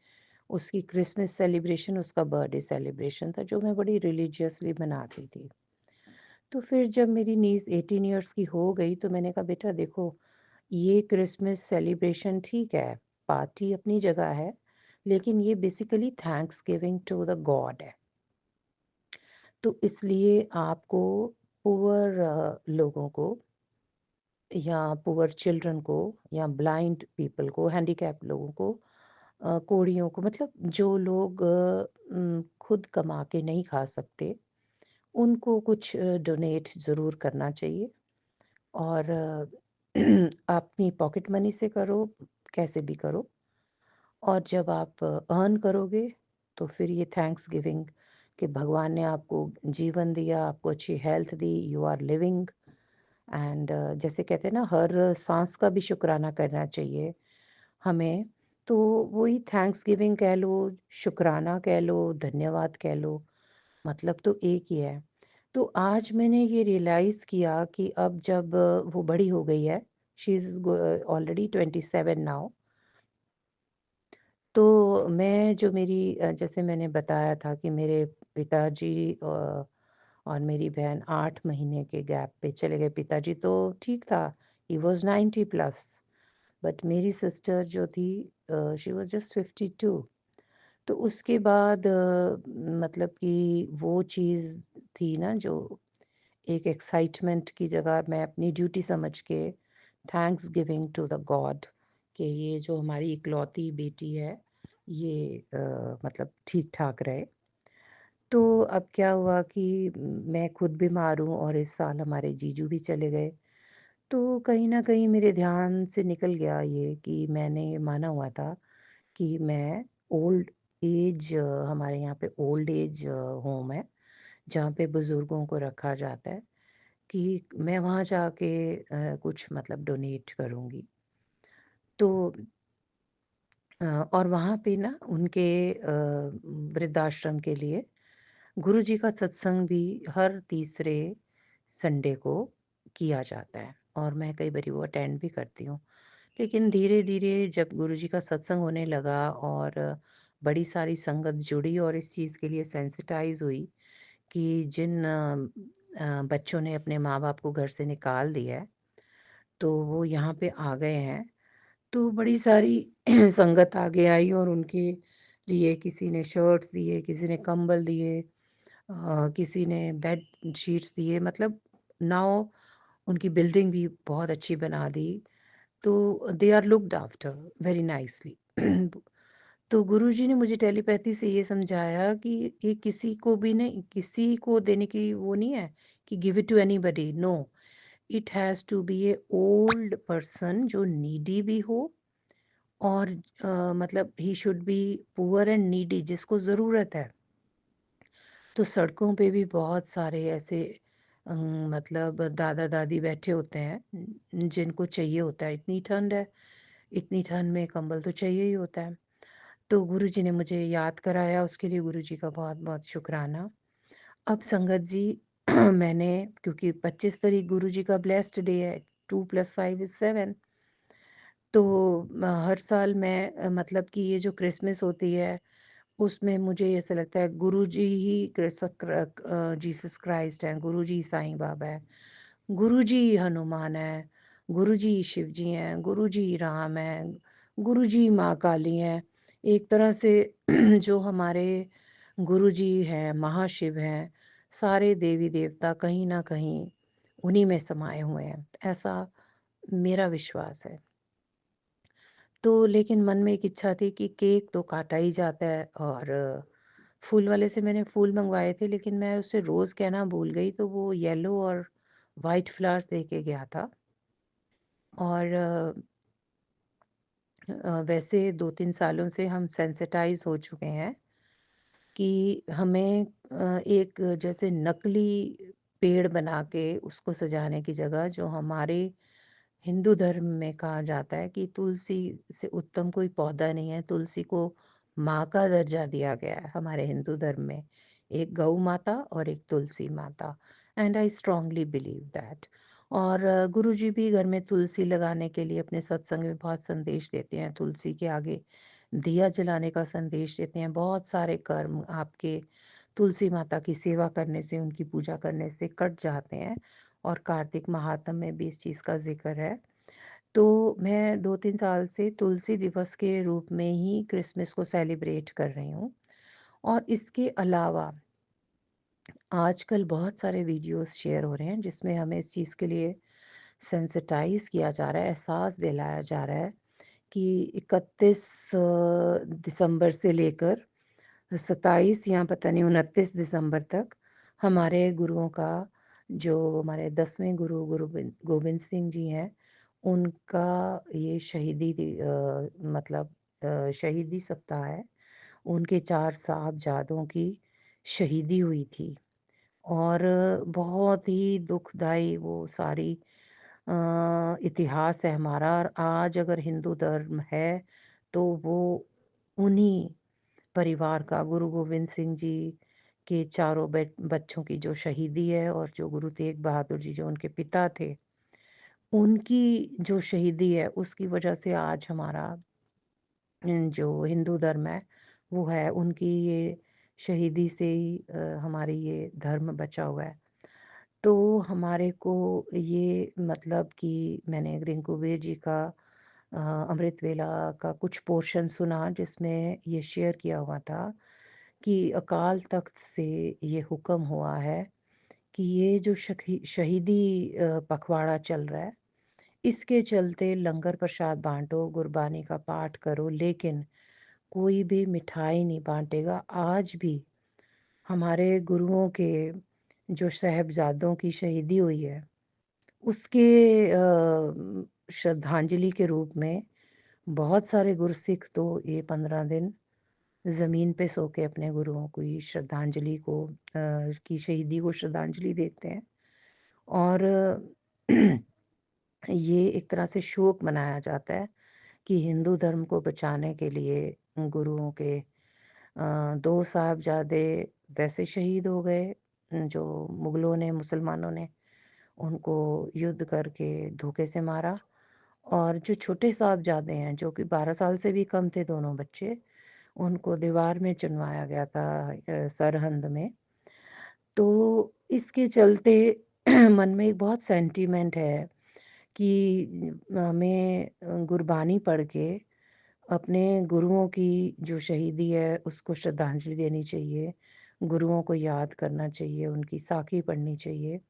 उसकी क्रिसमस सेलिब्रेशन उसका बर्थडे सेलिब्रेशन था, जो मैं बड़ी रिलीजियसली मनाती थी। तो फिर जब मेरी नीज़ 18 इयर्स की हो गई तो मैंने कहा बेटा देखो, ये क्रिसमस सेलिब्रेशन ठीक है, पार्टी अपनी जगह है, लेकिन ये basically thanks giving to the God है। तो इसलिए आपको पुअर लोगों को या पुअर चिल्ड्रन को या ब्लाइंड पीपल को, हैंडीकैप लोगों को, कोढ़ियों को, मतलब जो लोग खुद कमा के नहीं खा सकते, उनको कुछ डोनेट ज़रूर करना चाहिए। और अपनी पॉकेट मनी से करो, कैसे भी करो। और जब आप अर्न करोगे तो फिर ये थैंक्स गिविंग कि भगवान ने आपको जीवन दिया, आपको अच्छी हेल्थ दी, यू आर लिविंग, एंड जैसे कहते हैं ना, हर सांस का भी शुक्राना करना चाहिए हमें। तो वही थैंक्स गिविंग कह लो, शुक्राना कह लो, धन्यवाद कह लो, मतलब तो एक ही है। तो आज मैंने ये रियलाइज़ किया कि अब जब वो बड़ी हो गई है, शी इज़ ऑलरेडी 27 नाउ। तो मैं जो मेरी जैसे मैंने बताया था कि मेरे पिताजी और मेरी बहन 8 महीने के गैप पे चले गए। पिताजी तो ठीक था, ही वाज़ 90 प्लस, बट मेरी सिस्टर जो थी शी वाज़ जस्ट 52। तो उसके बाद मतलब कि वो चीज़ थी ना, जो एक एक्साइटमेंट की जगह मैं अपनी ड्यूटी समझ के thanks giving to the God कि ये जो हमारी इकलौती बेटी है, ये मतलब ठीक ठाक रहे। तो अब क्या हुआ कि मैं खुद बीमार हूँ और इस साल हमारे जीजू भी चले गए। तो कहीं न कहीं मेरे ध्यान से निकल गया ये कि मैंने माना हुआ था कि मैं ओल्ड एज, हमारे यहाँ पे ओल्ड एज होम है, जहाँ पे बुज़ुर्गों को रखा जाता है, कि मैं वहाँ जाके कुछ मतलब डोनेट करूँगी। तो और वहाँ पे ना उनके वृद्धाश्रम के लिए गुरुजी का सत्संग भी हर तीसरे संडे को किया जाता है, और मैं कई बारी वो अटेंड भी करती हूँ। लेकिन धीरे-धीरे जब गुरुजी का सत्संग होने लगा और बड़ी सारी संगत जुड़ी और इस चीज़ के लिए सेंसिटाइज़ हुई कि जिन बच्चों ने अपने माँ-बाप को घर से निकाल दिया है, तो वो यहाँ पे आ गए हैं। तो बड़ी सारी संगत आगे आई और उनके लिए किसी ने शर्ट्स दिए, किसी ने कंबल दिए, किसी ने बेड शीट्स दिए, मतलब नाउ उनकी बिल्डिंग भी बहुत अच्छी बना दी। तो they are looked after very nicely. तो गुरुजी ने मुझे टेलीपैथी से ये समझाया कि ये किसी को भी नहीं, किसी को देने की वो नहीं है कि give it to anybody, no, it has to be a old person जो नीडी भी हो, और मतलब ही should be poor and needy, जिसको ज़रूरत है। तो सड़कों पे भी बहुत सारे ऐसे मतलब दादा-दादी बैठे होते हैं, जिनको चाहिए होता है, इतनी ठंड है, इतनी ठंड में कंबल तो चाहिए ही होता है। तो गुरुजी ने मुझे याद कराया, उसके लिए गुरुजी का बहुत-बहुत शुक्राना। अब संगत जी, मैंने, क्योंकि 25 तारीख गुरुजी का ब्लेस्ड डे है, 2 + 5 = 7। तो हर साल मैं मतलब कि ये जो क्रिसमस होती है, उसमें मुझे ऐसा लगता है गुरुजी ही जीसस क्राइस्ट हैं, गुरुजी साईं बाबा हैं, गुरुजी हनुमान हैं, गुरुजी शिव जी हैं, गुरुजी राम हैं, गुरुजी माँ काली हैं। एक तरह से जो हमारे गुरुजी हैं, महाशिव हैं, सारे देवी-देवता कहीं न कहीं उन्हीं में समाये हुए हैं, ऐसा मेरा विश्वास है। तो लेकिन मन में एक इच्छा थी कि केक तो काटा ही जाता है, और फूल वाले से मैंने फूल मंगवाए थे, लेकिन मैं उससे रोज़ कहना भूल गई, तो वो येलो और वाइट फ्लावर्स दे के गया था। और वैसे 2-3 सालों से हम सेंसिटाइज़ हो चुके हैं कि हमें एक जैसे नकली पेड़ बना के उसको सजाने की जगह, जो हमारे हिंदू धर्म में कहा जाता है कि तुलसी से उत्तम कोई पौधा नहीं है, तुलसी को माँ का दर्जा दिया गया है हमारे हिंदू धर्म में, एक गौ माता और एक तुलसी माता, and I strongly believe that. और गुरुजी भी घर में तुलसी लगाने के लिए अपने सत्संग में बहुत संदेश देते हैं, तुलसी के आगे दिया जलाने का संदेश देते हैं। बहुत सारे कर्म आपके तुलसी माता की सेवा करने से, उनकी पूजा करने से कट जाते हैं, और कार्तिक महात्म में भी इस चीज़ का जिक्र है। तो मैं 2-3 साल से तुलसी दिवस के रूप में ही क्रिसमस को सेलिब्रेट कर रही हूँ। और इसके अलावा आजकल बहुत सारे वीडियोस शेयर हो रहे हैं जिसमें हमें इस चीज़ के लिए सेंसिटाइज़ किया जा रहा है, एहसास दिलाया जा रहा है कि 31 दिसंबर से लेकर 27 या पता नहीं 29 दिसंबर तक हमारे गुरुओं का, जो हमारे 10वें गुरु गोविंद सिंह जी हैं, उनका ये मतलब शहीदी सप्ताह है। उनके 4 साहबजादों की शहीदी हुई थी, और बहुत ही दुखदाई वो सारी इतिहास है हमारा। और आज अगर हिंदू धर्म है तो वो उन्हीं परिवार का, गुरु गोविंद सिंह जी के चारों बच्चों की जो शहीदी है, और जो गुरु तेग बहादुर जी जो उनके पिता थे, उनकी जो शहीदी है, उसकी वजह से आज हमारा जो हिंदू धर्म है वो है। उनकी ये शहीदी से ही हमारी ये धर्म बचा हुआ है। तो हमारे को ये मतलब कि मैंने रिंकूवीर जी का अमृत वेला का कुछ पोर्शन सुना जिसमें ये शेयर किया हुआ था कि अकाल तख्त से ये हुक्म हुआ है कि ये जो शहीदी पखवाड़ा चल रहा है, इसके चलते लंगर प्रसाद बांटो, गुरबानी का पाठ करो, लेकिन कोई भी मिठाई नहीं बांटेगा। आज भी हमारे गुरुओं के जो साहबजादों की शहीदी हुई है, उसके श्रद्धांजलि के रूप में बहुत सारे गुरसिख तो ये 15 दिन ज़मीन पे सो के अपने गुरुओं की श्रद्धांजलि को की शहीदी को श्रद्धांजलि देते हैं। और ये एक तरह से शोक मनाया जाता है कि हिंदू धर्म को बचाने के लिए गुरुओं के 2 साहबजादे वैसे शहीद हो गए, जो मुग़लों ने, मुसलमानों ने उनको युद्ध करके धोखे से मारा। और जो छोटे साहबजादे हैं, जो कि 12 साल से भी कम थे दोनों बच्चे, उनको दीवार में चुनवाया गया था सरहंद में। तो इसके चलते मन में एक बहुत सेंटिमेंट है कि हमें गुरबानी पढ़ के अपने गुरुओं की जो शहीदी है उसको श्रद्धांजलि देनी चाहिए, गुरुओं को याद करना चाहिए, उनकी साखी पढ़नी चाहिए।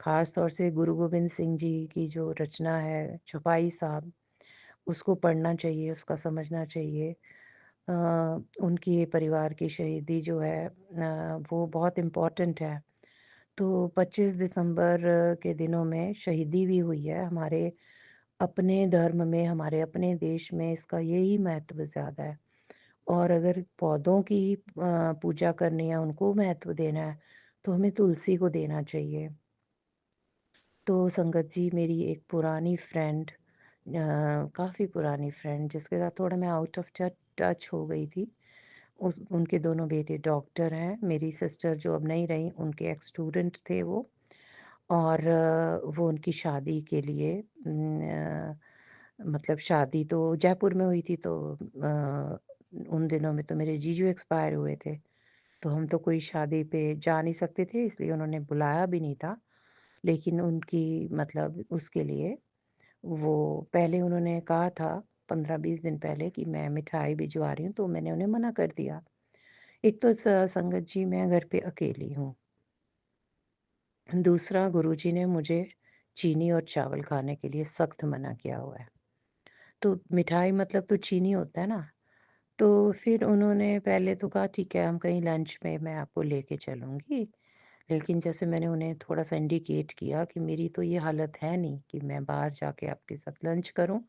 ख़ास तौर से गुरु गोबिंद सिंह जी की जो रचना है चौपाई साहब, उसको पढ़ना चाहिए, उसका समझना चाहिए। उनकी परिवार की शहीदी जो है वो बहुत इम्पोर्टेंट है। तो 25 दिसंबर के दिनों में शहीदी भी हुई है। हमारे अपने धर्म में, हमारे अपने देश में इसका यही महत्व ज़्यादा है। और अगर पौधों की पूजा करनी है, उनको महत्व देना है, तो हमें तुलसी को देना चाहिए। तो संगत जी, मेरी एक पुरानी फ्रेंड, काफ़ी पुरानी फ्रेंड, जिसके साथ थोड़ा मैं आउट ऑफ टच हो गई थी, उनके दोनों बेटे डॉक्टर हैं। मेरी सिस्टर जो अब नहीं रही, उनके एक्स स्टूडेंट थे वो। और वो उनकी शादी के लिए मतलब शादी तो जयपुर में हुई थी, तो उन दिनों में तो मेरे जीजू एक्सपायर हुए थे, तो हम तो कोई शादी पे जा नहीं सकते थे, इसलिए उन्होंने बुलाया भी नहीं था। लेकिन उनकी मतलब उसके लिए वो पहले उन्होंने कहा था 15-20 दिन पहले कि मैं मिठाई भिजवा रही हूँ, तो मैंने उन्हें मना कर दिया। एक तो संगत जी मैं घर पे अकेली हूँ, दूसरा गुरुजी ने मुझे चीनी और चावल खाने के लिए सख्त मना किया हुआ है। तो मिठाई मतलब तो चीनी होता है ना। तो फिर उन्होंने पहले तो कहा ठीक है, हम कहीं लंच में मैं आपको लेके चलूँगी। लेकिन जैसे मैंने उन्हें थोड़ा-सा इंडिकेट किया कि मेरी तो ये हालत है नहीं कि मैं बाहर जाके आपके साथ लंच करूँ,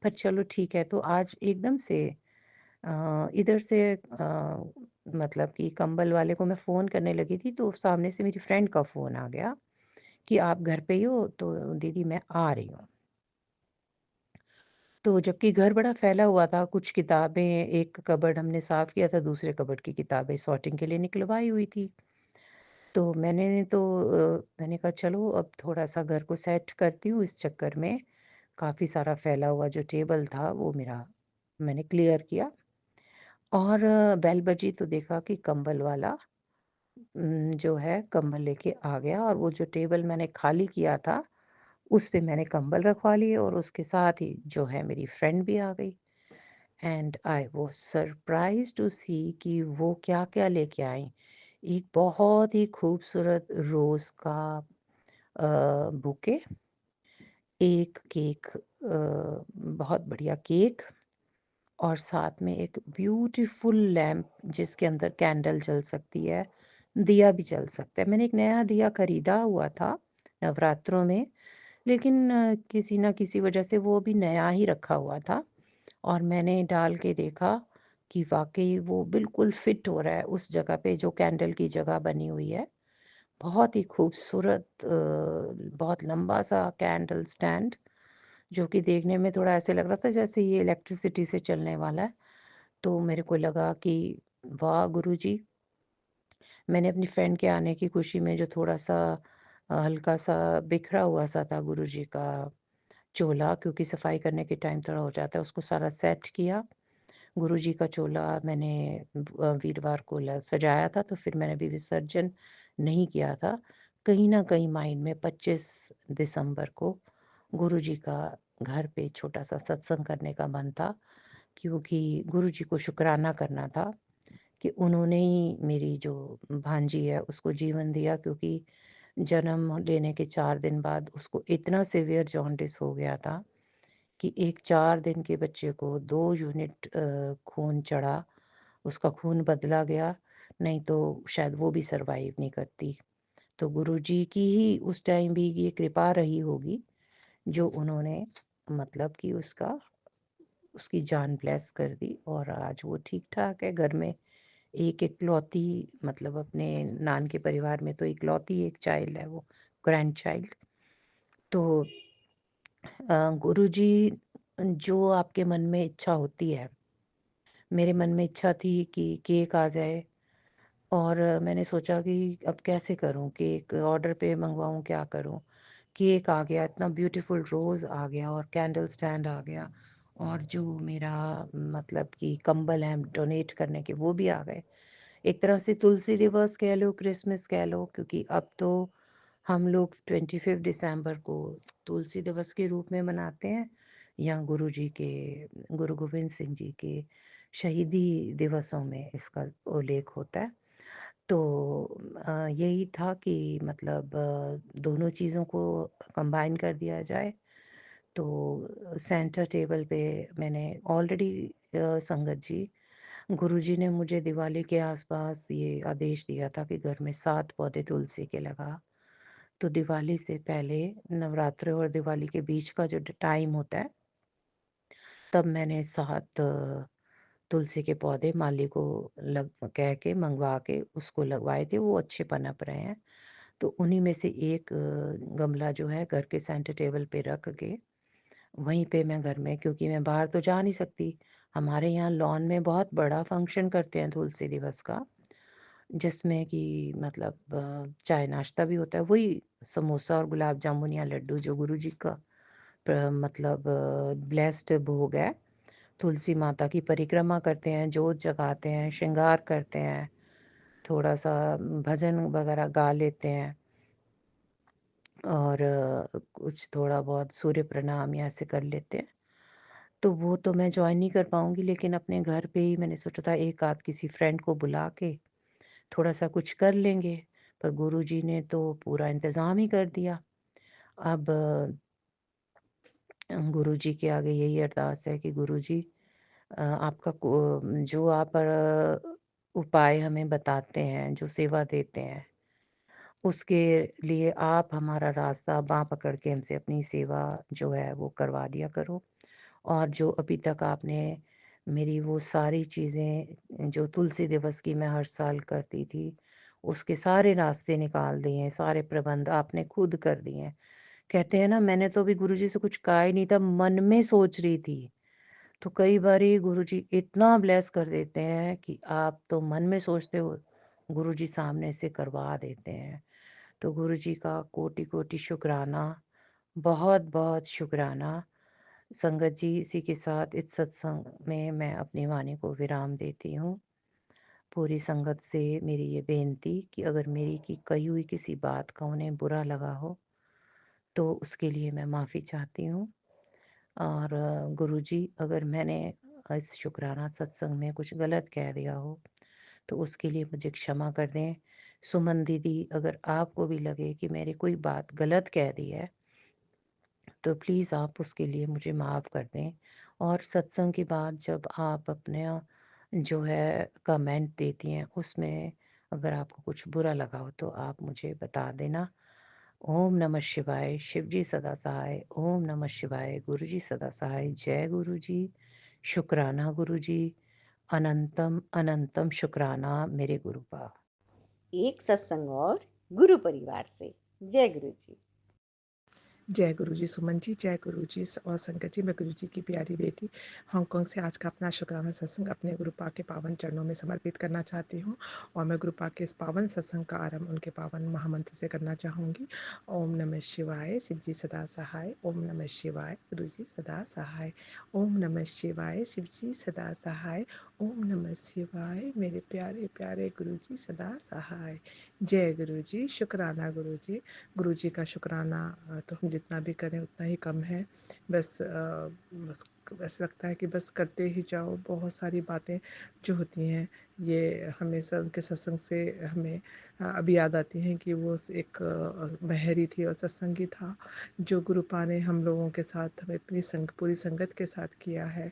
पर चलो ठीक है। तो आज एकदम से इधर से मतलब कि कंबल वाले को मैं फ़ोन करने लगी थी, तो सामने से मेरी फ्रेंड का फ़ोन आ गया कि आप घर पे ही हो? तो दीदी मैं आ रही हूँ। तो जबकि घर बड़ा फैला हुआ था, कुछ किताबें, एक कबर्ड हमने साफ़ किया था, दूसरे कबर्ड की किताबें सॉर्टिंग के लिए निकलवाई हुई थी। तो मैंने कहा चलो अब थोड़ा-सा घर को सेट करती हूँ, इस चक्कर में काफ़ी सारा फैला हुआ जो टेबल था वो मेरा मैंने क्लियर किया। और बेल बजी तो देखा कि कंबल वाला जो है कंबल लेके आ गया, और वो जो टेबल मैंने खाली किया था, उस पे मैंने कंबल रखवा लिए, और उसके साथ ही जो है मेरी फ्रेंड भी आ गई। And I was surprised to see कि वो क्या-क्या लेके आई। एक बहुत ही खूबसूरत रोज़ का बुके, एक केक, बहुत बढ़िया केक, और साथ में एक ब्यूटीफुल लैम्प जिसके अंदर कैंडल जल सकती है, दिया भी जल सकता है। मैंने एक नया दिया खरीदा हुआ था नवरात्रों में, लेकिन किसी न किसी वजह से वो भी नया ही रखा हुआ था, और मैंने डाल के देखा कि वाक़ई वो बिल्कुल फिट हो रहा है उस जगह पे जो कैंडल की जगह बनी हुई है। बहुत ही खूबसूरत बहुत लंबा-सा कैंडल स्टैंड, जो कि देखने में थोड़ा ऐसे लग रहा था जैसे ये इलेक्ट्रिसिटी से चलने वाला है। तो मेरे को लगा कि वाह गुरुजी! मैंने अपनी फ्रेंड के आने की खुशी में जो थोड़ा-सा हल्का-सा बिखरा हुआ-सा था गुरुजी का चोला, क्योंकि सफाई करने के टाइम थोड़ा हो जाता है, उसको सारा सेट किया। गुरुजी का चोला मैंने वीरवार को सजाया था, तो फिर मैंने अभी विसर्जन नहीं किया था। कहीं न कहीं माइंड में 25 दिसंबर को गुरुजी का घर पे छोटा-सा सत्संग करने का मन था, क्योंकि गुरुजी को शुक्राना करना था कि उन्होंने ही मेरी जो भांजी है उसको जीवन दिया, क्योंकि जन्म लेने के 4 दिन बाद उसको इतना सीवियर जॉन्डिस हो गया था कि एक 4 दिन के बच्चे को 2 यूनिट खून चढ़ा, उसका खून बदला गया, नहीं तो शायद वो भी सर्वाइव नहीं करती। तो गुरुजी की ही उस टाइम भी ये कृपा रही होगी, जो उन्होंने मतलब कि उसकी जान ब्लेस कर दी, और आज वो ठीक-ठाक है घर में। एक इकलौती, मतलब अपने नान के परिवार में तो इकलौती एक चाइल्ड है वो, ग्रैंड चाइल्ड। तो गुरुजी, जो आपके मन में इच्छा होती है, मेरे मन में इच्छा थी कि केक आ जाए, और मैंने सोचा कि अब कैसे करूं, केक ऑर्डर पे मंगवाऊं, क्या करूं। केक आ गया, इतना ब्यूटीफुल रोज़ आ गया, और कैंडल स्टैंड आ गया, और जो मेरा मतलब कि कंबल हैं डोनेट करने के वो भी आ गए। एक तरह से तुलसी दिवस कह लो, क्रिसमस कह लो, क्योंकि अब तो हम लोग 25 दिसंबर को तुलसी दिवस के रूप में मनाते हैं, या गुरु गोविंद सिंह जी के शहीदी दिवसों में इसका उल्लेख होता है। तो यही था कि मतलब दोनों चीज़ों को कंबाइन कर दिया जाए। तो सेंटर टेबल पे मैंने ऑलरेडी संगत जी, गुरुजी ने मुझे दिवाली के आसपास ये आदेश दिया था कि घर में 7 पौधे तुलसी के लगा। तो दिवाली से पहले, नवरात्रि और दिवाली के बीच का जो टाइम होता है, तब मैंने 7 तुलसी के पौधे माली को लग कह के मंगवा के उसको लगवाए थे, वो अच्छे पनप रहे हैं। तो उन्हीं में से एक गमला जो है घर के सेंटर टेबल पे रख के, वहीं पे मैं घर में, क्योंकि मैं बाहर तो जा नहीं सकती, हमारे यहाँ लॉन में बहुत बड़ा फंक्शन करते हैं तुलसी दिवस का, जिसमें कि मतलब चाय नाश्ता भी होता है, वही समोसा और गुलाब जामुन या लड्डू जो गुरुजी का मतलब ब्लेस्ड भोग है। तुलसी माता की परिक्रमा करते हैं, जोत जगाते हैं, श्रृंगार करते हैं, थोड़ा-सा भजन वगैरह गा लेते हैं, और कुछ थोड़ा बहुत सूर्य प्रणाम या ऐसे कर लेते हैं। तो वो तो मैं जॉइन नहीं कर पाऊँगी, लेकिन अपने घर पे ही मैंने सोचा था एक आध किसी फ्रेंड को बुला के थोड़ा-सा कुछ कर लेंगे, पर गुरुजी ने तो पूरा इंतज़ाम ही कर दिया। अब गुरुजी के आगे यही अरदास है कि गुरुजी, आपका जो आप उपाय हमें बताते हैं, जो सेवा देते हैं, उसके लिए आप हमारा रास्ता बाँ पकड़ के हमसे अपनी सेवा जो है वो करवा दिया करो। और जो अभी तक आपने मेरी वो सारी चीज़ें जो तुलसी दिवस की मैं हर साल करती थी, उसके सारे रास्ते निकाल दिए हैं, सारे प्रबंध आपने खुद कर दिए हैं, कहते हैं ना, मैंने तो अभी गुरुजी से कुछ कहा ही नहीं था, मन में सोच रही थी। तो कई बारी गुरुजी इतना ब्लेस कर देते हैं कि आप तो मन में सोचते हो, गुरुजी सामने से करवा देते हैं। तो गुरुजी का कोटि-कोटि शुक्राना, बहुत-बहुत शुक्राना। संगत जी, इसी के साथ इस सत्संग में मैं अपनी वाणी को विराम देती हूँ। पूरी संगत से मेरी ये बेनती कि अगर मेरी की कही हुई किसी बात का उन्हें बुरा लगा हो, तो उसके लिए मैं माफ़ी चाहती हूँ। और गुरुजी, अगर मैंने इस शुक्राना सत्संग में कुछ गलत कह दिया हो, तो उसके लिए मुझे क्षमा कर दें। सुमन दीदी, अगर आपको भी लगे कि मैंने कोई बात गलत कह दी है, तो प्लीज़ आप उसके लिए मुझे माफ़ कर दें। और सत्संग के बाद जब आप अपने जो है कमेंट देती हैं, उसमें अगर आपको कुछ बुरा लगा हो तो आप मुझे बता देना। ओम नमः शिवाय, शिव जी सदा सहाय। ओम नमः शिवाय, गुरु जी सदा सहाय। जय गुरु जी। शुक्राना गुरु जी। अनंतम अनंतम शुक्राना मेरे गुरुपा। एक सत्संग और गुरु परिवार से। जय गुरु जी। जय गुरु जी। सुमन जी, जय गुरु जी और संगत जी। मैं गुरु जी की प्यारी बेटी हांगकांग से आज का अपना शुक्राना सत्संग अपने गुरुपा के पावन चरणों में समर्पित करना चाहती हूँ। और मैं गुरुपा के इस पावन सत्संग का आरंभ उनके पावन महामंत्र से करना चाहूँगी। ओम नमः शिवाय, शिव जी सदा सहाय। ओम नमः शिवाय, गुरु जी सदा सहाय। ओम नमः शिवाय, शिव जी सदा सहाय। ओम नमः शिवाय, मेरे प्यारे प्यारे गुरु जी सदा सहाय। जय गुरु जी। शुक्राना गुरु जी। गुरु जी का शुक्राना तो हम जितना भी करें उतना ही कम है। बस ऐसा लगता है कि बस करते ही जाओ। बहुत सारी बातें जो होती हैं ये हमेशा उनके सत्संग से हमें अभी याद आती हैं कि वो एक बहरी थी और सत्संगी था जो गुरुपा ने हम लोगों के साथ हमें अपनी पूरी संगत के साथ किया है।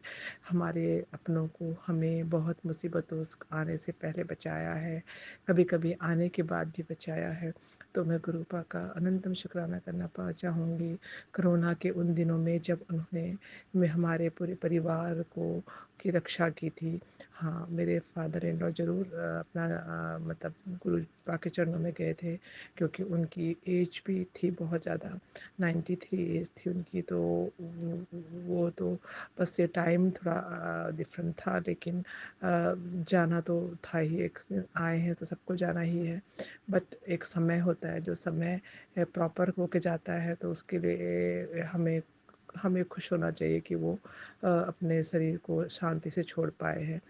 हमारे अपनों को हमें बहुत मुसीबतों आने से पहले बचाया है, कभी कभी आने के बाद भी बचाया है। तो मैं गुरुपा का अनंतम शुक्राना करना चाहूँगी। कोरोना के उन दिनों में जब उन्होंने में हमारे पूरे परिवार को की रक्षा की थी। हाँ, मेरे फादर इन लॉ ज़रूर अपना मतलब गुरुपा के चरणों में गए थे क्योंकि उनकी एज भी थी बहुत ज़्यादा, 93 एज थी उनकी। तो वो तो बस ये टाइम थोड़ा डिफरेंट था, लेकिन जाना तो था ही। एक आए हैं तो सबको जाना ही है, बट एक समय होता है, जो समय प्रॉपर होके जाता है तो उसके लिए हमें हमें खुश होना चाहिए कि वो अपने शरीर को शांति से छोड़ पाए हैं।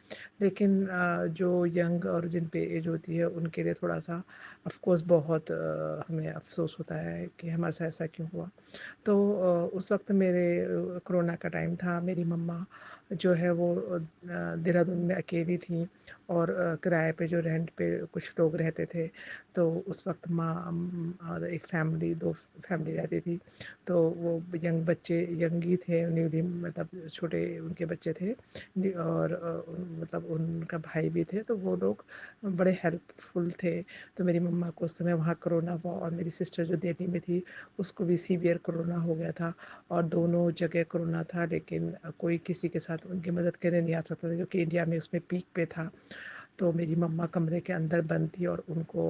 लेकिन जो यंग और जिन पे एज होती है उनके लिए थोड़ा सा ऑफ कोर्स बहुत हमें अफसोस होता है कि हमारे साथ ऐसा क्यों हुआ। तो उस वक्त मेरे कोरोना का टाइम था। मेरी मम्मा जो है वो देहरादून में अकेली थी और किराए पे जो रेंट पे कुछ लोग रहते थे। तो उस वक्त माँ एक फैमिली, दो फैमिली रहती थी। तो वो यंग बच्चे यंग ही थे, न्यूली मतलब छोटे उनके बच्चे थे और मतलब उनका भाई भी थे। तो वो लोग बड़े हेल्पफुल थे। तो मेरी मम्मा को उस समय वहाँ कोरोना हुआ और मेरी सिस्टर जो दिल्ली में थी उसको भी सीवियर कोरोना हो गया था। और दोनों जगह कोरोना था, लेकिन कोई किसी के साथ उनकी मदद करने नहीं आ सकता था क्योंकि इंडिया में उसमें पीक पे था। तो मेरी मम्मा कमरे के अंदर बंद थी और उनको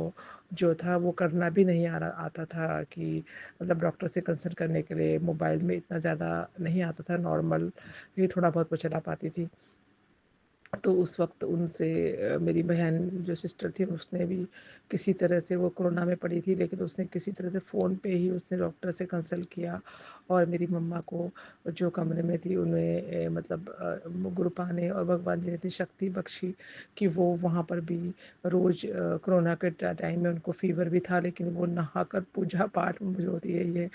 जो था वो करना भी नहीं आता था कि मतलब डॉक्टर से कंसल्ट करने के लिए मोबाइल में इतना ज़्यादा नहीं आता था, नॉर्मल ही थोड़ा बहुत वो चला पाती थी। तो उस वक्त उनसे मेरी बहन जो सिस्टर थी उसने भी किसी तरह से, वो कोरोना में पड़ी थी लेकिन उसने किसी तरह से फ़ोन पे ही उसने डॉक्टर से कंसल्ट किया और मेरी मम्मा को जो कमरे में थी उन्हें मतलब गुरुपा ने और भगवान जी ने इतनी शक्ति बख्शी कि वो वहाँ पर भी रोज़ कोरोना के टाइम में उनको फ़ीवर भी था लेकिन वो नहाकर पूजा पाठ जो होती है ये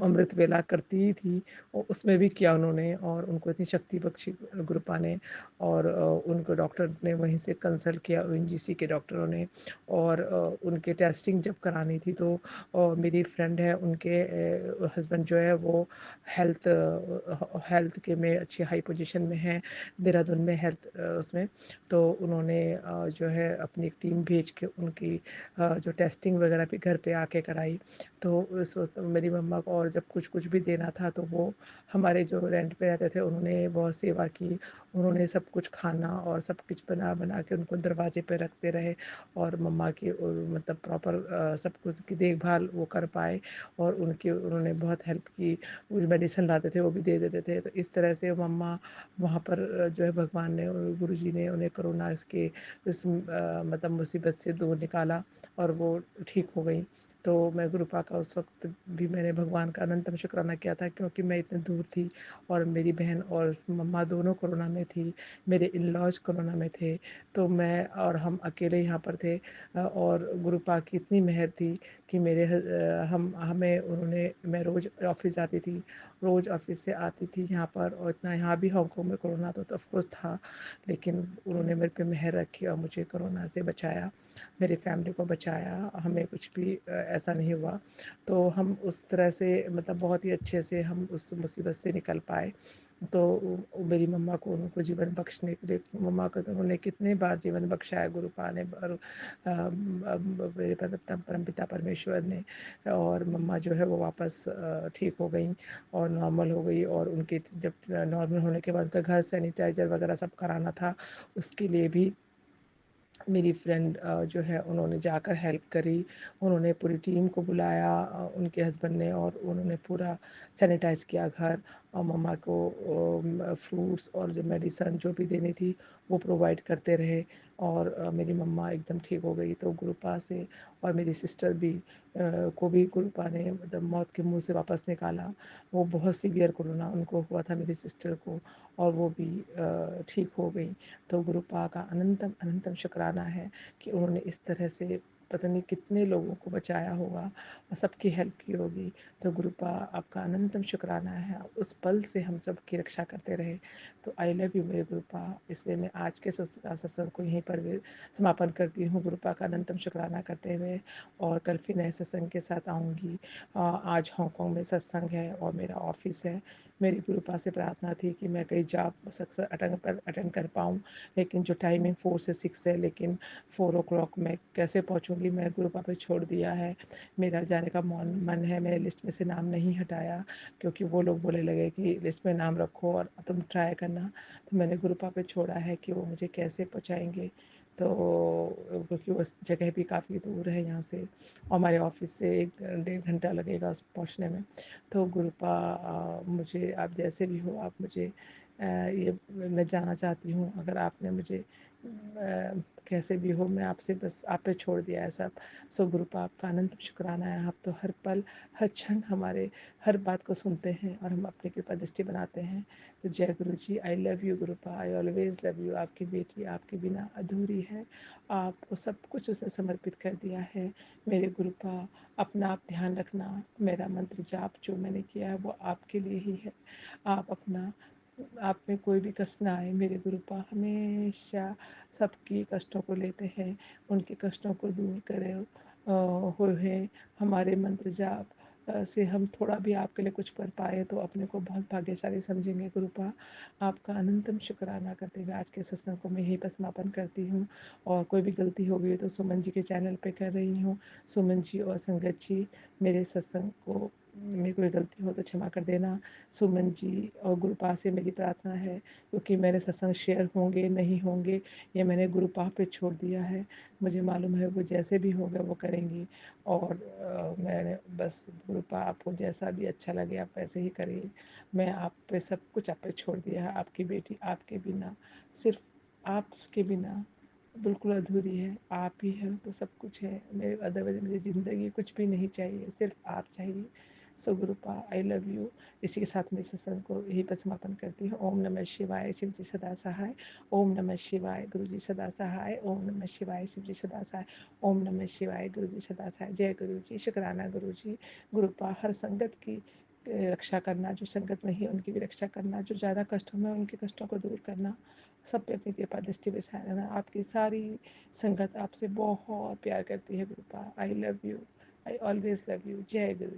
अमृत वेला करती ही थी और उसमें भी किया उन्होंने और उनको इतनी शक्ति बख्शी गुरुपा ने। और उनको डॉक्टर ने वहीं से कंसल्ट किया, ओएनजीसी के डॉक्टरों ने। और उनके टेस्टिंग जब करानी थी तो मेरी फ्रेंड है, उनके हस्बैंड जो है वो हेल्थ हेल्थ के में अच्छी हाई पोजीशन में हैं देहरादून में, हेल्थ उसमें। तो उन्होंने जो है अपनी एक टीम भेज के उनकी जो टेस्टिंग वगैरह भी घर पे आके कराई। तो उस वक्त मेरी मम्मा को और जब कुछ कुछ भी देना था तो वो हमारे जो रेंट पे रहते थे उन्होंने बहुत सेवा की। उन्होंने सब कुछ खाना खाना और सब कुछ बना बना के उनको दरवाजे पे रखते रहे और मम्मा की मतलब प्रॉपर सब कुछ की देखभाल वो कर पाए और उन्होंने बहुत हेल्प की। वो जो मेडिसिन लाते थे वो भी दे देते थे। तो इस तरह से मम्मा वहाँ पर जो है भगवान ने और गुरु जी ने उन्हें कोरोना इसके इस मतलब मुसीबत से दूर निकाला और वो ठीक हो गई। तो मैं गुरुपा का उस वक्त भी मैंने भगवान का अनंतम शुक्राना किया था, क्योंकि मैं इतने दूर थी और मेरी बहन और मम्मा दोनों कोरोना में थी, मेरे इन लॉज कोरोना में थे, तो मैं और हम अकेले यहाँ पर थे। और गुरुपा की इतनी मेहर थी कि हमें उन्होंने, मैं रोज़ ऑफिस जाती थी, रोज़ ऑफिस से आती थी यहाँ पर, और इतना यहाँ भी हांगकांग में कोरोना तो ऑफकोर्स था, लेकिन उन्होंने मेरे पे मेहर रखी और मुझे कोरोना से बचाया, मेरी फैमिली को बचाया, हमें कुछ भी ऐसा नहीं हुआ। तो हम उस तरह से मतलब बहुत ही अच्छे से हम उस मुसीबत से निकल पाए। तो मेरी मम्मा को उनको जीवन बख्शने के लिए, मम्मा को तो उन्होंने कितने बार जीवन बख्शा है गुरुपा ने और मेरे परमपिता परमेश्वर ने। और मम्मा जो है वो वापस ठीक हो गई और नॉर्मल हो गई, और उनके जब नॉर्मल होने के बाद उनका घर सैनिटाइज़र वगैरह सब कराना था, उसके लिए भी मेरी फ्रेंड जो है उन्होंने जाकर हेल्प करी। उन्होंने पूरी टीम को बुलाया, उनके हस्बैंड ने, और उन्होंने पूरा सैनिटाइज़ किया घर, और मम्मा को फ्रूट्स और जो मेडिसिन जो भी देनी थी वो प्रोवाइड करते रहे, और मेरी मम्मा एकदम ठीक हो गई। तो गुरुपा से, और मेरी सिस्टर भी को भी गुरुपा ने मतलब मौत के मुँह से वापस निकाला। वो बहुत सीवियर कोरोना उनको हुआ था, मेरी सिस्टर को, और वो भी ठीक हो गई। तो गुरुपा का अनंतम अनंतम शुक्राना है कि उन्होंने इस तरह से पता नहीं कितने लोगों को बचाया होगा और सबकी हेल्प की होगी। तो गुरुपा आपका अनंतम शुक्राना है, उस पल से हम सब की रक्षा करते रहे। तो आई लव यू मेरे गुरुपा। इसलिए मैं आज के सत्संग को यहीं पर समापन करती हूँ, गुरुपा का अनंतम शुक्राना करते हुए, और कल फिर नए सत्संग के साथ आऊँगी। आज हांगकांग में सत्संग है और मेरा ऑफिस है। मेरी गुरुपा से प्रार्थना थी कि मैं कहीं जॉब सक्सेस अटेंड कर पाऊँ, लेकिन जो टाइमिंग 4 से 6 है, लेकिन 4 o'clock मैं कैसे पहुँचूँगी, मैं गुरुपा पे छोड़ दिया है। मेरा जाने का मन है, मैंने लिस्ट में से नाम नहीं हटाया, क्योंकि वो लोग बोलने लगे कि लिस्ट में नाम रखो और तुम ट्राई करना। तो मैंने गुरुपा पे छोड़ा है कि वो मुझे कैसे पहुँचाएँगे। तो क्योंकि वो जगह भी काफ़ी दूर है यहाँ से, और हमारे ऑफिस से 1 डेढ़ घंटा लगेगा उस पहुँचने में। तो गुरुपा मुझे आप जैसे भी हो, आप मुझे ये मैं जानना चाहती हूँ, अगर आपने मुझे कैसे भी हो, मैं आपसे बस आप पे छोड़ दिया है सब। सो गुरुपा आपका अनंत शुक्राना है। आप तो हर पल हर क्षण हमारे हर बात को सुनते हैं और हम अपनी कृपा दृष्टि बनाते हैं। तो जय गुरु जी। I love you Gurupa, I always love you. आपकी बेटी आपके बिना अधूरी है, आपको सब कुछ उसने समर्पित कर दिया है। मेरे गुरुपा अपना आप ध्यान रखना, मेरा मंत्र जाप जो मैंने किया है वो आपके लिए ही है। आप अपना, आप में कोई भी कष्ट ना आए। मेरे गुरुपा हमेशा सबकी कष्टों को लेते हैं, उनके कष्टों को दूर करे हुए हैं। हमारे मंत्र जाप से हम थोड़ा भी आपके लिए कुछ कर पाए तो अपने को बहुत भाग्यशाली समझेंगे। गुरुपा आपका अनंतम शुक्राना करते हुए आज के सत्संग को मैं यहीं पर समापन करती हूँ। और कोई भी गलती हो गई तो सुमन जी के चैनल पे कर रही हूँ। सुमन जी और संगत जी, मेरे सत्संग को मेरी कोई गलती हो तो क्षमा कर देना। सुमन जी और गुरुपा से मेरी प्रार्थना है, क्योंकि मेरे सत्संग शेयर होंगे नहीं होंगे ये मैंने गुरुपा पे छोड़ दिया है। मुझे मालूम है वो जैसे भी होगा वो करेंगी, और मैंने बस गुरुपा आपको जैसा भी अच्छा लगे आप वैसे ही करिए। मैं आप पे सब कुछ आप पे छोड़ दिया है। आपकी बेटी आपके बिना, सिर्फ आपके बिना बिल्कुल अधूरी है। आप ही है तो सब कुछ है मेरे, अदरवाइज मुझे ज़िंदगी कुछ भी नहीं चाहिए, सिर्फ आप चाहिए। सो गुरुपा आई लव यू। इसी के साथ मैं सत्संग को यहीं पर समापन करती हूँ। ओम नमः शिवाय, शिव जी सदा सहाय। ओम नमः शिवाय, गुरु जी सदा सहाय। ओम नमः शिवाय, शिव जी सदा सहाय। ओम नमः शिवाय, गुरु जी सदा सहाय। जय गुरु जी। शुक्राना गुरु जी। गुरुपा हर संगत की रक्षा करना, जो संगत नहीं है उनकी भी रक्षा करना, जो ज़्यादा कष्टों में उनके कष्टों को दूर करना, सब पे अपनी कृपा दृष्टि बिछाए रहना। आपकी सारी संगत आपसे बहुत प्यार करती है Gurupa. I love you, I always love you. जय गुरु।